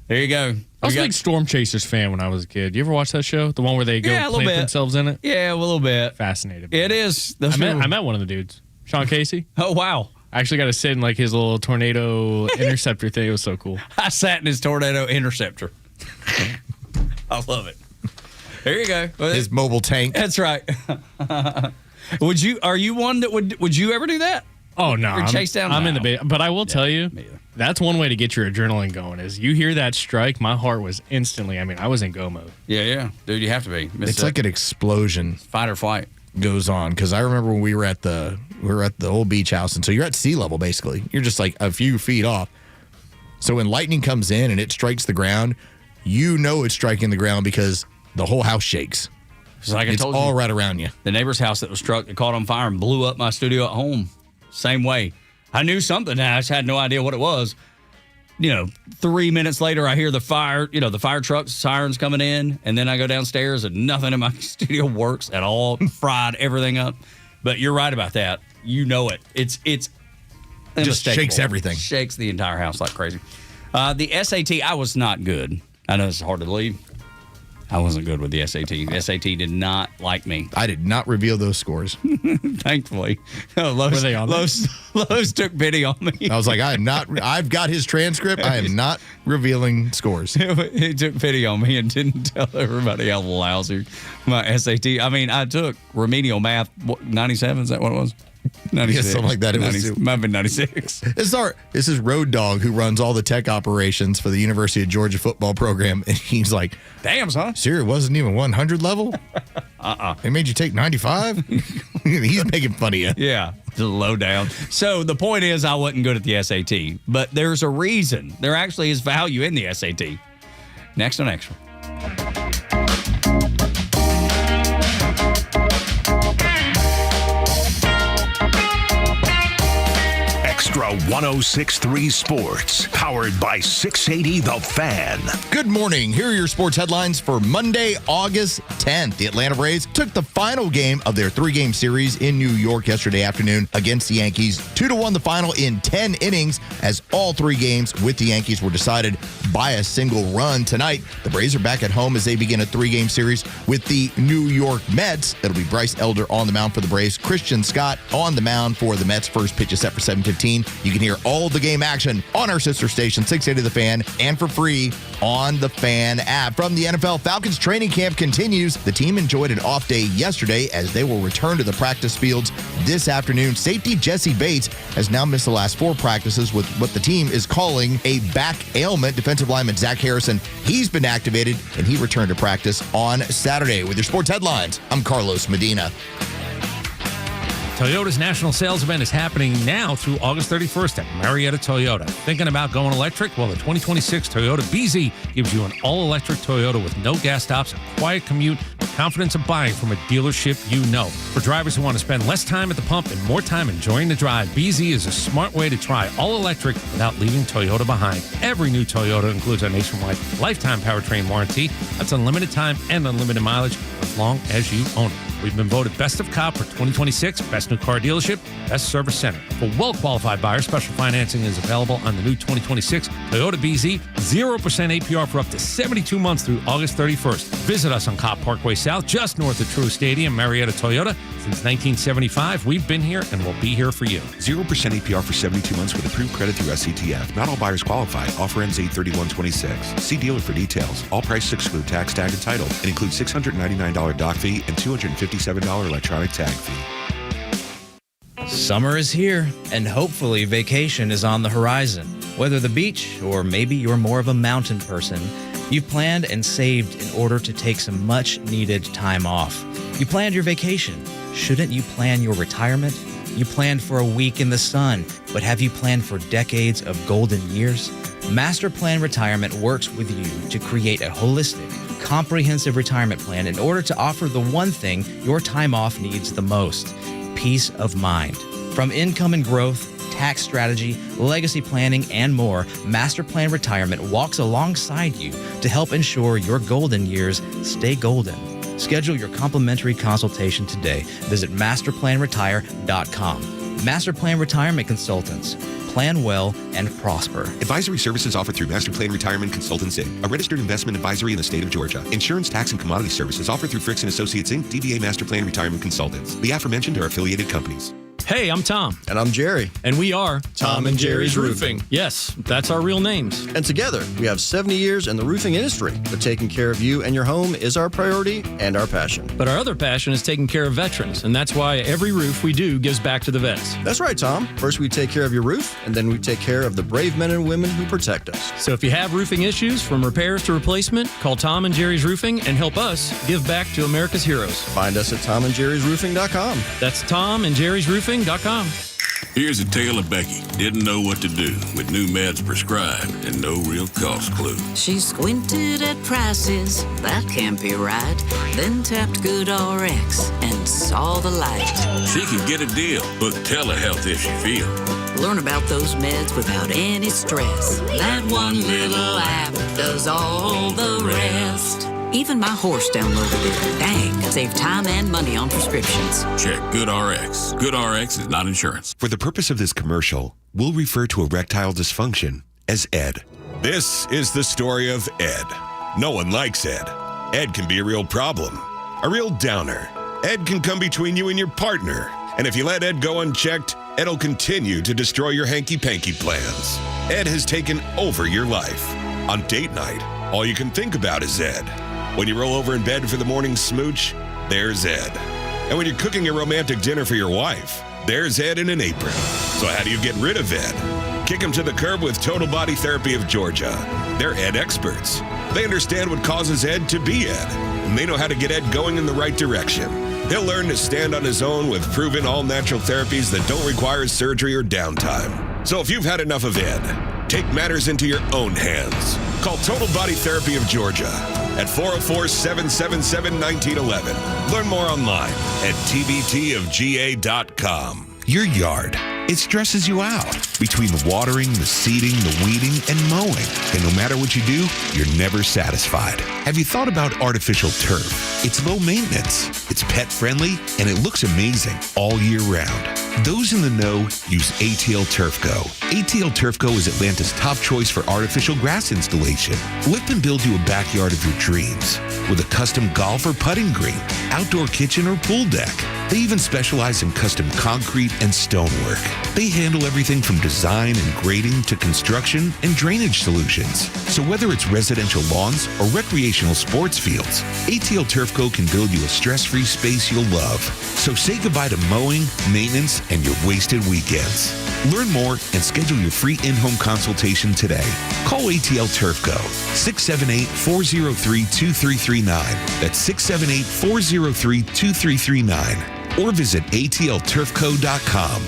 There you go. I was a big Storm Chasers fan when I was a kid. You ever watch that show? The one where they go plant themselves in it? Yeah, a little bit. Fascinated. It is. I met one of the dudes, Sean Casey. Oh, wow. I actually got to sit in like his little tornado interceptor thing. It was so cool. I sat in his tornado interceptor. I love it. There you go. His mobile tank. That's right. Are you one that would you ever do that? Oh no, or chase down. I'm in the but I will tell you, that's one way to get your adrenaline going. Is you hear that strike, my heart was instantly. I mean, I was in go mode. Yeah, dude, you have to be. It's like an explosion. Fight or flight goes on because I remember when we were at the old beach house, and so you're at sea level basically. You're just like a few feet off. So when lightning comes in and it strikes the ground, you know it's striking the ground because the whole house shakes. It's like it's all right around you. The neighbor's house that was struck, it caught on fire and blew up my studio at home. Same way. I knew something. I just had no idea what it was. 3 minutes later, I hear the fire trucks, sirens coming in, and then I go downstairs and nothing in my studio works at all. Fried everything up. But you're right about that. You know it. It's just shakes everything. Shakes the entire house like crazy. The SAT, I was not good. I know it's hard to believe. I wasn't good with the SAT. The SAT did not like me. I did not reveal those scores. Thankfully. Were they on Los took pity on me. I was like, I've got his transcript. I am not revealing scores. He took pity on me and didn't tell everybody how lousy my SAT. I mean, I took remedial math, 97, is that what it was? 96. Yeah, something like that. It 90, might have been 96. This is Road Dogg, who runs all the tech operations for the University of Georgia football program, and he's like, "Damn, son, Siri wasn't even 100 level. They made you take 95." He's making fun of you. Yeah, the lowdown. So the point is, I wasn't good at the SAT, but there's a reason. There actually is value in the SAT. Next on Extra. Extra 106.3 Sports, powered by 680 The Fan. Good morning. Here are your sports headlines for Monday, August 10th. The Atlanta Braves took the final game of their 3-game series in New York yesterday afternoon against the Yankees. 2-1 the final in 10 innings, as all 3 games with the Yankees were decided by a single run. Tonight, the Braves are back at home as they begin a 3-game series with the New York Mets. It'll be Bryce Elder on the mound for the Braves, Christian Scott on the mound for the Mets. First pitch is set for 7:15. You can hear all the game action on our sister station, 680 The Fan, and for free on the Fan app. From the NFL, Falcons training camp continues. The team enjoyed an off day yesterday as they will return to the practice fields this afternoon. Safety Jesse Bates has now missed the last 4 practices with what the team is calling a back ailment. Defensive lineman Zach Harrison, he's been activated, and he returned to practice on Saturday. With your sports headlines, I'm Carlos Medina. Toyota's national sales event is happening now through August 31st at Marietta Toyota. Thinking about going electric? Well, the 2026 Toyota BZ gives you an all-electric Toyota with no gas stops, a quiet commute, with confidence of buying from a dealership you know. For drivers who want to spend less time at the pump and more time enjoying the drive, BZ is a smart way to try all-electric without leaving Toyota behind. Every new Toyota includes a nationwide lifetime powertrain warranty. That's unlimited time and unlimited mileage as long as you own it. We've been voted Best of Cop for 2026, Best New Car Dealership, Best Service Center. For well-qualified buyers, special financing is available on the new 2026 Toyota BZ. 0% APR for up to 72 months through August 31st. Visit us on Cobb Parkway South, just north of True Stadium, Marietta Toyota. Since 1975, we've been here and we'll be here for you. 0% APR for 72 months with approved credit through SCTF. Not all buyers qualify. Offer ends 8/31/26. See dealer for details. All prices exclude tax, tag, and title, and include $699 dock fee and $257 electronic tag fee. Summer is here, and hopefully vacation is on the horizon. Whether the beach or maybe you're more of a mountain person, you've planned and saved in order to take some much-needed time off. You planned your vacation. Shouldn't you plan your retirement? You planned for a week in the sun, but have you planned for decades of golden years? Master Plan Retirement works with you to create a holistic, comprehensive retirement plan in order to offer the one thing your time off needs the most: peace of mind. From income and growth, tax strategy, legacy planning, and more, Master Plan Retirement walks alongside you to help ensure your golden years stay golden. Schedule your complimentary consultation today. Visit masterplanretire.com. Master Plan Retirement Consultants. Plan well and prosper. Advisory services offered through Master Plan Retirement Consultants, Inc., a registered investment advisory in the state of Georgia. Insurance, tax, and commodity services offered through Fricks & Associates, Inc., DBA Master Plan Retirement Consultants. The aforementioned are affiliated companies. Hey, I'm Tom. And I'm Jerry. And we are Tom and Jerry's Roofing. Yes, that's our real names. And together, we have 70 years in the roofing industry. But taking care of you and your home is our priority and our passion. But our other passion is taking care of veterans, and that's why every roof we do gives back to the vets. That's right, Tom. First, we take care of your roof, and then we take care of the brave men and women who protect us. So if you have roofing issues, from repairs to replacement, call Tom and Jerry's Roofing and help us give back to America's heroes. Find us at tomandjerrysroofing.com. That's tomandjerrysroofing.com. Here's a tale of Becky. Didn't know what to do with new meds prescribed and no real cost clue. She squinted at prices, that can't be right. Then tapped GoodRx and saw the light. She can get a deal, book telehealth if she feels. Learn about those meds without any stress. That one little app does all the rest. Even my horse downloaded it. Dang, save time and money on prescriptions. Check GoodRx. GoodRx is not insurance. For the purpose of this commercial, we'll refer to erectile dysfunction as Ed. This is the story of Ed. No one likes Ed. Ed can be a real problem, a real downer. Ed can come between you and your partner. And if you let Ed go unchecked, Ed'll continue to destroy your hanky-panky plans. Ed has taken over your life. On date night, all you can think about is Ed. When you roll over in bed for the morning smooch, there's Ed. And when you're cooking a romantic dinner for your wife, there's Ed in an apron. So how do you get rid of Ed? Kick him to the curb with Total Body Therapy of Georgia. They're Ed experts. They understand what causes Ed to be Ed, and they know how to get Ed going in the right direction. He'll learn to stand on his own with proven all-natural therapies that don't require surgery or downtime. So if you've had enough of Ed, take matters into your own hands. Call Total Body Therapy of Georgia at 404-777-1911. Learn more online at tbtofga.com. Your yard, it stresses you out. Between the watering, the seeding, the weeding, and mowing. And no matter what you do, you're never satisfied. Have you thought about artificial turf? It's low maintenance, it's pet friendly, and it looks amazing all year round. Those in the know use ATL Turf Go. ATL Turf Go is Atlanta's top choice for artificial grass installation. Let them build you a backyard of your dreams with a custom golf or putting green, outdoor kitchen or pool deck. They even specialize in custom concrete and stonework. They handle everything from design and grading to construction and drainage solutions. So whether it's residential lawns or recreational sports fields, ATL Turf Co. can build you a stress-free space you'll love. So say goodbye to mowing, maintenance, and your wasted weekends. Learn more and schedule your free in-home consultation today. Call ATL Turf Co. 678-403-2339. That's 678-403-2339. Or visit atlturfco.com.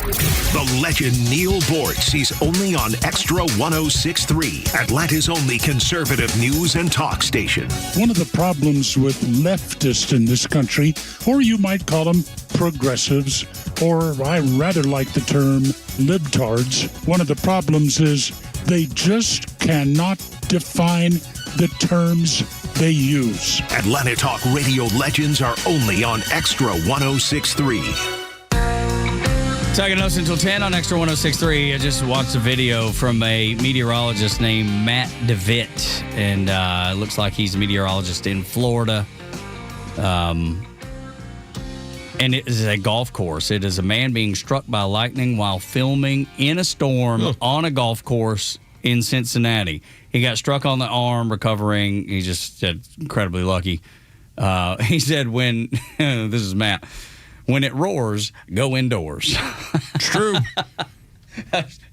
The legend Neil Bortz is only on Extra 106.3, Atlanta's only conservative news and talk station. One of the problems with leftists in this country, or you might call them progressives, or I rather like the term libtards, one of the problems is they just cannot define the terms they use. Atlanta Talk radio legends are only on Extra 106.3. Tug and Los until 10 on Extra 106.3. I just watched a video from a meteorologist named Matt DeVitt, and it looks like he's a meteorologist in Florida. And it is a golf course. It is a man being struck by lightning while filming in a storm on a golf course in Cincinnati. He got struck on the arm, recovering. He just said incredibly lucky. He said when, this is Matt, when it roars, go indoors. True.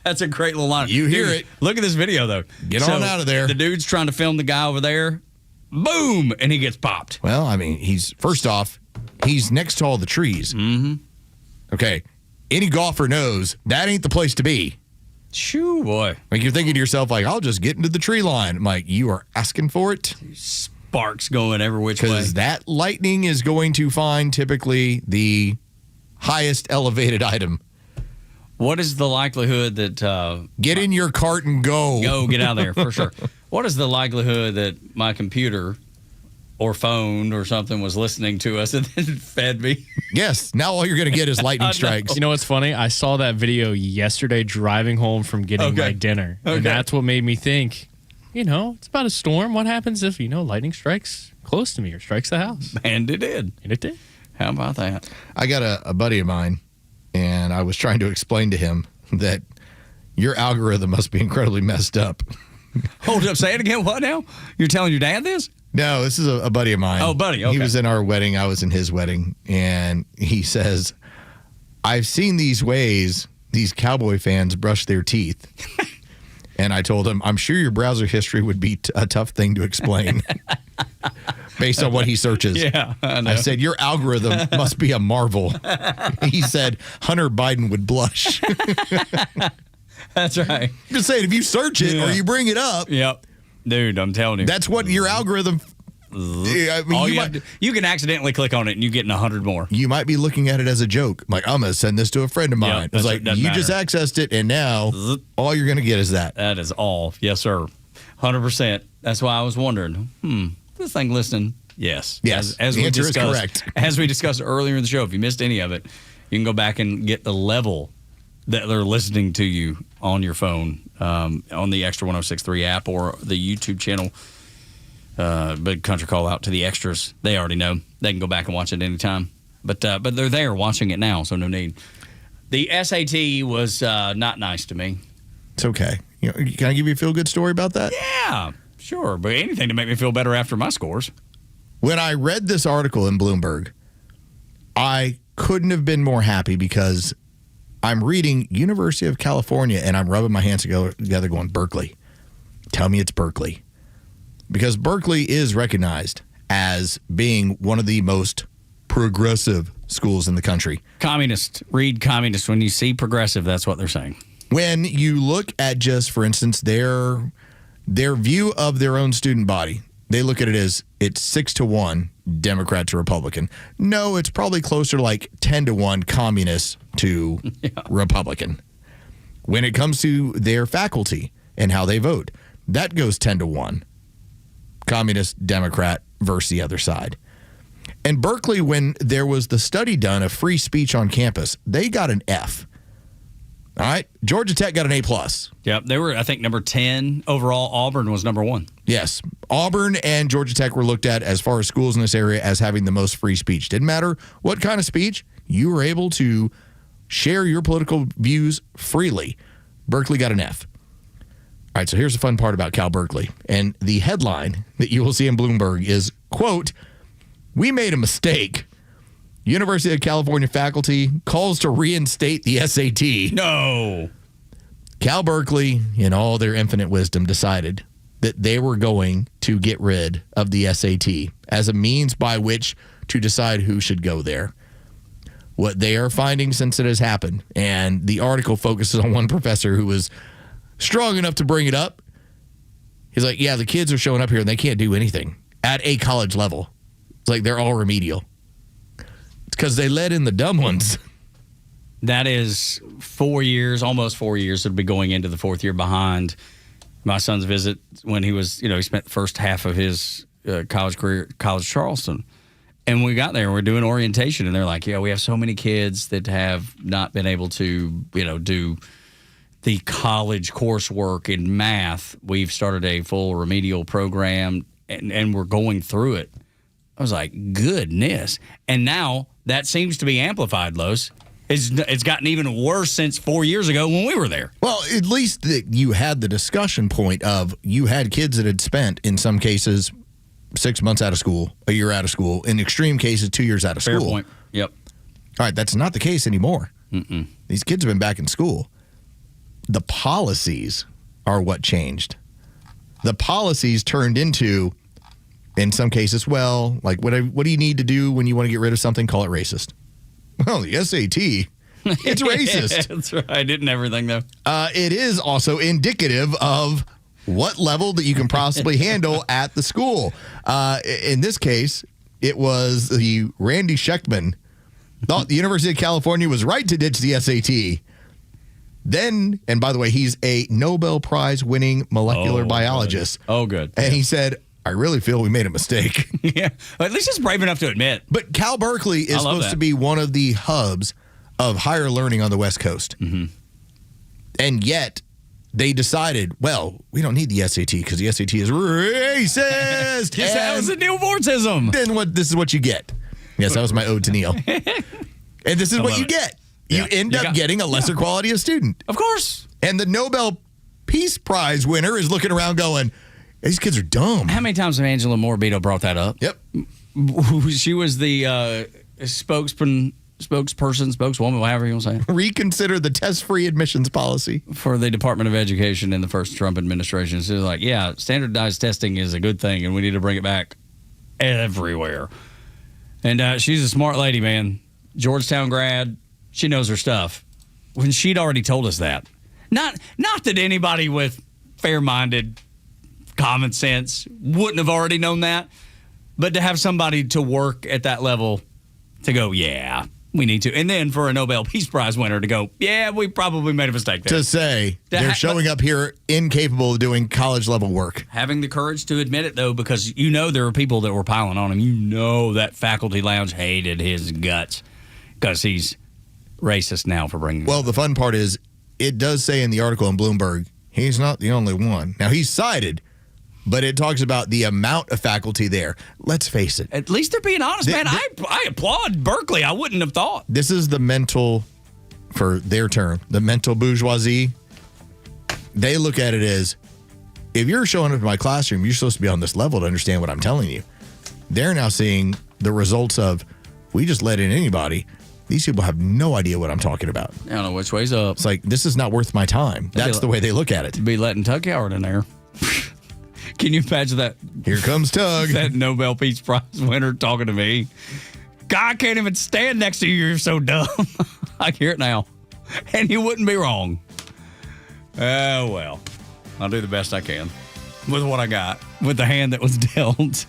That's a great little line. You hear it. Look at this video, though. Get on out of there. The dude's trying to film the guy over there. Boom! And he gets popped. Well, I mean, he's next to all the trees. Mm-hmm. Okay. Any golfer knows that ain't the place to be. Shoo, boy. Like, you're thinking to yourself, like, I'll just get into the tree line. I'm like, you are asking for it? Sparks going every which way. Because that lightning is going to find typically the highest elevated item. What is the likelihood that... get in your cart and go. Go, get out of there, for sure. What is the likelihood that my computer or phone or something was listening to us and then fed me? Yes. Now all you're going to get is lightning strikes. You know what's funny? I saw that video yesterday driving home from getting my dinner. Okay. And that's what made me think, it's about a storm. What happens if, lightning strikes close to me or strikes the house? And it did. How about that? I got a buddy of mine, and I was trying to explain to him that your algorithm must be incredibly messed up. Hold up. Say it again. What now? You're telling your dad this? No, this is a buddy of mine. Oh, buddy. Okay. He was in our wedding. I was in his wedding. And he says, I've seen these ways these Cowboy fans brush their teeth. And I told him, I'm sure your browser history would be a tough thing to explain based on what he searches. Yeah, I know. I said, your algorithm must be a marvel. He said, Hunter Biden would blush. That's right. I'm just saying, if you search it or you bring it up. Yep. Dude, I'm telling you. That's what your algorithm... you can accidentally click on it and you get 100 more. You might be looking at it as a joke. Like, I'm going to send this to a friend of mine. It's like, you just accessed it, and now all you're going to get is that. That is all. Yes, sir. 100%. That's why I was wondering, this thing listening? Yes. Yes. As the we answer discussed, is correct. As we discussed earlier in the show, if you missed any of it, you can go back and get the level that they're listening to you on your phone, on the Xtra 106.3 app or the YouTube channel. Big country call out to the extras. They already know. They can go back and watch it anytime. But they're there watching it now, so no need. The SAT was not nice to me. It's okay. Can I give you a feel-good story about that? Yeah, sure. But anything to make me feel better after my scores. When I read this article in Bloomberg, I couldn't have been more happy because I'm reading University of California, and I'm rubbing my hands together going, Berkeley. Tell me it's Berkeley. Because Berkeley is recognized as being one of the most progressive schools in the country. Communist. Read communist. When you see progressive, that's what they're saying. When you look at just, for instance, their view of their own student body, they look at it as it's 6-1 Democrat to Republican. No, it's probably closer to like 10-1 communist to Republican. When it comes to their faculty and how they vote, that goes 10-1. Communist, Democrat versus the other side. And Berkeley, when there was the study done of free speech on campus, they got an F. All right. Georgia Tech got an A+. Yep. They were, I think, number 10. Overall, Auburn was number 1. Yes. Auburn and Georgia Tech were looked at as far as schools in this area as having the most free speech. Didn't matter what kind of speech, you were able to share your political views freely. Berkeley got an F. All right, so here's the fun part about Cal Berkeley. And the headline that you will see in Bloomberg is, quote, we made a mistake. University of California faculty calls to reinstate the SAT. No. Cal Berkeley, in all their infinite wisdom, decided that they were going to get rid of the SAT as a means by which to decide who should go there. What they are finding since it has happened, and the article focuses on one professor who was strong enough to bring it up. He's like, yeah, the kids are showing up here and they can't do anything at a college level. It's like they're all remedial. It's because they let in the dumb ones. That is 4 years, almost 4 years. It'll be going into the 4th year behind my son's visit when he was, he spent the first half of his college career at College Charleston. And we got there and we're doing orientation and they're like, we have so many kids that have not been able to, do the college coursework in math. We've started a full remedial program and we're going through it. I was like, goodness. And now that seems to be amplified, Los. It's gotten even worse since 4 years ago when we were there. Well, at least that you had the discussion point of you had kids that had spent, in some cases, 6 months out of school, a year out of school, in extreme cases, 2 years out of school. Fair point. Yep. All right, that's not the case anymore. Mm-mm. These kids have been back in school. The policies are what changed. The policies turned into, in some cases, well, like what do you need to do when you want to get rid of something? Call it racist. Well, the SAT, it's racist. That's right. Didn't everything, though. It is also indicative of what level that you can possibly handle at the school. In this case, it was the Randy Schechtman thought the University of California was right to ditch the SAT. Then, and by the way, he's a Nobel Prize winning molecular biologist. Good. Oh, good. And he said, I really feel we made a mistake. Yeah. At least he's brave enough to admit. But Cal Berkeley is supposed to be one of the hubs of higher learning on the West Coast. Mm-hmm. And yet, they decided, well, we don't need the SAT because the SAT is racist. Yes, that was a Neil Vortism. Then this is what you get. Yes, that was my ode to Neil. And this is what you get. You end up getting a lesser quality of student. Of course. And the Nobel Peace Prize winner is looking around going, these kids are dumb. How many times have Angela Morbido brought that up? Yep. She was the spokeswoman, however you want to say. Reconsider the test-free admissions policy. For the Department of Education in the first Trump administration. She was like, yeah, standardized testing is a good thing, and we need to bring it back everywhere. And she's a smart lady, man. Georgetown grad. She knows her stuff. When she'd already told us that. Not that anybody with fair-minded common sense wouldn't have already known that, but to have somebody to work at that level to go, yeah, we need to. And then for a Nobel Peace Prize winner to go, yeah, we probably made a mistake there. To say they're showing up here incapable of doing college-level work. Having the courage to admit it, though, because there were people that were piling on him. That faculty lounge hated his guts because he's racist now for bringing Well, the fun part is it does say in the article in Bloomberg, he's not the only one. Now, he's cited, but it talks about the amount of faculty there. Let's face it. At least they're being honest, man. I applaud Berkeley. I wouldn't have thought. This is the mental, for their term, the mental bourgeoisie. They look at it as, if you're showing up in my classroom, you're supposed to be on this level to understand what I'm telling you. They're now seeing the results of, we just let in anybody. These people have no idea what I'm talking about. I don't know which way's up. It's like, this is not worth my time. That's the way they look at it. Be letting Tug Howard in there. Can you imagine that? Here comes Tug. That Nobel Peace Prize winner talking to me. God, I can't even stand next to you. You're so dumb. I hear it now. And you wouldn't be wrong. Oh, well. I'll do the best I can with what I got, with the hand that was dealt.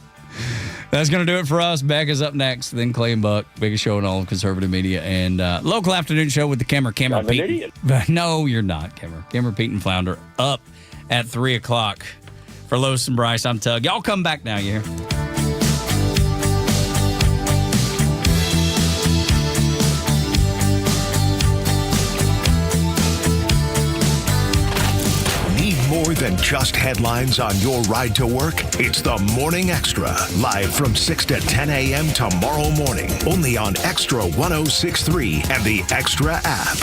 That's going to do it for us. Beck is up next. Then Clay and Buck, biggest show in all of conservative media. And local afternoon show with the Kemmer Pete. No, you're not, Kemmer Pete and Flounder up at 3 o'clock. For Los and Bryce, I'm Tug. Y'all come back now, you hear? More than just headlines on your ride to work? It's the Morning Extra, live from 6 to 10 a.m. tomorrow morning, only on Extra 106.3 and the Extra app.